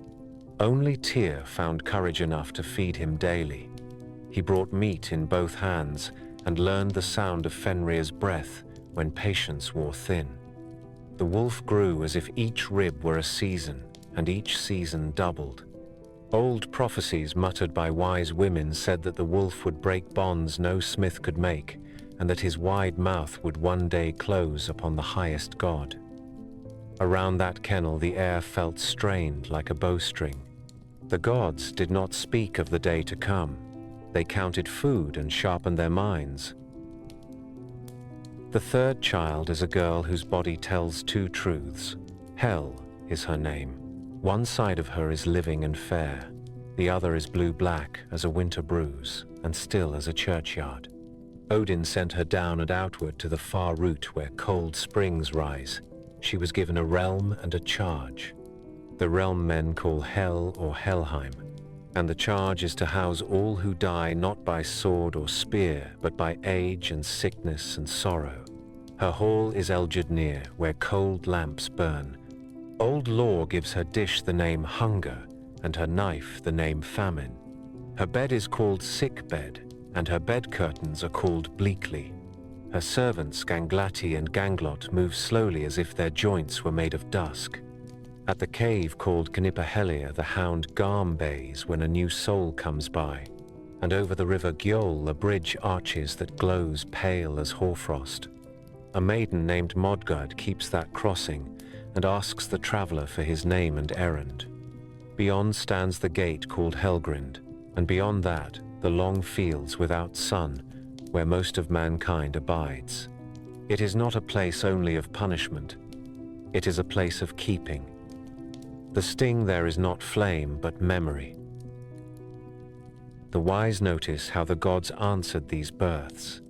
Only Tyr found courage enough to feed him daily. He brought meat in both hands and learned the sound of Fenrir's breath when patience wore thin. The wolf grew as if each rib were a season, and each season doubled. Old prophecies muttered by wise women said that the wolf would break bonds no smith could make, and that his wide mouth would one day close upon the highest god. Around that kennel the air felt strained like a bowstring. The gods did not speak of the day to come. They counted food and sharpened their minds. The third child is a girl whose body tells 2 truths. Hel is her name. One side of her is living and fair. The other is blue-black as a winter bruise and still as a churchyard. Odin sent her down and outward to the far root where cold springs rise. She was given a realm and a charge. The realm men call Hel or Helheim, and the charge is to house all who die not by sword or spear, but by age and sickness and sorrow. Her hall is Eldjudnir, where cold lamps burn. Old lore gives her dish the name Hunger, and her knife the name famine. Her bed is called sick bed, and her bed curtains are called bleakly. Her servants Ganglati and Ganglot move slowly as if their joints were made of dusk. At the cave called Knipahelia the hound Garm bays when a new soul comes by, and over the river Gjöll a bridge arches that glows pale as hoarfrost. A maiden named Modgard keeps that crossing and asks the traveller for his name and errand. Beyond stands the gate called Helgrind, and beyond that the long fields without sun where most of mankind abides. It is not a place only of punishment, it is a place of keeping. The sting there is not flame but memory. The wise notice how the gods answered these births.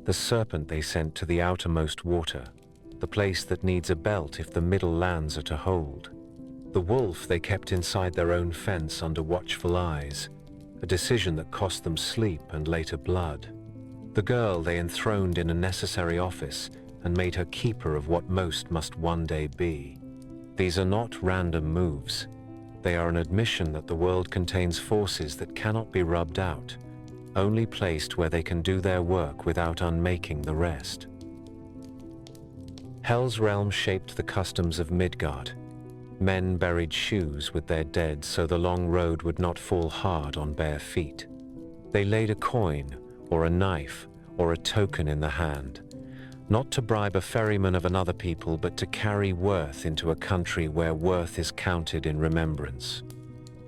The serpent they sent to the outermost water, the place that needs a belt if the middle lands are to hold. The wolf they kept inside their own fence under watchful eyes, a decision that cost them sleep and later blood. The girl they enthroned in a necessary office and made her keeper of what most must one day be. These are not random moves. They are an admission that the world contains forces that cannot be rubbed out, only placed where they can do their work without unmaking the rest. Hel's realm shaped the customs of Midgard. Men buried shoes with their dead so the long road would not fall hard on bare feet. They laid a coin, or a knife, or a token in the hand, not to bribe a ferryman of another people, but to carry worth into a country where worth is counted in remembrance.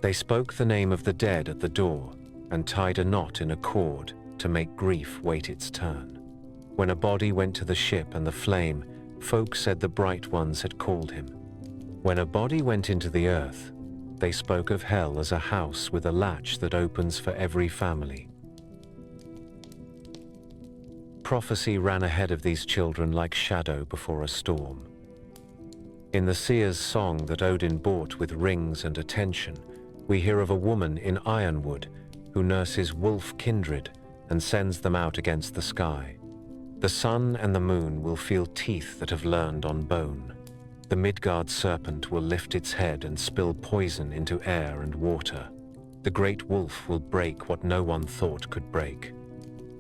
They spoke the name of the dead at the door, and tied a knot in a cord to make grief wait its turn. When a body went to the ship and the flame, folk said the bright ones had called him. When a body went into the earth, they spoke of hell as a house with a latch that opens for every family. Prophecy ran ahead of these children like shadow before a storm. In the seer's song that Odin bought with rings and attention, we hear of a woman in Ironwood who nurses wolf kindred and sends them out against the sky. The sun and the moon will feel teeth that have learned on bone. The Midgard serpent will lift its head and spill poison into air and water. The great wolf will break what no one thought could break.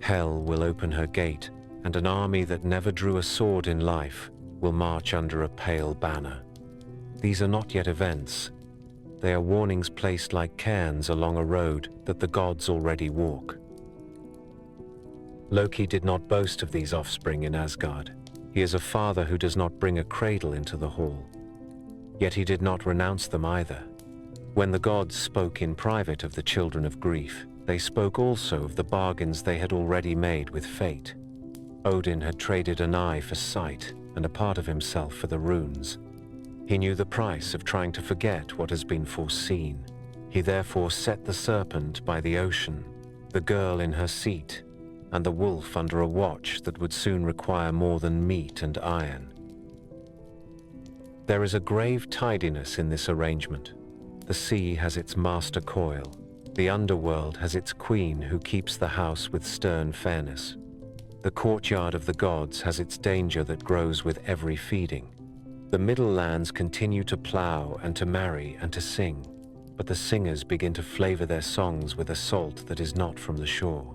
Hell will open her gate, and an army that never drew a sword in life will march under a pale banner. These are not yet events. They are warnings placed like cairns along a road that the gods already walk. Loki did not boast of these offspring in Asgard. He is a father who does not bring a cradle into the hall. Yet he did not renounce them either. When the gods spoke in private of the children of grief, they spoke also of the bargains they had already made with fate. Odin had traded an eye for sight and a part of himself for the runes. He knew the price of trying to forget what has been foreseen. He therefore set the serpent by the ocean, the girl in her seat, and the wolf under a watch that would soon require more than meat and iron. There is a grave tidiness in this arrangement. The sea has its master coil. The underworld has its queen who keeps the house with stern fairness. The courtyard of the gods has its danger that grows with every feeding. The middle lands continue to plow and to marry and to sing, but the singers begin to flavor their songs with a salt that is not from the shore.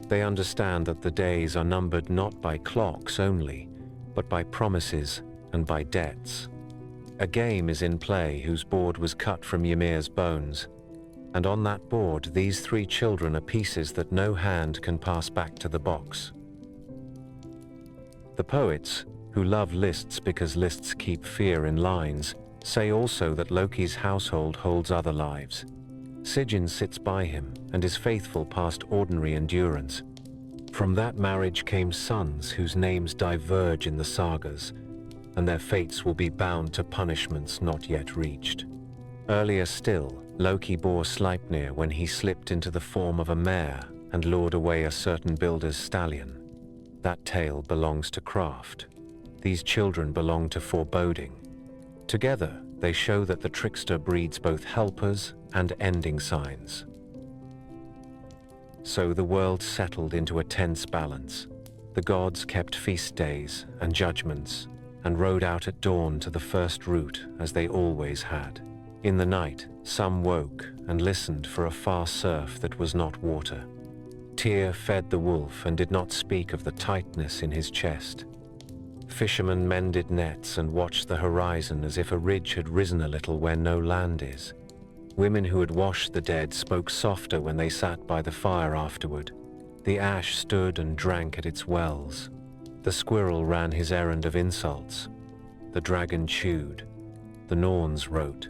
They understand that the days are numbered not by clocks only, but by promises and by debts. A game is in play whose board was cut from Ymir's bones, and on that board these three children are pieces that no hand can pass back to the box. The poets, who love lists because lists keep fear in lines, say also that Loki's household holds other lives. Sigyn sits by him and is faithful past ordinary endurance. From that marriage came sons whose names diverge in the sagas, and their fates will be bound to punishments not yet reached. Earlier still, Loki bore Sleipnir when he slipped into the form of a mare and lured away a certain builder's stallion. That tale belongs to craft. These children belong to foreboding. Together, they show that the trickster breeds both helpers and ending signs. So the world settled into a tense balance. The gods kept feast days and judgments, and rode out at dawn to the first route as they always had. In the night, some woke and listened for a far surf that was not water. Tyr fed the wolf and did not speak of the tightness in his chest. Fishermen mended nets and watched the horizon as if a ridge had risen a little where no land is. Women who had washed the dead spoke softer when they sat by the fire afterward. The ash stood and drank at its wells. The squirrel ran his errand of insults. The dragon chewed. The Norns wrote.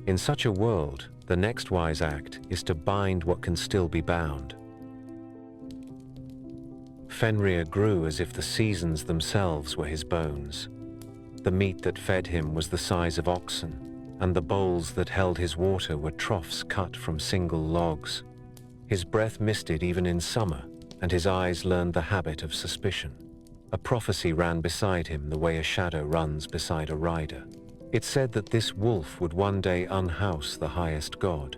In such a world, the next wise act is to bind what can still be bound. Fenrir grew as if the seasons themselves were his bones. The meat that fed him was the size of oxen, and the bowls that held his water were troughs cut from single logs. His breath misted even in summer, and his eyes learned the habit of suspicion. A prophecy ran beside him the way a shadow runs beside a rider. It said that this wolf would one day unhouse the highest god.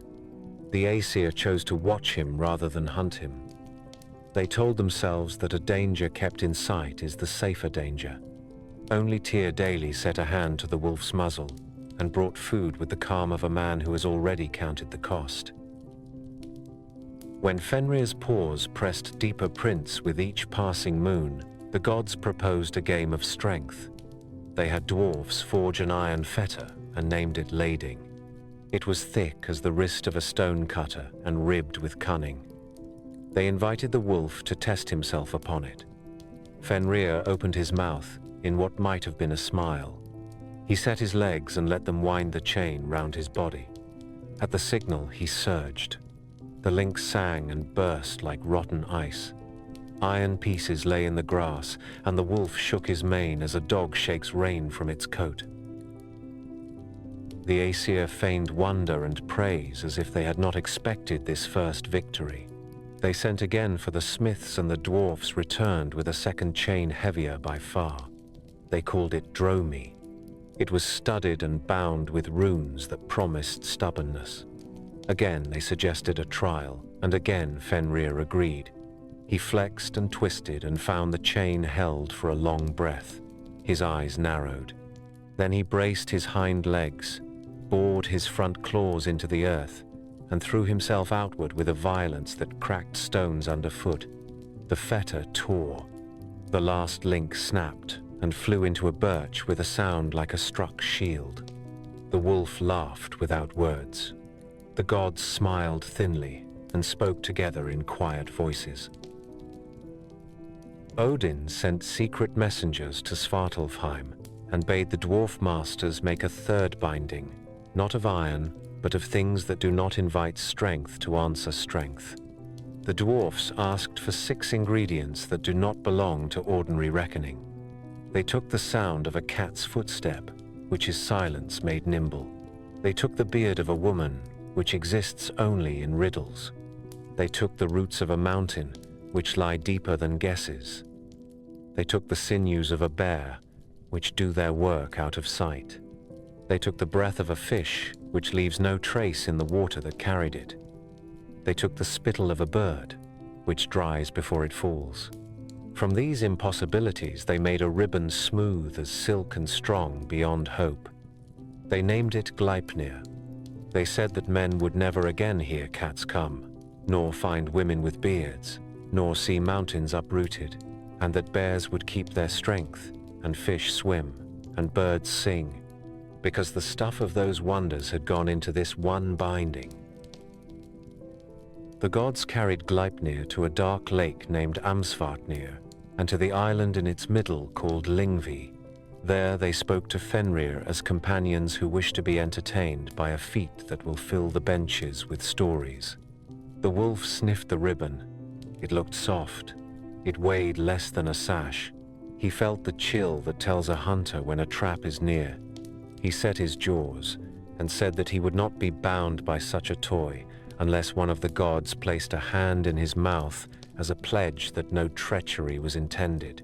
The Aesir chose to watch him rather than hunt him. They told themselves that a danger kept in sight is the safer danger. Only Tyr daily set a hand to the wolf's muzzle and brought food with the calm of a man who has already counted the cost. When Fenrir's paws pressed deeper prints with each passing moon, the gods proposed a game of strength. They had dwarfs forge an iron fetter and named it lading. It was thick as the wrist of a stone cutter and ribbed with cunning. They invited the wolf to test himself upon it. Fenrir opened his mouth in what might have been a smile. He set his legs and let them wind the chain round his body. At the signal, he surged. The link sang and burst like rotten ice. Iron pieces lay in the grass, and the wolf shook his mane as a dog shakes rain from its coat. The Aesir feigned wonder and praise as if they had not expected this first victory. They sent again for the smiths, and the dwarfs returned with a second chain heavier by far. They called it Dromi. It was studded and bound with runes that promised stubbornness. Again they suggested a trial, and again Fenrir agreed. He flexed and twisted and found the chain held for a long breath. His eyes narrowed. Then he braced his hind legs, bored his front claws into the earth, and threw himself outward with a violence that cracked stones underfoot. The fetter tore. The last link snapped and flew into a birch with a sound like a struck shield. The wolf laughed without words. The gods smiled thinly and spoke together in quiet voices. Odin sent secret messengers to Svartalfheim and bade the dwarf masters make a third binding, not of iron, but of things that do not invite strength to answer strength. The dwarfs asked for 6 ingredients that do not belong to ordinary reckoning. They took the sound of a cat's footstep, which is silence made nimble. They took the beard of a woman, which exists only in riddles. They took the roots of a mountain, which lie deeper than guesses. They took the sinews of a bear, which do their work out of sight. They took the breath of a fish, which leaves no trace in the water that carried it. They took the spittle of a bird, which dries before it falls. From these impossibilities they made a ribbon smooth as silk and strong beyond hope. They named it Gleipnir. They said that men would never again hear cats come, nor find women with beards, nor see mountains uprooted, and that bears would keep their strength, and fish swim, and birds sing, because the stuff of those wonders had gone into this one binding. The gods carried Gleipnir to a dark lake named Amsvartnir, and to the island in its middle called Lyngvi. There they spoke to Fenrir as companions who wish to be entertained by a feat that will fill the benches with stories. The wolf sniffed the ribbon. It looked soft. It weighed less than a sash. He felt the chill that tells a hunter when a trap is near. He set his jaws and said that he would not be bound by such a toy unless one of the gods placed a hand in his mouth as a pledge that no treachery was intended.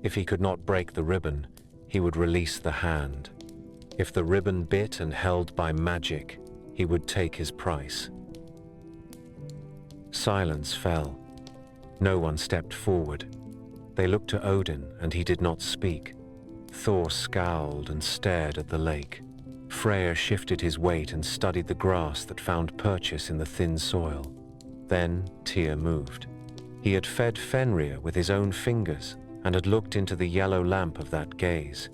If he could not break the ribbon, he would release the hand. If the ribbon bit and held by magic, he would take his price. Silence fell. No one stepped forward. They looked to Odin, and he did not speak. Thor scowled and stared at the lake. Freyr shifted his weight and studied the grass that found purchase in the thin soil. Then Tyr moved. He had fed Fenrir with his own fingers and had looked into the yellow lamp of that gaze.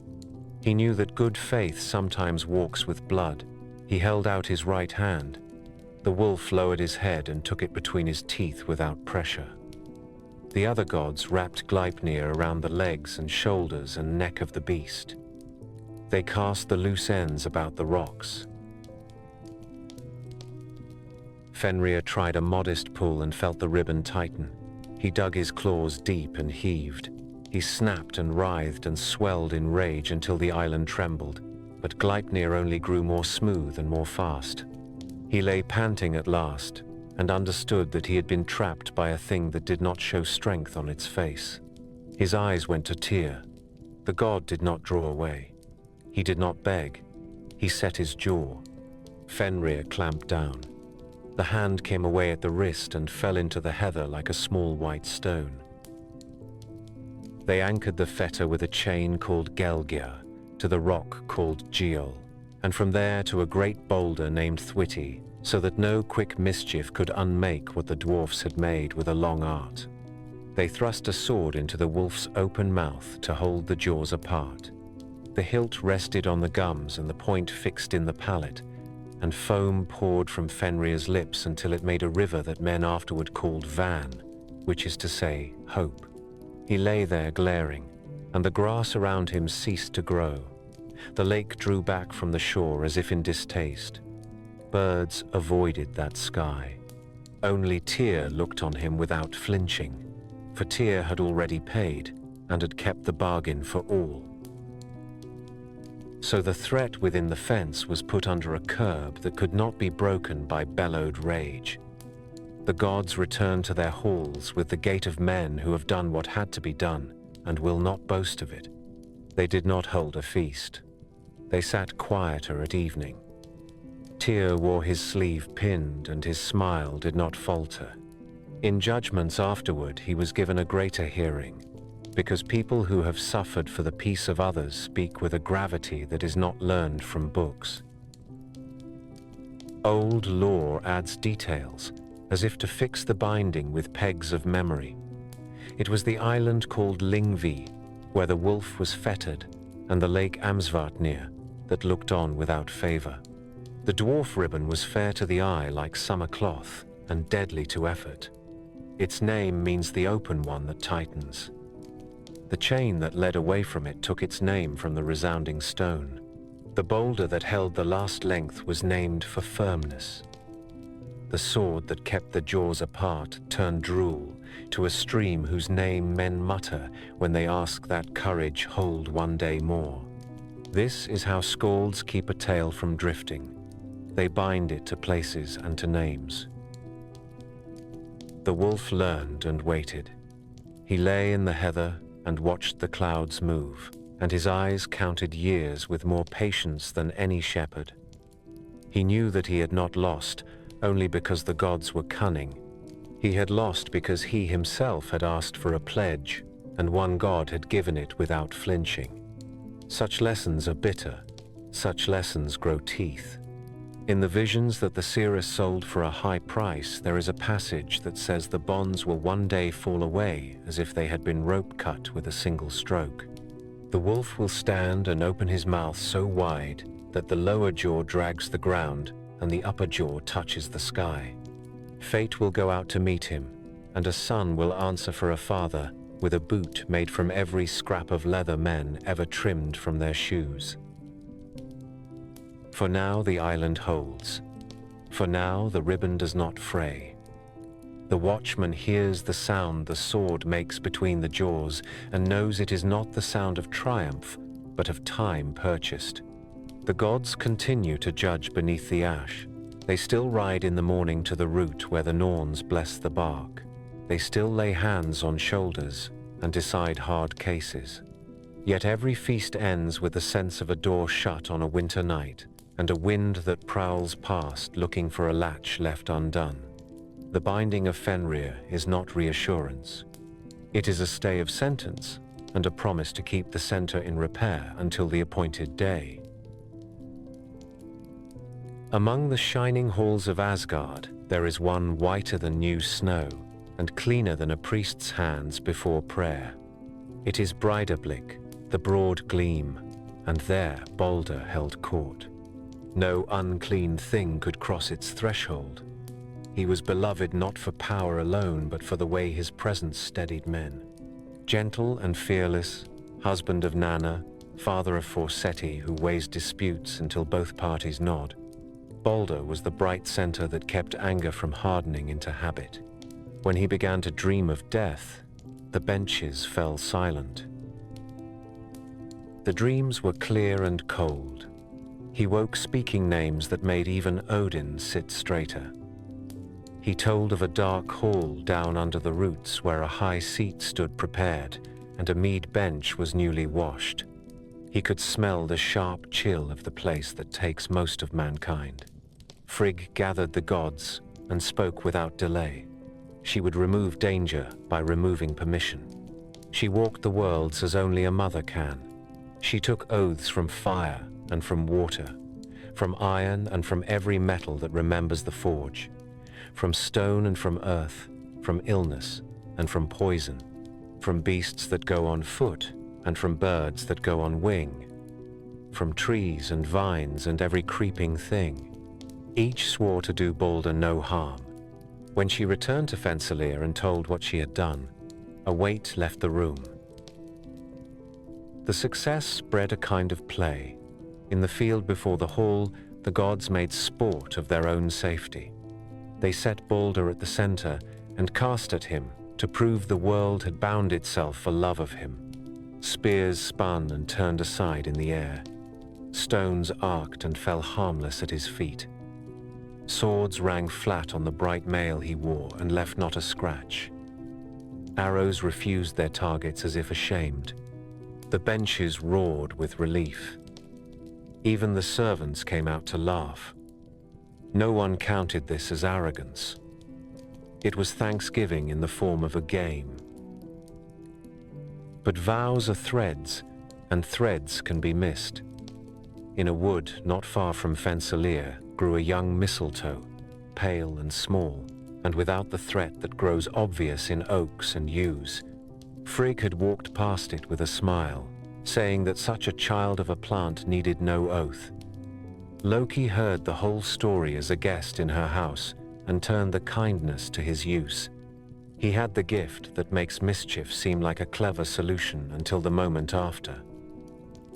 He knew that good faith sometimes walks with blood. He held out his right hand. The wolf lowered his head and took it between his teeth without pressure. The other gods wrapped Gleipnir around the legs and shoulders and neck of the beast. They cast the loose ends about the rocks. Fenrir tried a modest pull and felt the ribbon tighten. He dug his claws deep and heaved. He snapped and writhed and swelled in rage until the island trembled, but Gleipnir only grew more smooth and more fast. He lay panting at last, and understood that he had been trapped by a thing that did not show strength on its face. His eyes went to Tyr. The god did not draw away. He did not beg. He set his jaw. Fenrir clamped down. The hand came away at the wrist and fell into the heather like a small white stone. They anchored the fetter with a chain called Gelgir to the rock called Geol, and from there to a great boulder named Thwiti, so that no quick mischief could unmake what the dwarfs had made with a long art. They thrust a sword into the wolf's open mouth to hold the jaws apart. The hilt rested on the gums and the point fixed in the palate, and foam poured from Fenrir's lips until it made a river that men afterward called Van, which is to say, hope. He lay there glaring, and the grass around him ceased to grow. The lake drew back from the shore as if in distaste. Birds avoided that sky. Only Tyr looked on him without flinching, for Tyr had already paid and had kept the bargain for all. So the threat within the fence was put under a curb that could not be broken by bellowed rage. The gods return to their halls with the gait of men who have done what had to be done and will not boast of it. They did not hold a feast. They sat quieter at evening. Tyr wore his sleeve pinned and his smile did not falter. In judgments afterward he was given a greater hearing, because people who have suffered for the peace of others speak with a gravity that is not learned from books. Old lore adds details, as if to fix the binding with pegs of memory. It was the island called Lyngvi, where the wolf was fettered, and the lake Amsvartnir, that looked on without favor. The dwarf ribbon was fair to the eye like summer cloth, and deadly to effort. Its name means the open one that tightens. The chain that led away from it took its name from the resounding stone. The boulder that held the last length was named for firmness. The sword that kept the jaws apart turned drool to a stream whose name men mutter when they ask that courage hold one day more. This is how skalds keep a tale from drifting. They bind it to places and to names. The wolf learned and waited. He lay in the heather and watched the clouds move, and his eyes counted years with more patience than any shepherd. He knew that he had not lost only because the gods were cunning. He had lost because he himself had asked for a pledge, and one god had given it without flinching. Such lessons are bitter. Such lessons grow teeth. In the visions that the seeress sold for a high price, there is a passage that says the bonds will one day fall away as if they had been rope cut with a single stroke. The wolf will stand and open his mouth so wide that the lower jaw drags the ground and the upper jaw touches the sky. Fate will go out to meet him, and a son will answer for a father with a boot made from every scrap of leather men ever trimmed from their shoes. For now the island holds. For now the ribbon does not fray. The watchman hears the sound the sword makes between the jaws and knows it is not the sound of triumph, but of time purchased. The gods continue to judge beneath the ash. They still ride in the morning to the root where the Norns bless the bark. They still lay hands on shoulders and decide hard cases. Yet every feast ends with the sense of a door shut on a winter night and a wind that prowls past looking for a latch left undone. The binding of Fenrir is not reassurance. It is a stay of sentence and a promise to keep the center in repair until the appointed day. Among the shining halls of Asgard, there is one whiter than new snow and cleaner than a priest's hands before prayer. It is Breidablik, the broad gleam, and there Balder held court. No unclean thing could cross its threshold. He was beloved not for power alone, but for the way his presence steadied men. Gentle and fearless, husband of Nanna, father of Forseti who weighs disputes until both parties nod, Balder was the bright center that kept anger from hardening into habit. When he began to dream of death, the benches fell silent. The dreams were clear and cold. He woke speaking names that made even Odin sit straighter. He told of a dark hall down under the roots where a high seat stood prepared and a mead bench was newly washed. He could smell the sharp chill of the place that takes most of mankind. Frigg gathered the gods and spoke without delay. She would remove danger by removing permission. She walked the worlds as only a mother can. She took oaths from fire and from water, from iron and from every metal that remembers the forge, from stone and from earth, from illness and from poison, from beasts that go on foot and from birds that go on wing, from trees and vines and every creeping thing. Each swore to do Balder no harm. When she returned to Fensalir and told what she had done, a weight left the room. The success bred a kind of play. In the field before the hall, the gods made sport of their own safety. They set Balder at the center and cast at him to prove the world had bound itself for love of him. Spears spun and turned aside in the air. Stones arced and fell harmless at his feet. Swords rang flat on the bright mail he wore and left not a scratch. Arrows refused their targets as if ashamed. The benches roared with relief. Even the servants came out to laugh. No one counted this as arrogance. It was thanksgiving in the form of a game. But vows are threads, and threads can be missed. In a wood not far from Fensalir grew a young mistletoe, pale and small, and without the threat that grows obvious in oaks and yews. Frigg had walked past it with a smile, saying that such a child of a plant needed no oath. Loki heard the whole story as a guest in her house and turned the kindness to his use. He had the gift that makes mischief seem like a clever solution until the moment after.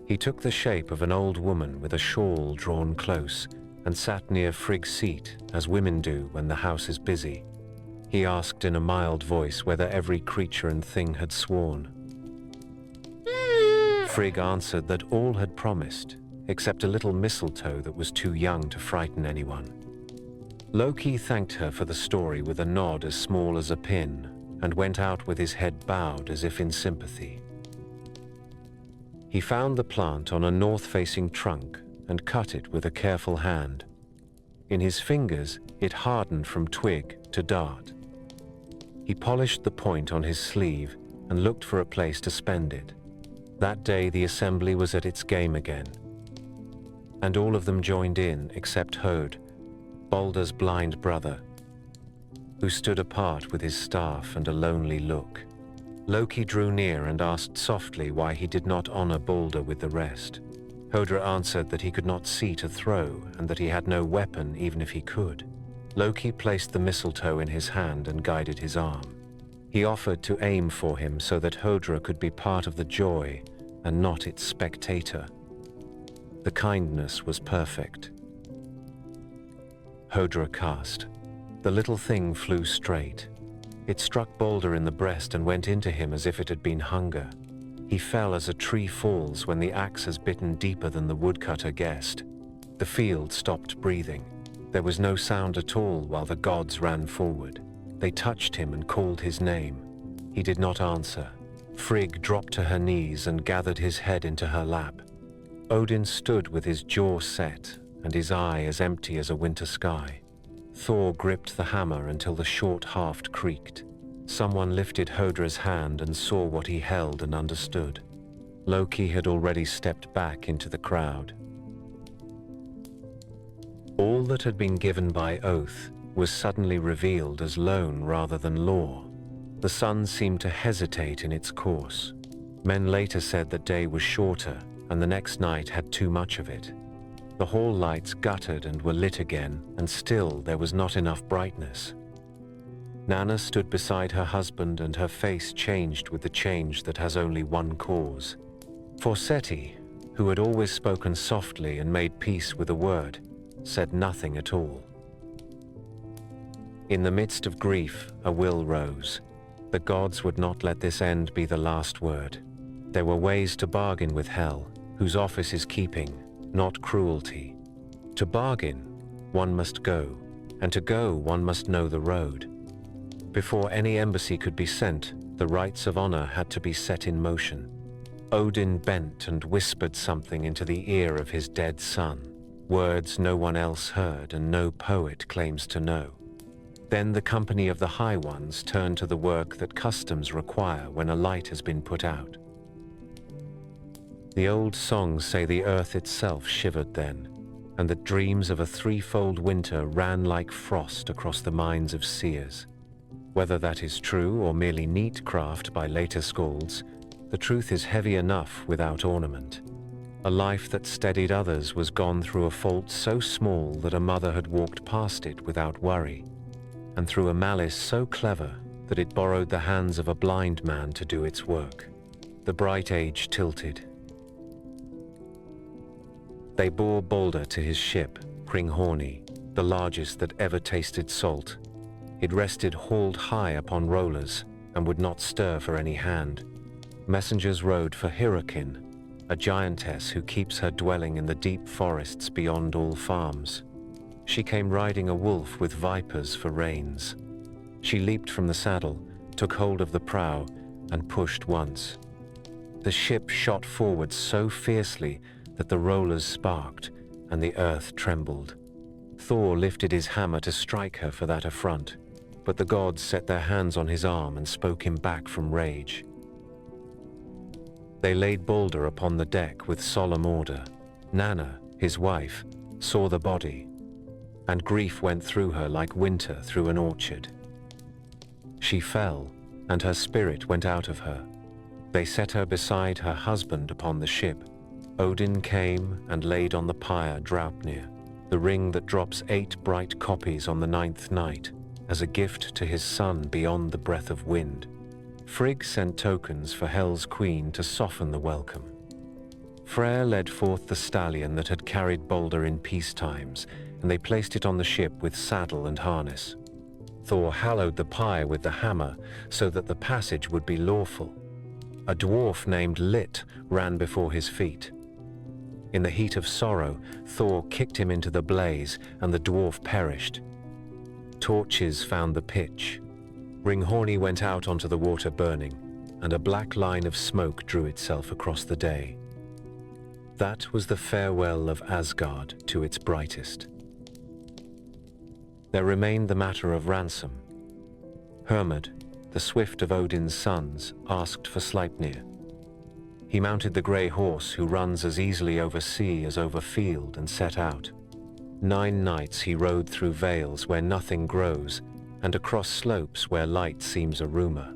He took the shape of an old woman with a shawl drawn close and sat near Frigg's seat, as women do when the house is busy. He asked in a mild voice whether every creature and thing had sworn. Frigg answered that all had promised, except a little mistletoe that was too young to frighten anyone. Loki thanked her for the story with a nod as small as a pin, and went out with his head bowed as if in sympathy. He found the plant on a north-facing trunk and cut it with a careful hand. In his fingers, it hardened from twig to dart. He polished the point on his sleeve and looked for a place to spend it. That day the assembly was at its game again. And all of them joined in except Hod, Balder's blind brother, who stood apart with his staff and a lonely look. Loki drew near and asked softly why he did not honor Balder with the rest. Hodra answered that he could not see to throw and that he had no weapon even if he could. Loki placed the mistletoe in his hand and guided his arm. He offered to aim for him so that Hodra could be part of the joy and not its spectator. The kindness was perfect. Hodra cast. The little thing flew straight. It struck Balder in the breast and went into him as if it had been hunger. He fell as a tree falls when the axe has bitten deeper than the woodcutter guessed. The field stopped breathing. There was no sound at all while the gods ran forward. They touched him and called his name. He did not answer. Frigg dropped to her knees and gathered his head into her lap. Odin stood with his jaw set and his eye as empty as a winter sky. Thor gripped the hammer until the short haft creaked. Someone lifted Hodra's hand and saw what he held and understood. Loki had already stepped back into the crowd. All that had been given by oath was suddenly revealed as loan rather than law. The sun seemed to hesitate in its course. Men later said that day was shorter, and the next night had too much of it. The hall lights guttered and were lit again, and still there was not enough brightness. Nanna stood beside her husband, and her face changed with the change that has only one cause. For Seti, who had always spoken softly and made peace with a word, said nothing at all. In the midst of grief, a will rose. The gods would not let this end be the last word. There were ways to bargain with Hel, whose office is keeping, not cruelty. To bargain, one must go, and to go, one must know the road. Before any embassy could be sent, the rites of honor had to be set in motion. Odin bent and whispered something into the ear of his dead son, words no one else heard and no poet claims to know. Then the company of the High Ones turned to the work that customs require when a light has been put out. The old songs say the earth itself shivered then, and that dreams of a threefold winter ran like frost across the minds of seers. Whether that is true or merely neat craft by later skalds, the truth is heavy enough without ornament. A life that steadied others was gone through a fault so small that a mother had walked past it without worry, and through a malice so clever that it borrowed the hands of a blind man to do its work. The bright age tilted. They bore Balder to his ship, Hringhorni, the largest that ever tasted salt. It rested hauled high upon rollers and would not stir for any hand. Messengers rode for Hyrrokin, a giantess who keeps her dwelling in the deep forests beyond all farms. She came riding a wolf with vipers for reins. She leaped from the saddle, took hold of the prow, and pushed once. The ship shot forward so fiercely that the rollers sparked and the earth trembled. Thor lifted his hammer to strike her for that affront, but the gods set their hands on his arm and spoke him back from rage. They laid Balder upon the deck with solemn order. Nanna, his wife, saw the body, and grief went through her like winter through an orchard. She fell, and her spirit went out of her. They set her beside her husband upon the ship. Odin came and laid on the pyre Draupnir, the ring that drops 8 bright copies on the 9th night, as a gift to his son beyond the breath of wind. Frigg sent tokens for Hel's queen to soften the welcome. Freyr led forth the stallion that had carried Balder in peace times, and they placed it on the ship with saddle and harness. Thor hallowed the pyre with the hammer so that the passage would be lawful. A dwarf named Lit ran before his feet. In the heat of sorrow, Thor kicked him into the blaze, and the dwarf perished. Torches found the pitch. Hringhorni went out onto the water burning, and a black line of smoke drew itself across the day. That was the farewell of Asgard to its brightest. There remained the matter of ransom. Hermod, the swift of Odin's sons, asked for Sleipnir. He mounted the grey horse who runs as easily over sea as over field and set out. 9 nights he rode through vales where nothing grows, and across slopes where light seems a rumor.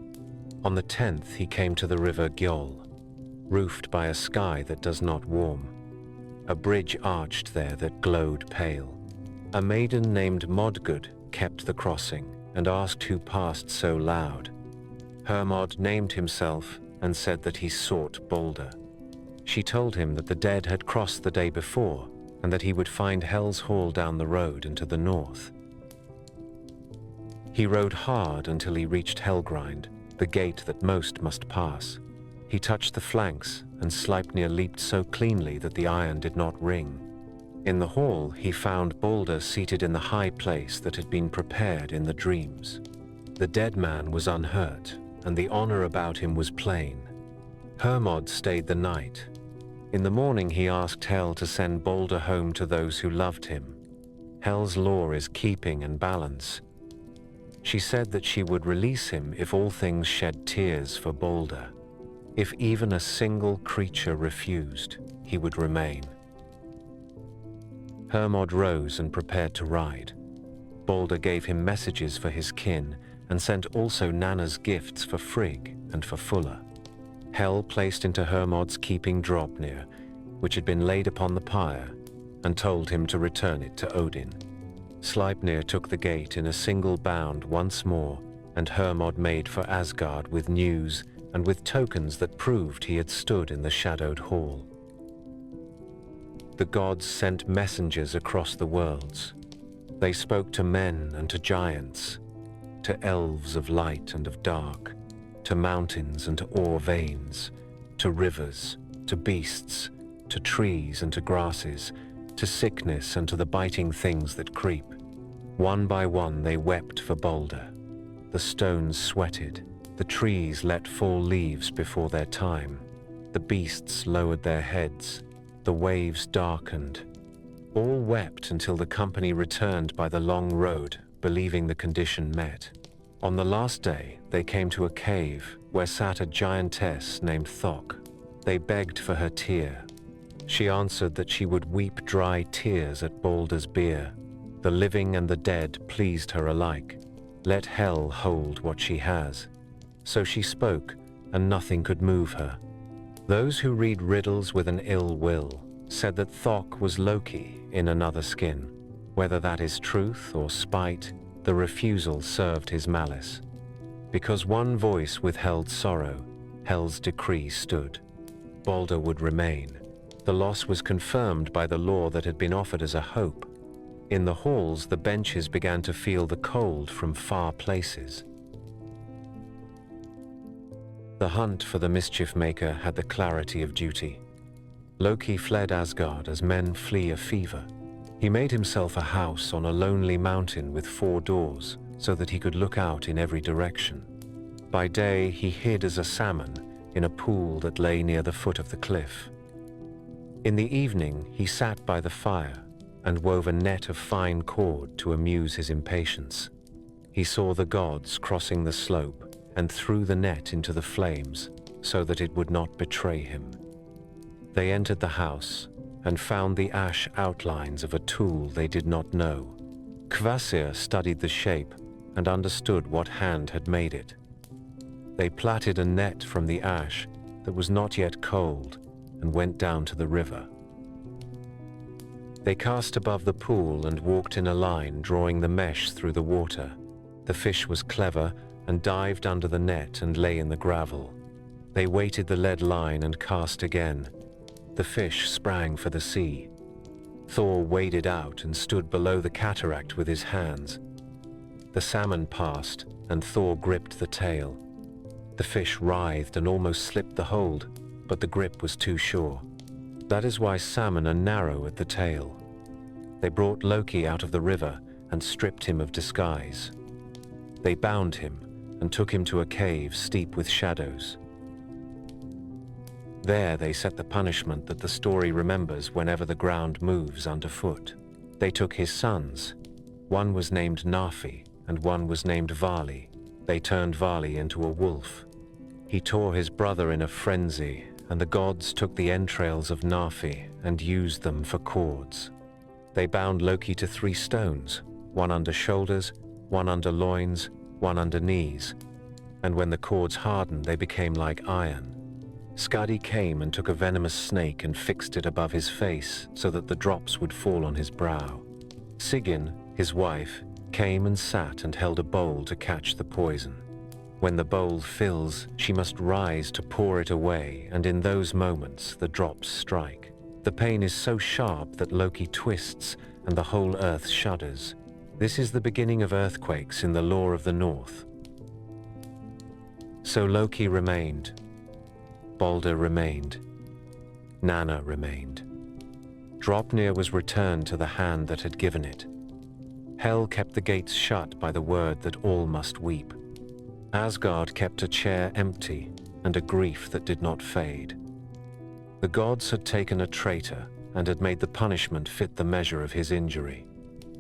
On the 10th he came to the river Gjoll, roofed by a sky that does not warm. A bridge arched there that glowed pale. A maiden named Modgud kept the crossing and asked who passed so loud. Hermod named himself and said that he sought Balder. She told him that the dead had crossed the day before and that he would find Hel's Hall down the road and to the north. He rode hard until he reached Helgrind, the gate that most must pass. He touched the flanks, and Sleipnir leaped so cleanly that the iron did not ring. In the hall he found Balder seated in the high place that had been prepared in the dreams. The dead man was unhurt, and the honor about him was plain. Hermod stayed the night. In the morning he asked Hel to send Balder home to those who loved him. Hel's law is keeping and balance. She said that she would release him if all things shed tears for Balder. If even a single creature refused, he would remain. Hermod rose and prepared to ride. Balder gave him messages for his kin and sent also Nanna's gifts for Frigg and for Fulla. Hel placed into Hermod's keeping Draupnir, which had been laid upon the pyre, and told him to return it to Odin. Sleipnir took the gate in a single bound once more, and Hermod made for Asgard with news and with tokens that proved he had stood in the shadowed hall. The gods sent messengers across the worlds. They spoke to men and to giants, to elves of light and of dark, to mountains and to ore veins, to rivers, to beasts, to trees and to grasses, to sickness and to the biting things that creep. One by one they wept for Balder. The stones sweated, the trees let fall leaves before their time, the beasts lowered their heads, the waves darkened. All wept until the company returned by the long road, believing the condition met. On the last day, they came to a cave where sat a giantess named Thok. They begged for her tear. She answered that she would weep dry tears at Balder's bier. The living and the dead pleased her alike. Let Hel hold what she has. So she spoke, and nothing could move her. Those who read riddles with an ill will said that Thok was Loki in another skin. Whether that is truth or spite, the refusal served his malice. Because one voice withheld sorrow, Hel's decree stood. Balder would remain. The loss was confirmed by the law that had been offered as a hope. In the halls, the benches began to feel the cold from far places. The hunt for the mischief maker had the clarity of duty. Loki fled Asgard as men flee a fever. He made himself a house on a lonely mountain with 4 doors, so that he could look out in every direction. By day he hid as a salmon in a pool that lay near the foot of the cliff. In the evening he sat by the fire and wove a net of fine cord to amuse his impatience. He saw the gods crossing the slope and threw the net into the flames so that it would not betray him. They entered the house and found the ash outlines of a tool they did not know. Kvasir studied the shape and understood what hand had made it. They plaited a net from the ash that was not yet cold and went down to the river. They cast above the pool and walked in a line, drawing the mesh through the water. The fish was clever and dived under the net and lay in the gravel. They weighted the lead line and cast again. The fish sprang for the sea. Thor waded out and stood below the cataract with his hands. The salmon passed, and Thor gripped the tail. The fish writhed and almost slipped the hold, but the grip was too sure. That is why salmon are narrow at the tail. They brought Loki out of the river and stripped him of disguise. They bound him and took him to a cave steep with shadows. There they set the punishment that the story remembers whenever the ground moves underfoot. They took his sons. One was named Nafi, and one was named Vali. They turned Vali into a wolf. He tore his brother in a frenzy, and the gods took the entrails of Nafi and used them for cords. They bound Loki to 3 stones, one under shoulders, one under loins, one under knees. And when the cords hardened, they became like iron. Skadi came and took a venomous snake and fixed it above his face so that the drops would fall on his brow. Sigyn, his wife, came and sat and held a bowl to catch the poison. When the bowl fills, she must rise to pour it away, and in those moments the drops strike. The pain is so sharp that Loki twists and the whole earth shudders. This is the beginning of earthquakes in the lore of the North. So Loki remained. Balder remained. Nanna remained. Draupnir was returned to the hand that had given it. Hel kept the gates shut by the word that all must weep. Asgard kept a chair empty and a grief that did not fade. The gods had taken a traitor and had made the punishment fit the measure of his injury.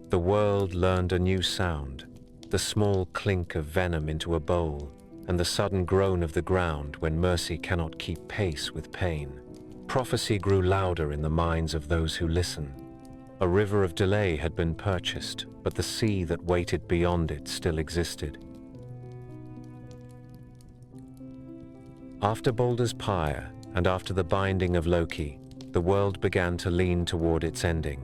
The world learned a new sound, the small clink of venom into a bowl, and the sudden groan of the ground when mercy cannot keep pace with pain. Prophecy grew louder in the minds of those who listen. A river of delay had been purchased, but the sea that waited beyond it still existed. After Baldur's Pyre, and after the binding of Loki, the world began to lean toward its ending.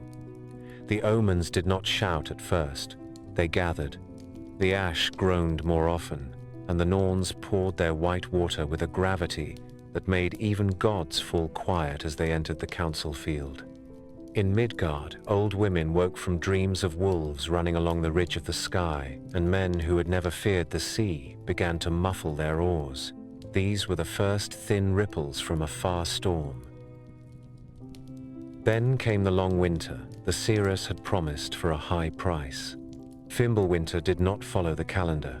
The omens did not shout at first. They gathered. The ash groaned more often, and the Norns poured their white water with a gravity that made even gods fall quiet as they entered the council field. In Midgard, old women woke from dreams of wolves running along the ridge of the sky, and men who had never feared the sea began to muffle their oars. These were the first thin ripples from a far storm. Then came the long winter the seeress had promised for a high price. Fimbulwinter did not follow the calendar.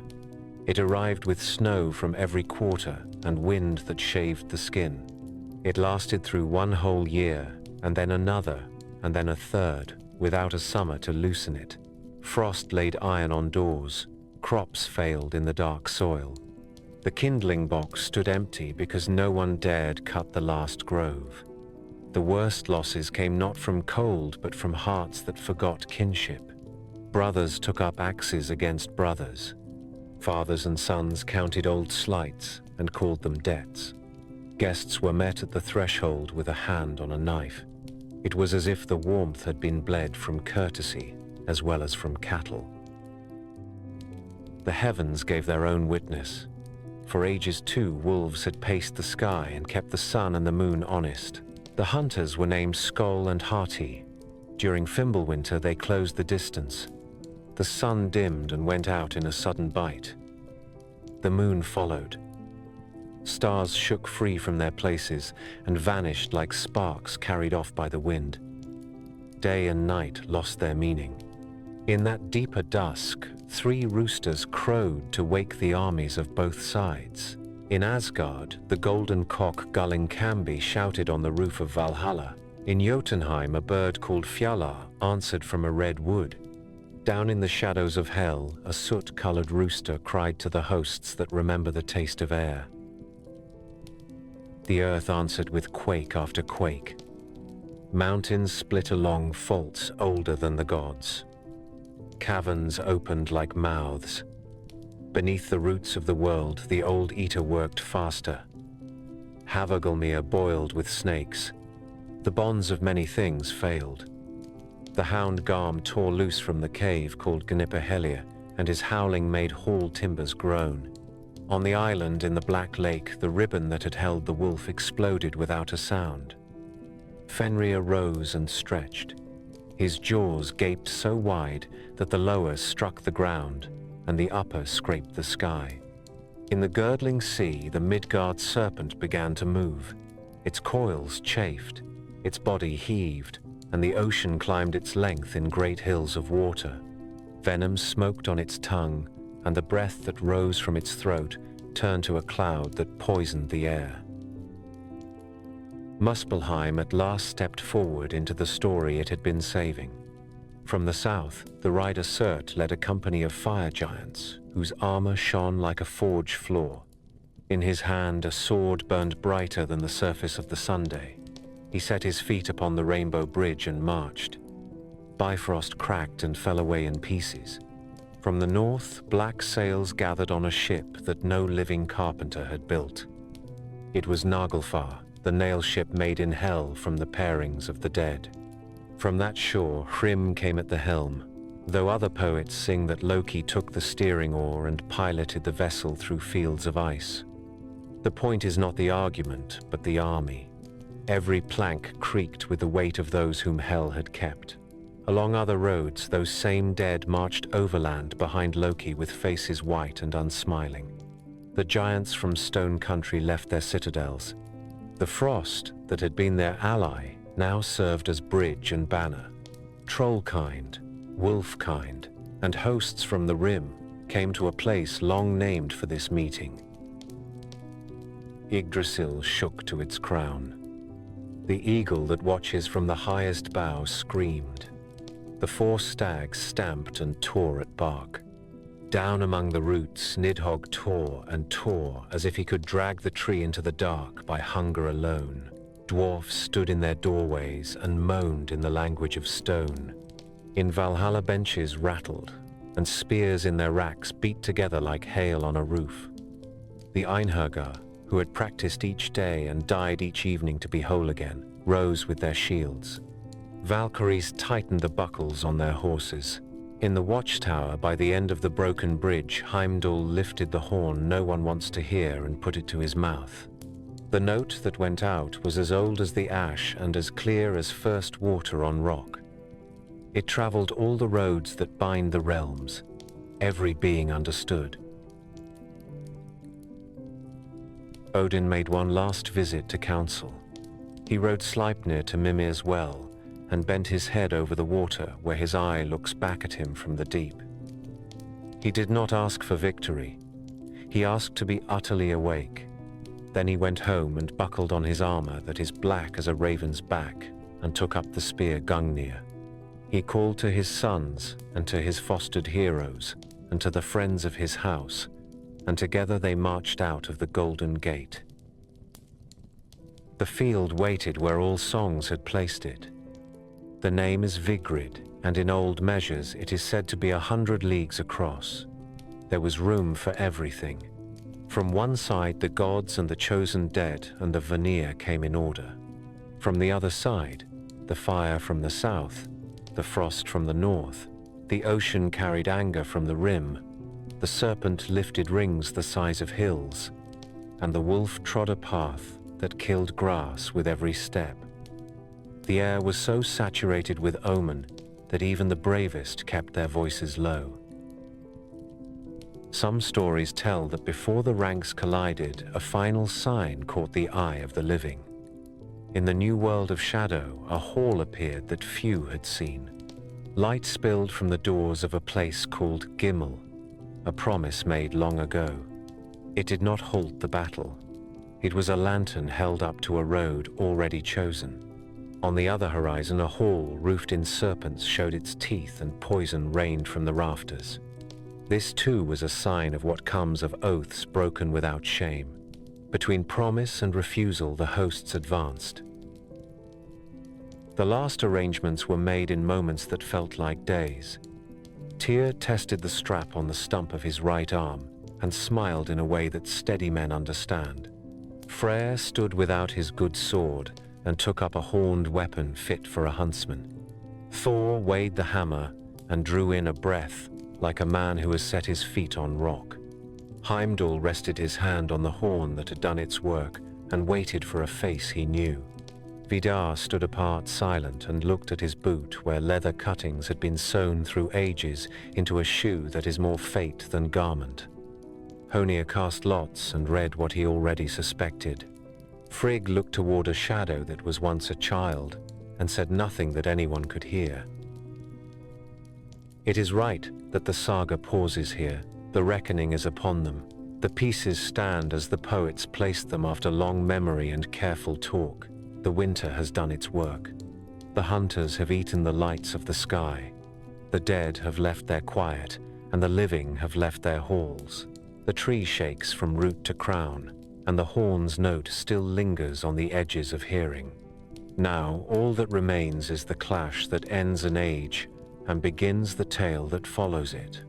It arrived with snow from every quarter and wind that shaved the skin. It lasted through one whole year, and then another, and then a third, without a summer to loosen it. Frost laid iron on doors. Crops failed in the dark soil. The kindling box stood empty because no one dared cut the last grove. The worst losses came not from cold, but from hearts that forgot kinship. Brothers took up axes against brothers. Fathers and sons counted old slights and called them debts. Guests were met at the threshold with a hand on a knife. It was as if the warmth had been bled from courtesy as well as from cattle. The heavens gave their own witness. For ages too, wolves had paced the sky and kept the sun and the moon honest. The hunters were named Skoll and Hati. During Fimbulwinter they closed the distance. The sun dimmed and went out in a sudden bite. The moon followed. Stars shook free from their places and vanished like sparks carried off by the wind. Day and night lost their meaning. In that deeper dusk, 3 roosters crowed to wake the armies of both sides. In Asgard, the golden cock gulling Camby shouted on the roof of Valhalla. In Jotunheim, a bird called Fjalar answered from a red wood. Down in the shadows of hell, a soot-colored rooster cried to the hosts that remember the taste of air. The earth answered with quake after quake. Mountains split along faults older than the gods. Caverns opened like mouths. Beneath the roots of the world, the old eater worked faster. Havagelmir boiled with snakes. The bonds of many things failed. The hound Garm tore loose from the cave called Gnipperhellir, and his howling made hall timbers groan. On the island in the Black Lake, the ribbon that had held the wolf exploded without a sound. Fenrir rose and stretched. His jaws gaped so wide that the lower struck the ground, and the upper scraped the sky. In the girdling sea, the Midgard serpent began to move. Its coils chafed, its body heaved, and the ocean climbed its length in great hills of water. Venom smoked on its tongue, and the breath that rose from its throat turned to a cloud that poisoned the air. Muspelheim at last stepped forward into the story it had been saving. From the south, the rider Surt led a company of fire giants, whose armor shone like a forge floor. In his hand, a sword burned brighter than the surface of the Sunday. He set his feet upon the rainbow bridge and marched. Bifrost cracked and fell away in pieces. From the north, black sails gathered on a ship that no living carpenter had built. It was Naglfar, the nail ship made in hell from the parings of the dead. From that shore, Hrym came at the helm, though other poets sing that Loki took the steering oar and piloted the vessel through fields of ice. The point is not the argument, but the army. Every plank creaked with the weight of those whom hell had kept. Along other roads, those same dead marched overland behind Loki with faces white and unsmiling. The giants from Stone Country left their citadels. The frost that had been their ally now served as bridge and banner. Trollkind, Wolfkind, and hosts from the Rim came to a place long named for this meeting. Yggdrasil shook to its crown. The eagle that watches from the highest bough screamed. The 4 stags stamped and tore at bark. Down among the roots, Nidhogg tore and tore as if he could drag the tree into the dark by hunger alone. dwarfs stood in their doorways and moaned in the language of stone. In Valhalla benches rattled, and spears in their racks beat together like hail on a roof. The Einherjar, who had practiced each day and died each evening to be whole again, rose with their shields. Valkyries tightened the buckles on their horses. In the watchtower by the end of the broken bridge, Heimdall lifted the horn no one wants to hear and put it to his mouth. The note that went out was as old as the ash and as clear as first water on rock. It traveled all the roads that bind the realms. Every being understood. Odin made one last visit to council. He rode Sleipnir to Mimir's well and bent his head over the water where his eye looks back at him from the deep. He did not ask for victory. He asked to be utterly awake. Then he went home and buckled on his armor that is black as a raven's back and took up the spear Gungnir. He called to his sons and to his fostered heroes and to the friends of his house, and together they marched out of the Golden Gate. The field waited where all songs had placed it. The name is Vigrid, and in old measures it is said to be 100 leagues across. There was room for everything. From one side the gods and the chosen dead and the Vanir came in order. From the other side, the fire from the south, the frost from the north, the ocean carried anger from the rim, the serpent lifted rings the size of hills, and the wolf trod a path that killed grass with every step. The air was so saturated with omen that even the bravest kept their voices low. Some stories tell that before the ranks collided, a final sign caught the eye of the living. In the new world of shadow, a hall appeared that few had seen. Light spilled from the doors of a place called Gimel, a promise made long ago. It did not halt the battle. It was a lantern held up to a road already chosen. On the other horizon, a hall roofed in serpents showed its teeth and poison rained from the rafters. This too was a sign of what comes of oaths broken without shame. Between promise and refusal, the hosts advanced. The last arrangements were made in moments that felt like days. Tyr tested the strap on the stump of his right arm and smiled in a way that steady men understand. Freyr stood without his good sword and took up a horned weapon fit for a huntsman. Thor weighed the hammer and drew in a breath like a man who has set his feet on rock. Heimdall rested his hand on the horn that had done its work and waited for a face he knew. Vidar stood apart silent and looked at his boot where leather cuttings had been sewn through ages into a shoe that is more fate than garment. Honir cast lots and read what he already suspected. Frigg looked toward a shadow that was once a child and said nothing that anyone could hear. It is right that the saga pauses here. The reckoning is upon them. The pieces stand as the poets placed them after long memory and careful talk. The winter has done its work. The hunters have eaten the lights of the sky. The dead have left their quiet, and the living have left their halls. The tree shakes from root to crown, and the horn's note still lingers on the edges of hearing. Now all that remains is the clash that ends an age and begins the tale that follows it.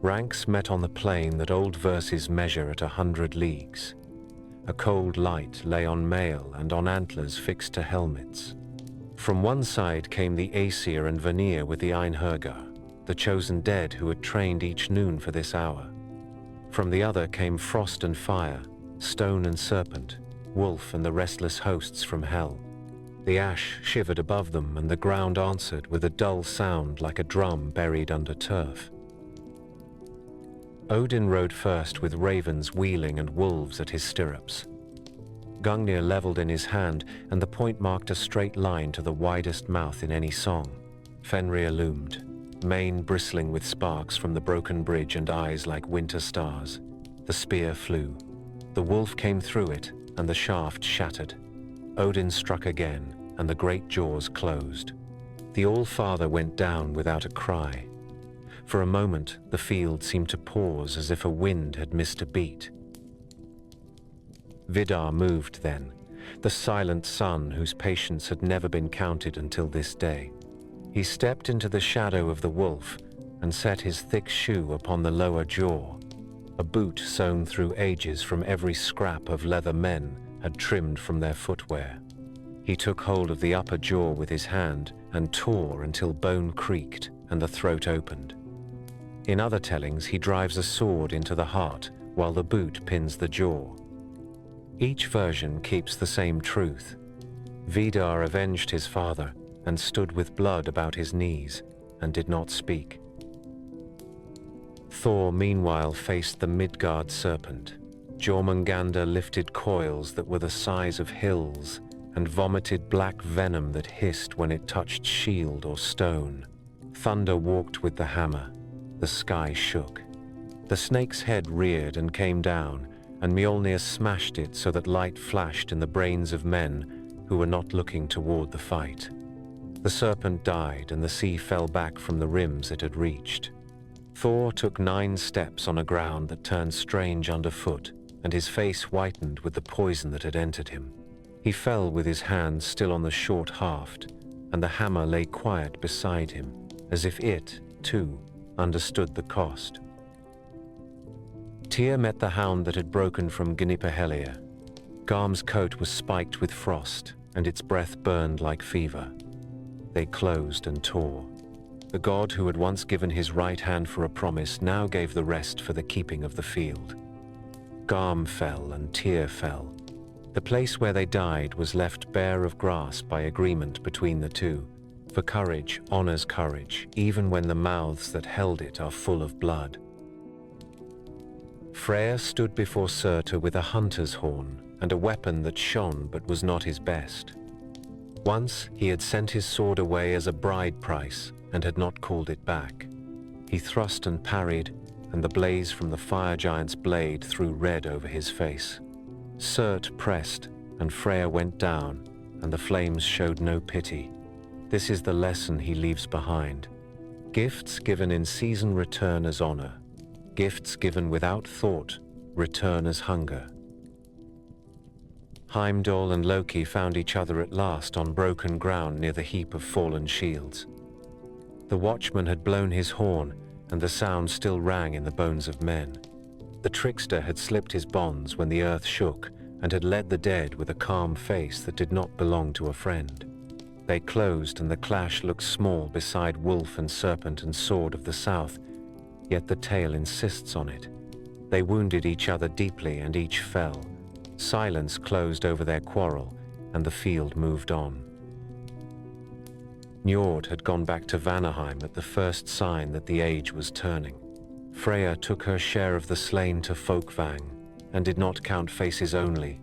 Ranks met on the plain that old verses measure at 100 leagues. A cold light lay on mail and on antlers fixed to helmets. From one side came the Aesir and Vanir with the Einherjar, the chosen dead who had trained each noon for this hour. From the other came frost and fire, stone and serpent, wolf and the restless hosts from hell. The ash shivered above them and the ground answered with a dull sound like a drum buried under turf. Odin rode first with ravens wheeling and wolves at his stirrups. Gungnir leveled in his hand and the point marked a straight line to the widest mouth in any song. Fenrir loomed, mane bristling with sparks from the broken bridge and eyes like winter stars. The spear flew. The wolf came through it, and the shaft shattered. Odin struck again, and the great jaws closed. The All-Father went down without a cry. For a moment, the field seemed to pause as if a wind had missed a beat. Vidar moved then, the silent son whose patience had never been counted until this day. He stepped into the shadow of the wolf and set his thick shoe upon the lower jaw, a boot sewn through ages from every scrap of leather men had trimmed from their footwear. He took hold of the upper jaw with his hand and tore until bone creaked and the throat opened. In other tellings, he drives a sword into the heart while the boot pins the jaw. Each version keeps the same truth. Vidar avenged his father and stood with blood about his knees and did not speak. Thor meanwhile faced the Midgard serpent. Jormungandr lifted coils that were the size of hills and vomited black venom that hissed when it touched shield or stone. Thunder walked with the hammer. The sky shook. The snake's head reared and came down, and Mjolnir smashed it so that light flashed in the brains of men who were not looking toward the fight. The serpent died, and the sea fell back from the rims it had reached. Thor took 9 steps on a ground that turned strange underfoot, and his face whitened with the poison that had entered him. He fell with his hands still on the short haft, and the hammer lay quiet beside him, as if it, too, understood the cost. Tyr met the hound that had broken from Gnipperhellir. Garm's coat was spiked with frost, and its breath burned like fever. They closed and tore. The god who had once given his right hand for a promise now gave the rest for the keeping of the field. Garm fell and Tyr fell. The place where they died was left bare of grass by agreement between the two, for courage honors courage, even when the mouths that held it are full of blood. Freyr stood before Surtur with a hunter's horn and a weapon that shone but was not his best. Once he had sent his sword away as a bride price and had not called it back. He thrust and parried, and the blaze from the fire giant's blade threw red over his face. Surt pressed, and Freyr went down, and the flames showed no pity. This is the lesson he leaves behind. Gifts given in season return as honor. Gifts given without thought return as hunger. Heimdall and Loki found each other at last on broken ground near the heap of fallen shields. The watchman had blown his horn, and the sound still rang in the bones of men. The trickster had slipped his bonds when the earth shook, and had led the dead with a calm face that did not belong to a friend. They closed, and the clash looked small beside wolf and serpent and sword of the south, yet the tale insists on it. They wounded each other deeply, and each fell. Silence closed over their quarrel, and the field moved on. Njord had gone back to Vanaheim at the first sign that the age was turning. Freya took her share of the slain to Folkvang, and did not count faces only,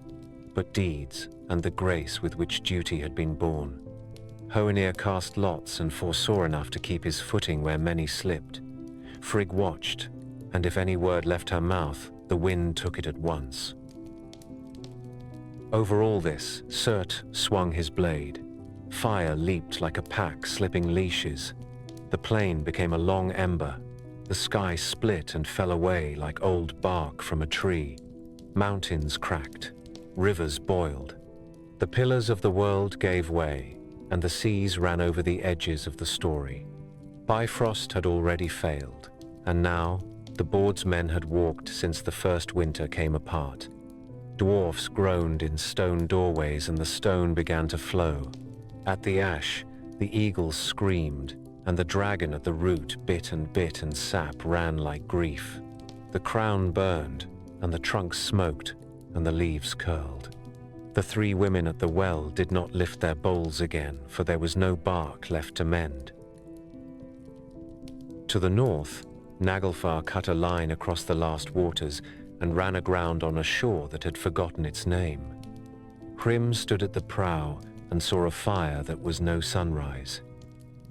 but deeds and the grace with which duty had been borne. Hoenir cast lots and foresaw enough to keep his footing where many slipped. Frigg watched, and if any word left her mouth, the wind took it at once. Over all this, Surt swung his blade. Fire leaped like a pack slipping leashes. The plain became a long ember. The sky split and fell away like old bark from a tree. Mountains cracked. Rivers boiled. The pillars of the world gave way, and the seas ran over the edges of the story. Bifrost had already failed, and now the boardsmen had walked since the first winter came apart. Dwarfs groaned in stone doorways, and the stone began to flow. At the ash, the eagles screamed, and the dragon at the root bit, and sap ran like grief. The crown burned, and the trunk smoked, and the leaves curled. The 3 women at the well did not lift their bowls again, for there was no bark left to mend. To the north, Naglfar cut a line across the last waters and ran aground on a shore that had forgotten its name. Hrym stood at the prow and saw a fire that was no sunrise.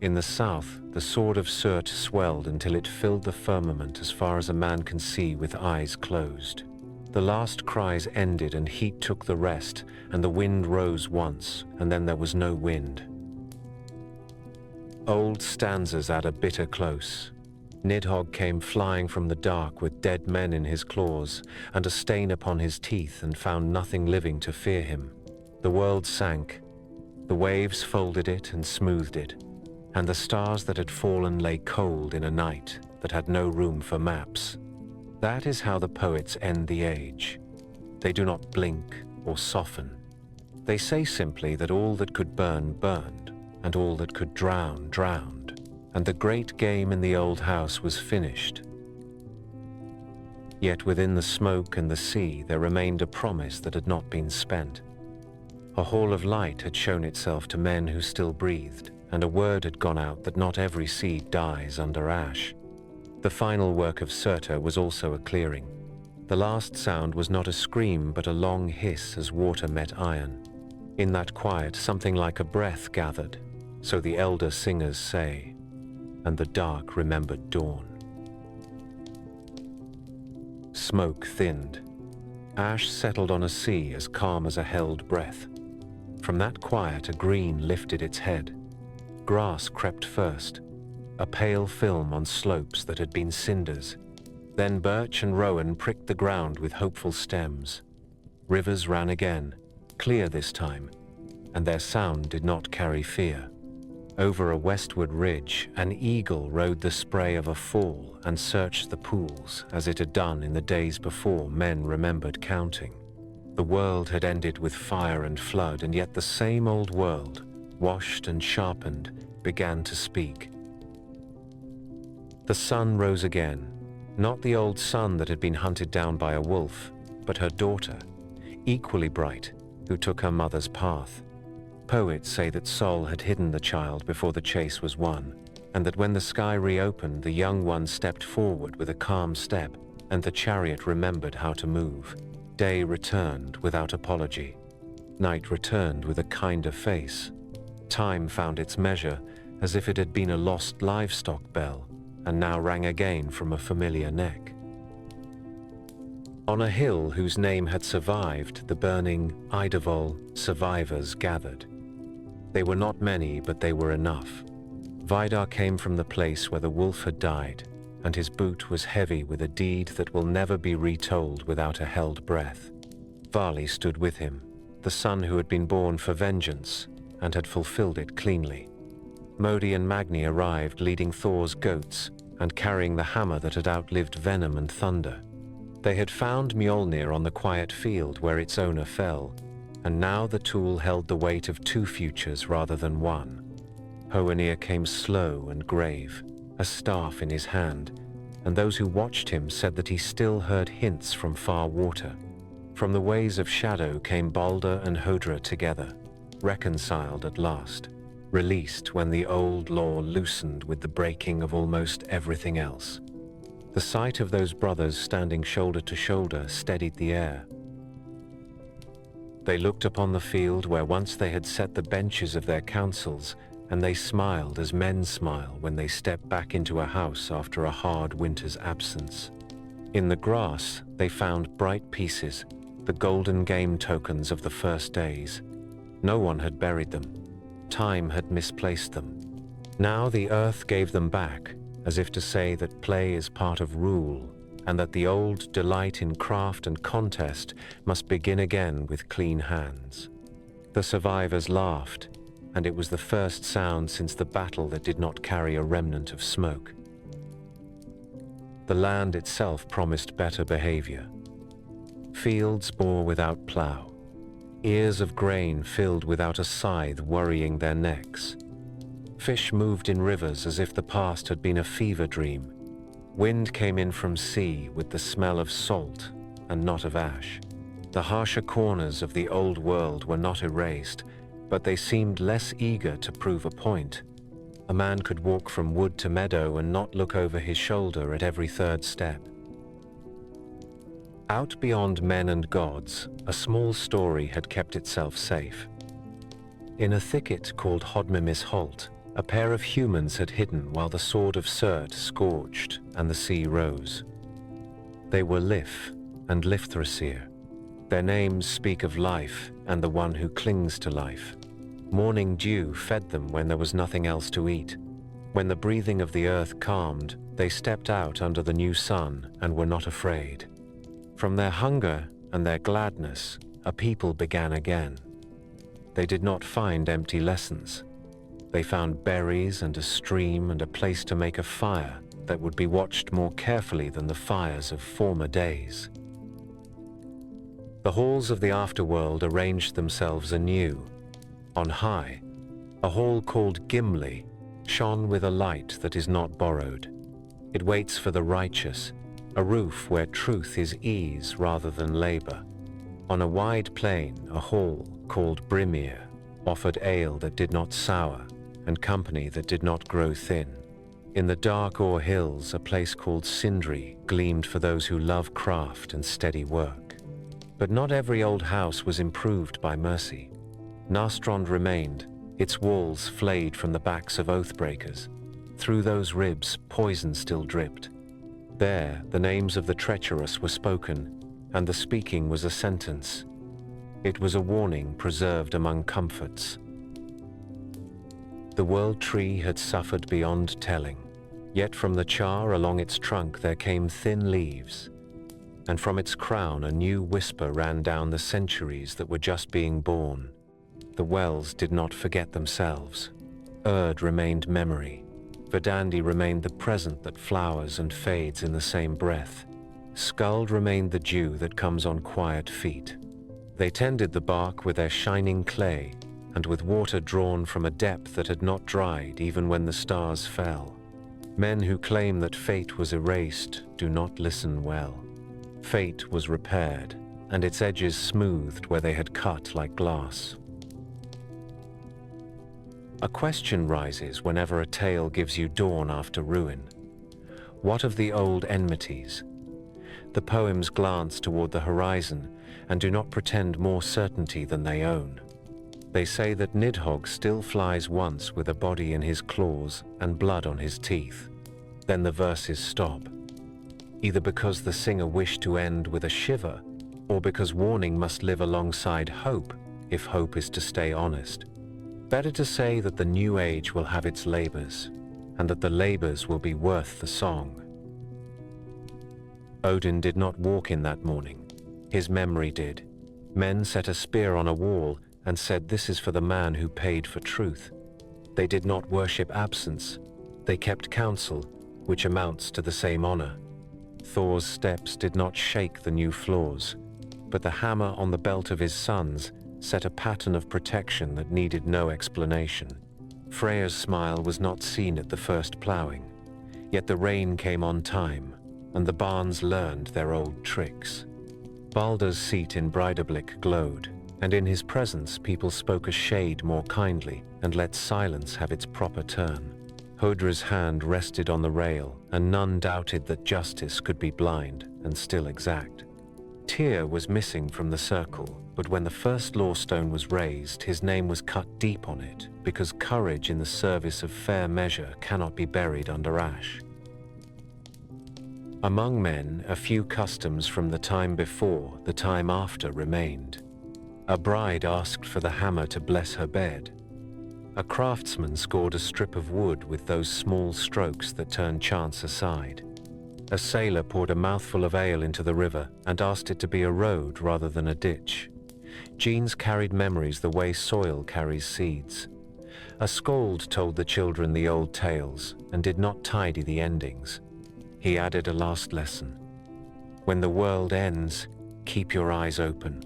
In the south, the sword of Surt swelled until it filled the firmament as far as a man can see with eyes closed. The last cries ended, and heat took the rest, and the wind rose once, and then there was no wind. Old stanzas add a bitter close. Nidhogg came flying from the dark with dead men in his claws and a stain upon his teeth, and found nothing living to fear him. The world sank. The waves folded it and smoothed it, and the stars that had fallen lay cold in a night that had no room for maps. That is how the poets end the age. They do not blink or soften. They say simply that all that could burn burned, and all that could drown drowned, and the great game in the old house was finished. Yet within the smoke and the sea there remained a promise that had not been spent. A hall of light had shown itself to men who still breathed, and a word had gone out that not every seed dies under ash. The final work of Surtur was also a clearing. The last sound was not a scream, but a long hiss as water met iron. In that quiet, something like a breath gathered, so the elder singers say, and the dark remembered dawn. Smoke thinned. Ash settled on a sea as calm as a held breath. From that quiet, a green lifted its head. Grass crept first, a pale film on slopes that had been cinders. Then birch and rowan pricked the ground with hopeful stems. Rivers ran again, clear this time, and their sound did not carry fear. Over a westward ridge, an eagle rode the spray of a fall and searched the pools as it had done in the days before men remembered counting. The world had ended with fire and flood, and yet the same old world, washed and sharpened, began to speak. The sun rose again, not the old sun that had been hunted down by a wolf, but her daughter, equally bright, who took her mother's path. Poets say that Sol had hidden the child before the chase was won, and that when the sky reopened, the young one stepped forward with a calm step, and the chariot remembered how to move. Day returned without apology. Night returned with a kinder face. Time found its measure, as if it had been a lost livestock bell, and now rang again from a familiar neck. On a hill whose name had survived, the burning Idavol survivors gathered. They were not many, but they were enough. Vidar came from the place where the wolf had died, and his boot was heavy with a deed that will never be retold without a held breath. Vali stood with him, the son who had been born for vengeance, and had fulfilled it cleanly. Modi and Magni arrived leading Thor's goats, and carrying the hammer that had outlived venom and thunder. They had found Mjolnir on the quiet field where its owner fell, and now the tool held the weight of two futures rather than one. Hoenir came slow and grave, a staff in his hand, and those who watched him said that he still heard hints from far water. From the ways of shadow came Balder and Hodra together, reconciled at last, released when the old law loosened with the breaking of almost everything else. The sight of those brothers standing shoulder to shoulder steadied the air. They looked upon the field where once they had set the benches of their councils, and they smiled as men smile when they step back into a house after a hard winter's absence. In the grass, they found bright pieces, the golden game tokens of the first days. No one had buried them. Time had misplaced them. Now the earth gave them back, as if to say that play is part of rule, and that the old delight in craft and contest must begin again with clean hands. The survivors laughed, and it was the first sound since the battle that did not carry a remnant of smoke. The land itself promised better behavior. Fields bore without plough, ears of grain filled without a scythe worrying their necks. Fish moved in rivers as if the past had been a fever dream. Wind came in from sea with the smell of salt and not of ash. The harsher corners of the old world were not erased, but they seemed less eager to prove a point. A man could walk from wood to meadow and not look over his shoulder at every third step. Out beyond men and gods, a small story had kept itself safe. In a thicket called Hodmimis Holt, a pair of humans had hidden while the sword of Surt scorched and the sea rose. They were Lif and Lifthrasir. Their names speak of life and the one who clings to life. Morning dew fed them when there was nothing else to eat. When the breathing of the earth calmed, they stepped out under the new sun and were not afraid. From their hunger and their gladness, a people began again. They did not find empty lessons. They found berries and a stream and a place to make a fire that would be watched more carefully than the fires of former days. The halls of the afterworld arranged themselves anew. On high, a hall called Gimli shone with a light that is not borrowed. It waits for the righteous, a roof where truth is ease rather than labor. On a wide plain, a hall called Brimir offered ale that did not sour and company that did not grow thin. In the dark o'er hills, a place called Sindri gleamed for those who love craft and steady work. But not every old house was improved by mercy. Nastrond remained, its walls flayed from the backs of oath-breakers. Through those ribs, poison still dripped. There, the names of the treacherous were spoken, and the speaking was a sentence. It was a warning preserved among comforts. The world tree had suffered beyond telling, yet from the char along its trunk there came thin leaves, and from its crown a new whisper ran down the centuries that were just being born. The wells did not forget themselves. Erd remained memory. Verdandi remained the present that flowers and fades in the same breath. Skuld remained the dew that comes on quiet feet. They tended the bark with their shining clay, and with water drawn from a depth that had not dried even when the stars fell. Men who claim that fate was erased do not listen well. Fate was repaired, and its edges smoothed where they had cut like glass. A question rises whenever a tale gives you dawn after ruin. What of the old enmities? The poems glance toward the horizon and do not pretend more certainty than they own. They say that Nidhogg still flies once with a body in his claws and blood on his teeth. Then the verses stop, either because the singer wished to end with a shiver, or because warning must live alongside hope if hope is to stay honest. Better to say that the new age will have its labors, and that the labors will be worth the song. Odin did not walk in that morning. His memory did. Men set a spear on a wall and said, "This is for the man who paid for truth." They did not worship absence. They kept counsel, which amounts to the same honor. Thor's steps did not shake the new floors, but the hammer on the belt of his sons set a pattern of protection that needed no explanation. Freya's smile was not seen at the first ploughing, yet the rain came on time, and the barns learned their old tricks. Baldur's seat in Breidablik glowed, and in his presence people spoke a shade more kindly and let silence have its proper turn. Hodra's hand rested on the rail, and none doubted that justice could be blind and still exact. Tyr was missing from the circle, but when the first lawstone was raised, his name was cut deep on it, because courage in the service of fair measure cannot be buried under ash. Among men, a few customs from the time before, the time after remained. A bride asked for the hammer to bless her bed. A craftsman scored a strip of wood with those small strokes that turn chance aside. A sailor poured a mouthful of ale into the river and asked it to be a road rather than a ditch. Genes carried memories the way soil carries seeds. A skald told the children the old tales and did not tidy the endings. He added a last lesson. When the world ends, keep your eyes open.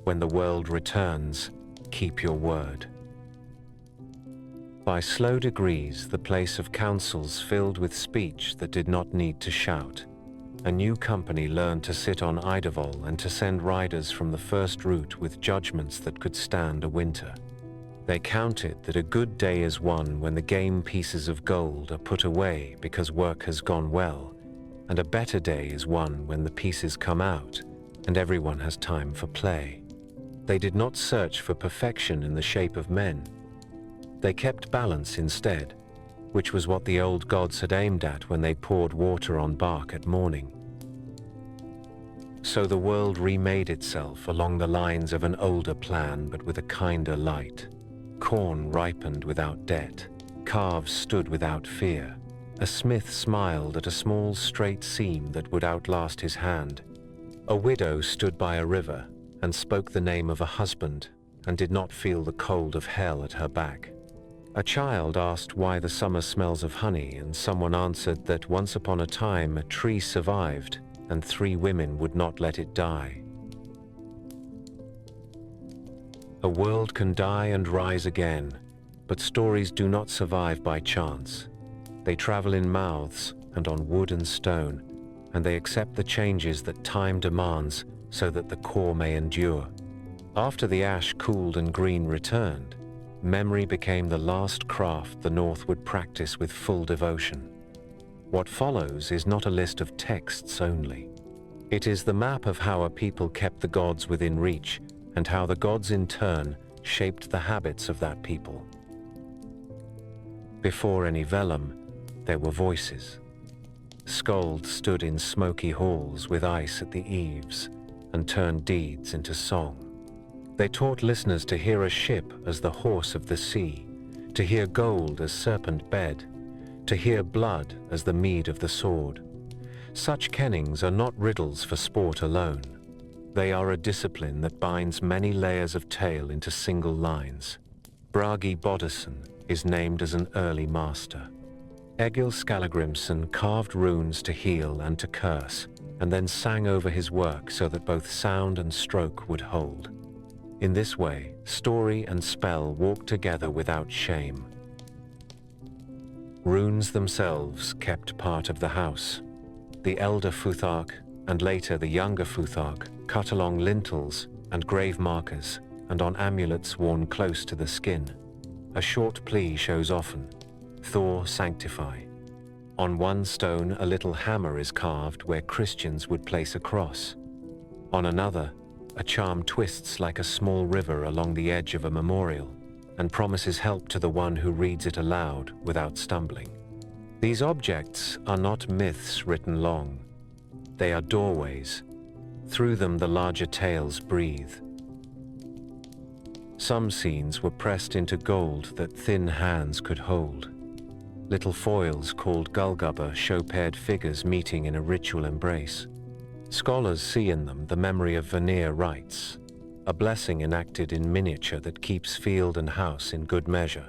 When the world returns, keep your word. By slow degrees, the place of councils filled with speech that did not need to shout. A new company learned to sit on Idavol and to send riders from the first route with judgments that could stand a winter. They counted that a good day is one when the game pieces of gold are put away because work has gone well, and a better day is one when the pieces come out and everyone has time for play. They did not search for perfection in the shape of men. They kept balance instead, which was what the old gods had aimed at when they poured water on bark at morning. So the world remade itself along the lines of an older plan but with a kinder light. Corn ripened without debt. Calves stood without fear. A smith smiled at a small straight seam that would outlast his hand. A widow stood by a river and spoke the name of a husband and did not feel the cold of hell at her back. A child asked why the summer smells of honey, and someone answered that once upon a time a tree survived and 3 women would not let it die. A world can die and rise again, but stories do not survive by chance. They travel in mouths and on wood and stone, and they accept the changes that time demands so that the core may endure. After the ash cooled and green returned, memory became the last craft the North would practice with full devotion. What follows is not a list of texts only. It is the map of how a people kept the gods within reach and how the gods in turn shaped the habits of that people. Before any vellum, there were voices. Skalds stood in smoky halls with ice at the eaves and turned deeds into song. They taught listeners to hear a ship as the horse of the sea, to hear gold as serpent bed, to hear blood as the mead of the sword. Such kennings are not riddles for sport alone. They are a discipline that binds many layers of tale into single lines. Bragi Boddason is named as an early master. Egil Skallagrimsson carved runes to heal and to curse, and then sang over his work so that both sound and stroke would hold. In this way, story and spell walked together without shame. Runes themselves kept part of the house. The elder Futhark, and later the younger Futhark, cut along lintels and grave markers, and on amulets worn close to the skin. A short plea shows often, Thor sanctify. On one stone a little hammer is carved where Christians would place a cross. On another, a charm twists like a small river along the edge of a memorial and promises help to the one who reads it aloud without stumbling. These objects are not myths written long. They are doorways. Through them the larger tales breathe. Some scenes were pressed into gold that thin hands could hold. Little foils called Gullgubber show paired figures meeting in a ritual embrace. Scholars see in them the memory of Vanir rites, a blessing enacted in miniature that keeps field and house in good measure.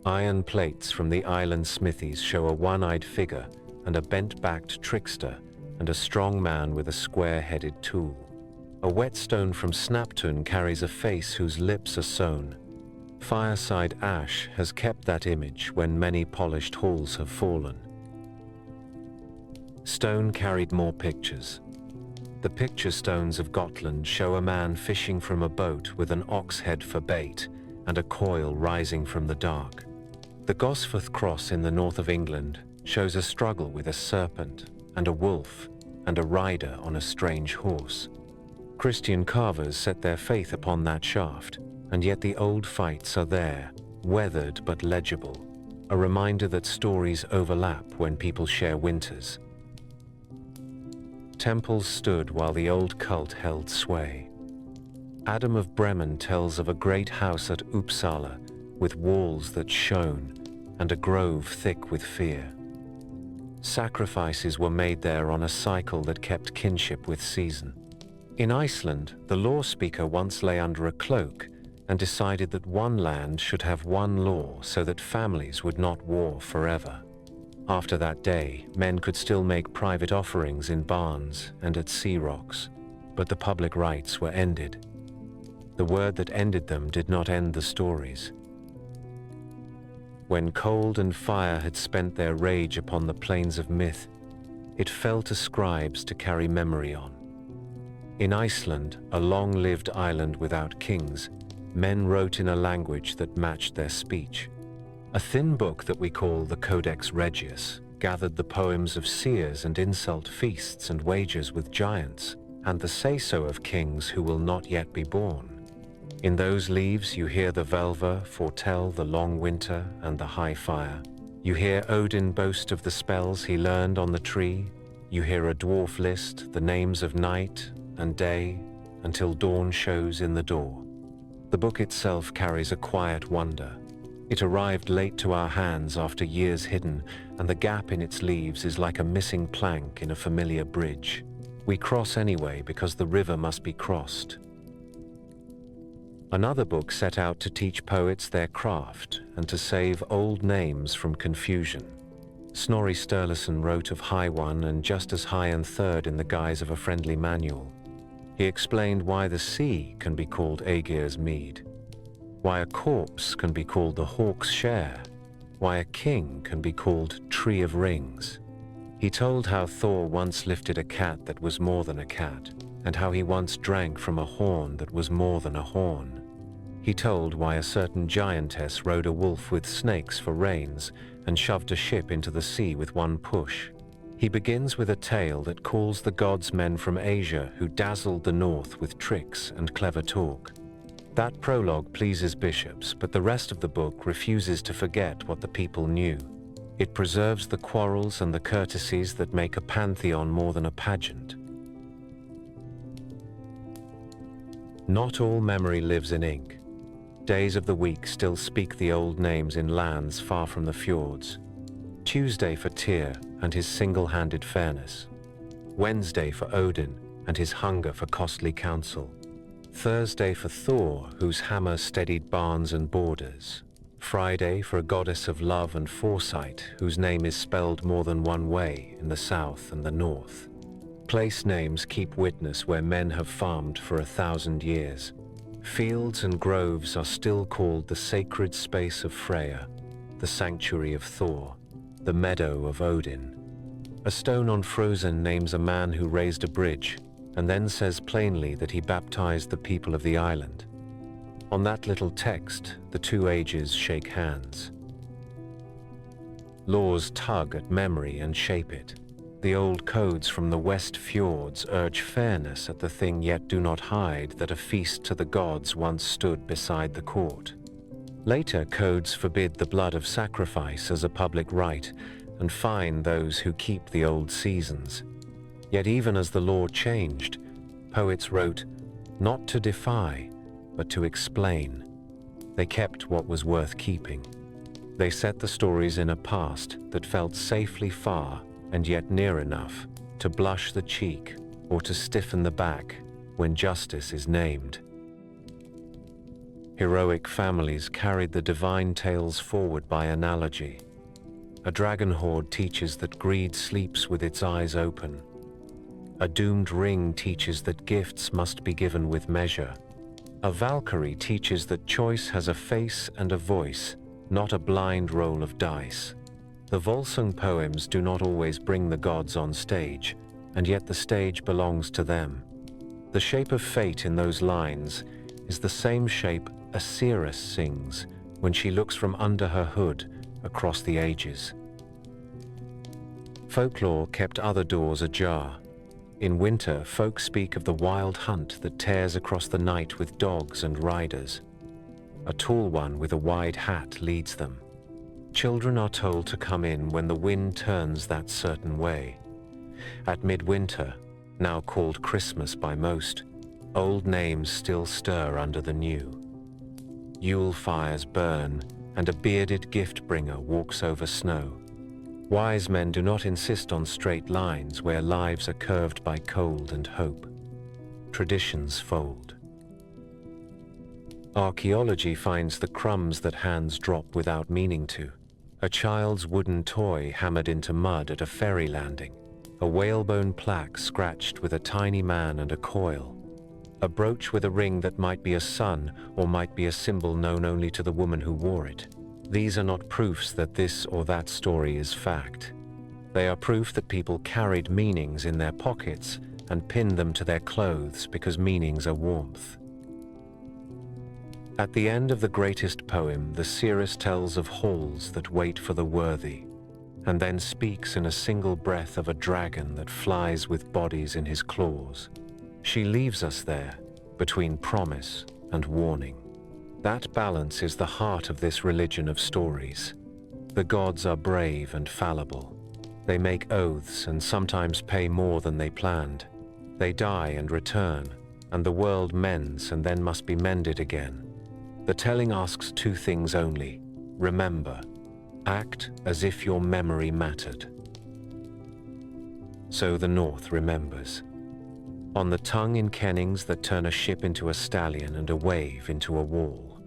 Iron plates from the island smithies show a one-eyed figure and a bent-backed trickster and a strong man with a square-headed tool. A whetstone from Snaptun carries a face whose lips are sewn. Fireside ash has kept that image when many polished halls have fallen. Stone carried more pictures. The picture stones of Gotland show a man fishing from a boat with an ox head for bait and a coil rising from the dark. The Gosforth Cross in the north of England shows a struggle with a serpent and a wolf and a rider on a strange horse. Christian carvers set their faith upon that shaft, and yet the old fights are there, weathered but legible, a reminder that stories overlap when people share winters. Temples stood while the old cult held sway. Adam of Bremen tells of a great house at Uppsala with walls that shone and a grove thick with fear. Sacrifices were made there on a cycle that kept kinship with season. In Iceland, the law speaker once lay under a cloak and decided that one land should have one law so that families would not war forever. After that day, men could still make private offerings in barns and at sea rocks, but the public rites were ended. The word that ended them did not end the stories. When cold and fire had spent their rage upon the plains of myth, it fell to scribes to carry memory on. In Iceland, a long-lived island without kings, men wrote in a language that matched their speech. A thin book that we call the Codex Regius gathered the poems of seers and insult feasts and wagers with giants, and the say-so of kings who will not yet be born. In those leaves you hear the Velva foretell the long winter and the high fire. You hear Odin boast of the spells he learned on the tree. You hear a dwarf list the names of night and day until dawn shows in the door. The book itself carries a quiet wonder. It arrived late to our hands after years hidden, and the gap in its leaves is like a missing plank in a familiar bridge. We cross anyway because the river must be crossed. Another book set out to teach poets their craft and to save old names from confusion. Snorri Sturluson wrote of High One and just as High and Third in the guise of a friendly manual. He explained why the sea can be called Aegir's Mead, why a corpse can be called the Hawk's Share, why a king can be called Tree of Rings. He told how Thor once lifted a cat that was more than a cat, and how he once drank from a horn that was more than a horn. He told why a certain giantess rode a wolf with snakes for reins and shoved a ship into the sea with one push. He begins with a tale that calls the gods men from Asia who dazzled the north with tricks and clever talk. That prologue pleases bishops, but the rest of the book refuses to forget what the people knew. It preserves the quarrels and the courtesies that make a pantheon more than a pageant. Not all memory lives in ink. Days of the week still speak the old names in lands far from the fjords. Tuesday for Tyr and his single-handed fairness. Wednesday for Odin and his hunger for costly counsel. Thursday for Thor, whose hammer steadied barns and borders. Friday for a goddess of love and foresight, whose name is spelled more than one way in the south and the north. Place names keep witness where men have farmed for 1,000 years. Fields and groves are still called the sacred space of Freya, the sanctuary of Thor, the meadow of Odin. A stone on Frozen names a man who raised a bridge, and then says plainly that he baptized the people of the island. On that little text, the two ages shake hands. Laws tug at memory and shape it. The old codes from the West Fjords urge fairness at the thing, yet do not hide that a feast to the gods once stood beside the court. Later codes forbid the blood of sacrifice as a public rite and fine those who keep the old seasons. Yet even as the law changed, poets wrote, not to defy, but to explain. They kept what was worth keeping. They set the stories in a past that felt safely far and yet near enough to blush the cheek or to stiffen the back when justice is named. Heroic families carried the divine tales forward by analogy. A dragon horde teaches that greed sleeps with its eyes open. A doomed ring teaches that gifts must be given with measure. A Valkyrie teaches that choice has a face and a voice, not a blind roll of dice. The Volsung poems do not always bring the gods on stage, and yet the stage belongs to them. The shape of fate in those lines is the same shape Asirus sings when she looks from under her hood across the ages. Folklore kept other doors ajar. In winter, folk speak of the wild hunt that tears across the night with dogs and riders. A tall one with a wide hat leads them. Children are told to come in when the wind turns that certain way. At midwinter, now called Christmas by most, old names still stir under the new. Yule fires burn, and a bearded gift-bringer walks over snow. Wise men do not insist on straight lines where lives are curved by cold and hope. Traditions fold. Archaeology finds the crumbs that hands drop without meaning to. A child's wooden toy hammered into mud at a ferry landing. A whalebone plaque scratched with a tiny man and a coil. A brooch with a ring that might be a sun or might be a symbol known only to the woman who wore it. These are not proofs that this or that story is fact. They are proof that people carried meanings in their pockets and pinned them to their clothes because meanings are warmth. At the end of the greatest poem, the seeress tells of halls that wait for the worthy, and then speaks in a single breath of a dragon that flies with bodies in his claws. She leaves us there, between promise and warning. That balance is the heart of this religion of stories. The gods are brave and fallible. They make oaths and sometimes pay more than they planned. They die and return, and the world mends and then must be mended again. The telling asks two things only. remember. Act as if your memory mattered. So the North remembers. On the tongue in kennings that turn a ship into a stallion and a wave into a wall.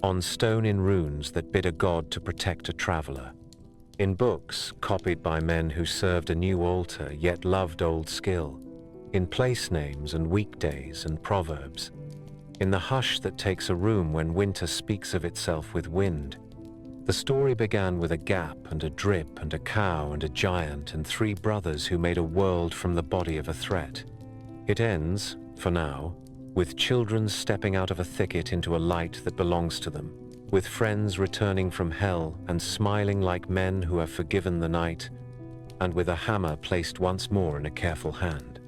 On stone in runes that bid a god to protect a traveler. In books copied by men who served a new altar yet loved old skill. In place names and weekdays and proverbs. In the hush that takes a room when winter speaks of itself with wind. The story began with a gap and a drip and a cow and a giant and 3 brothers who made a world from the body of a threat. It ends, for now, with children stepping out of a thicket into a light that belongs to them, with friends returning from hell and smiling like men who have forgiven the night, and with a hammer placed once more in a careful hand.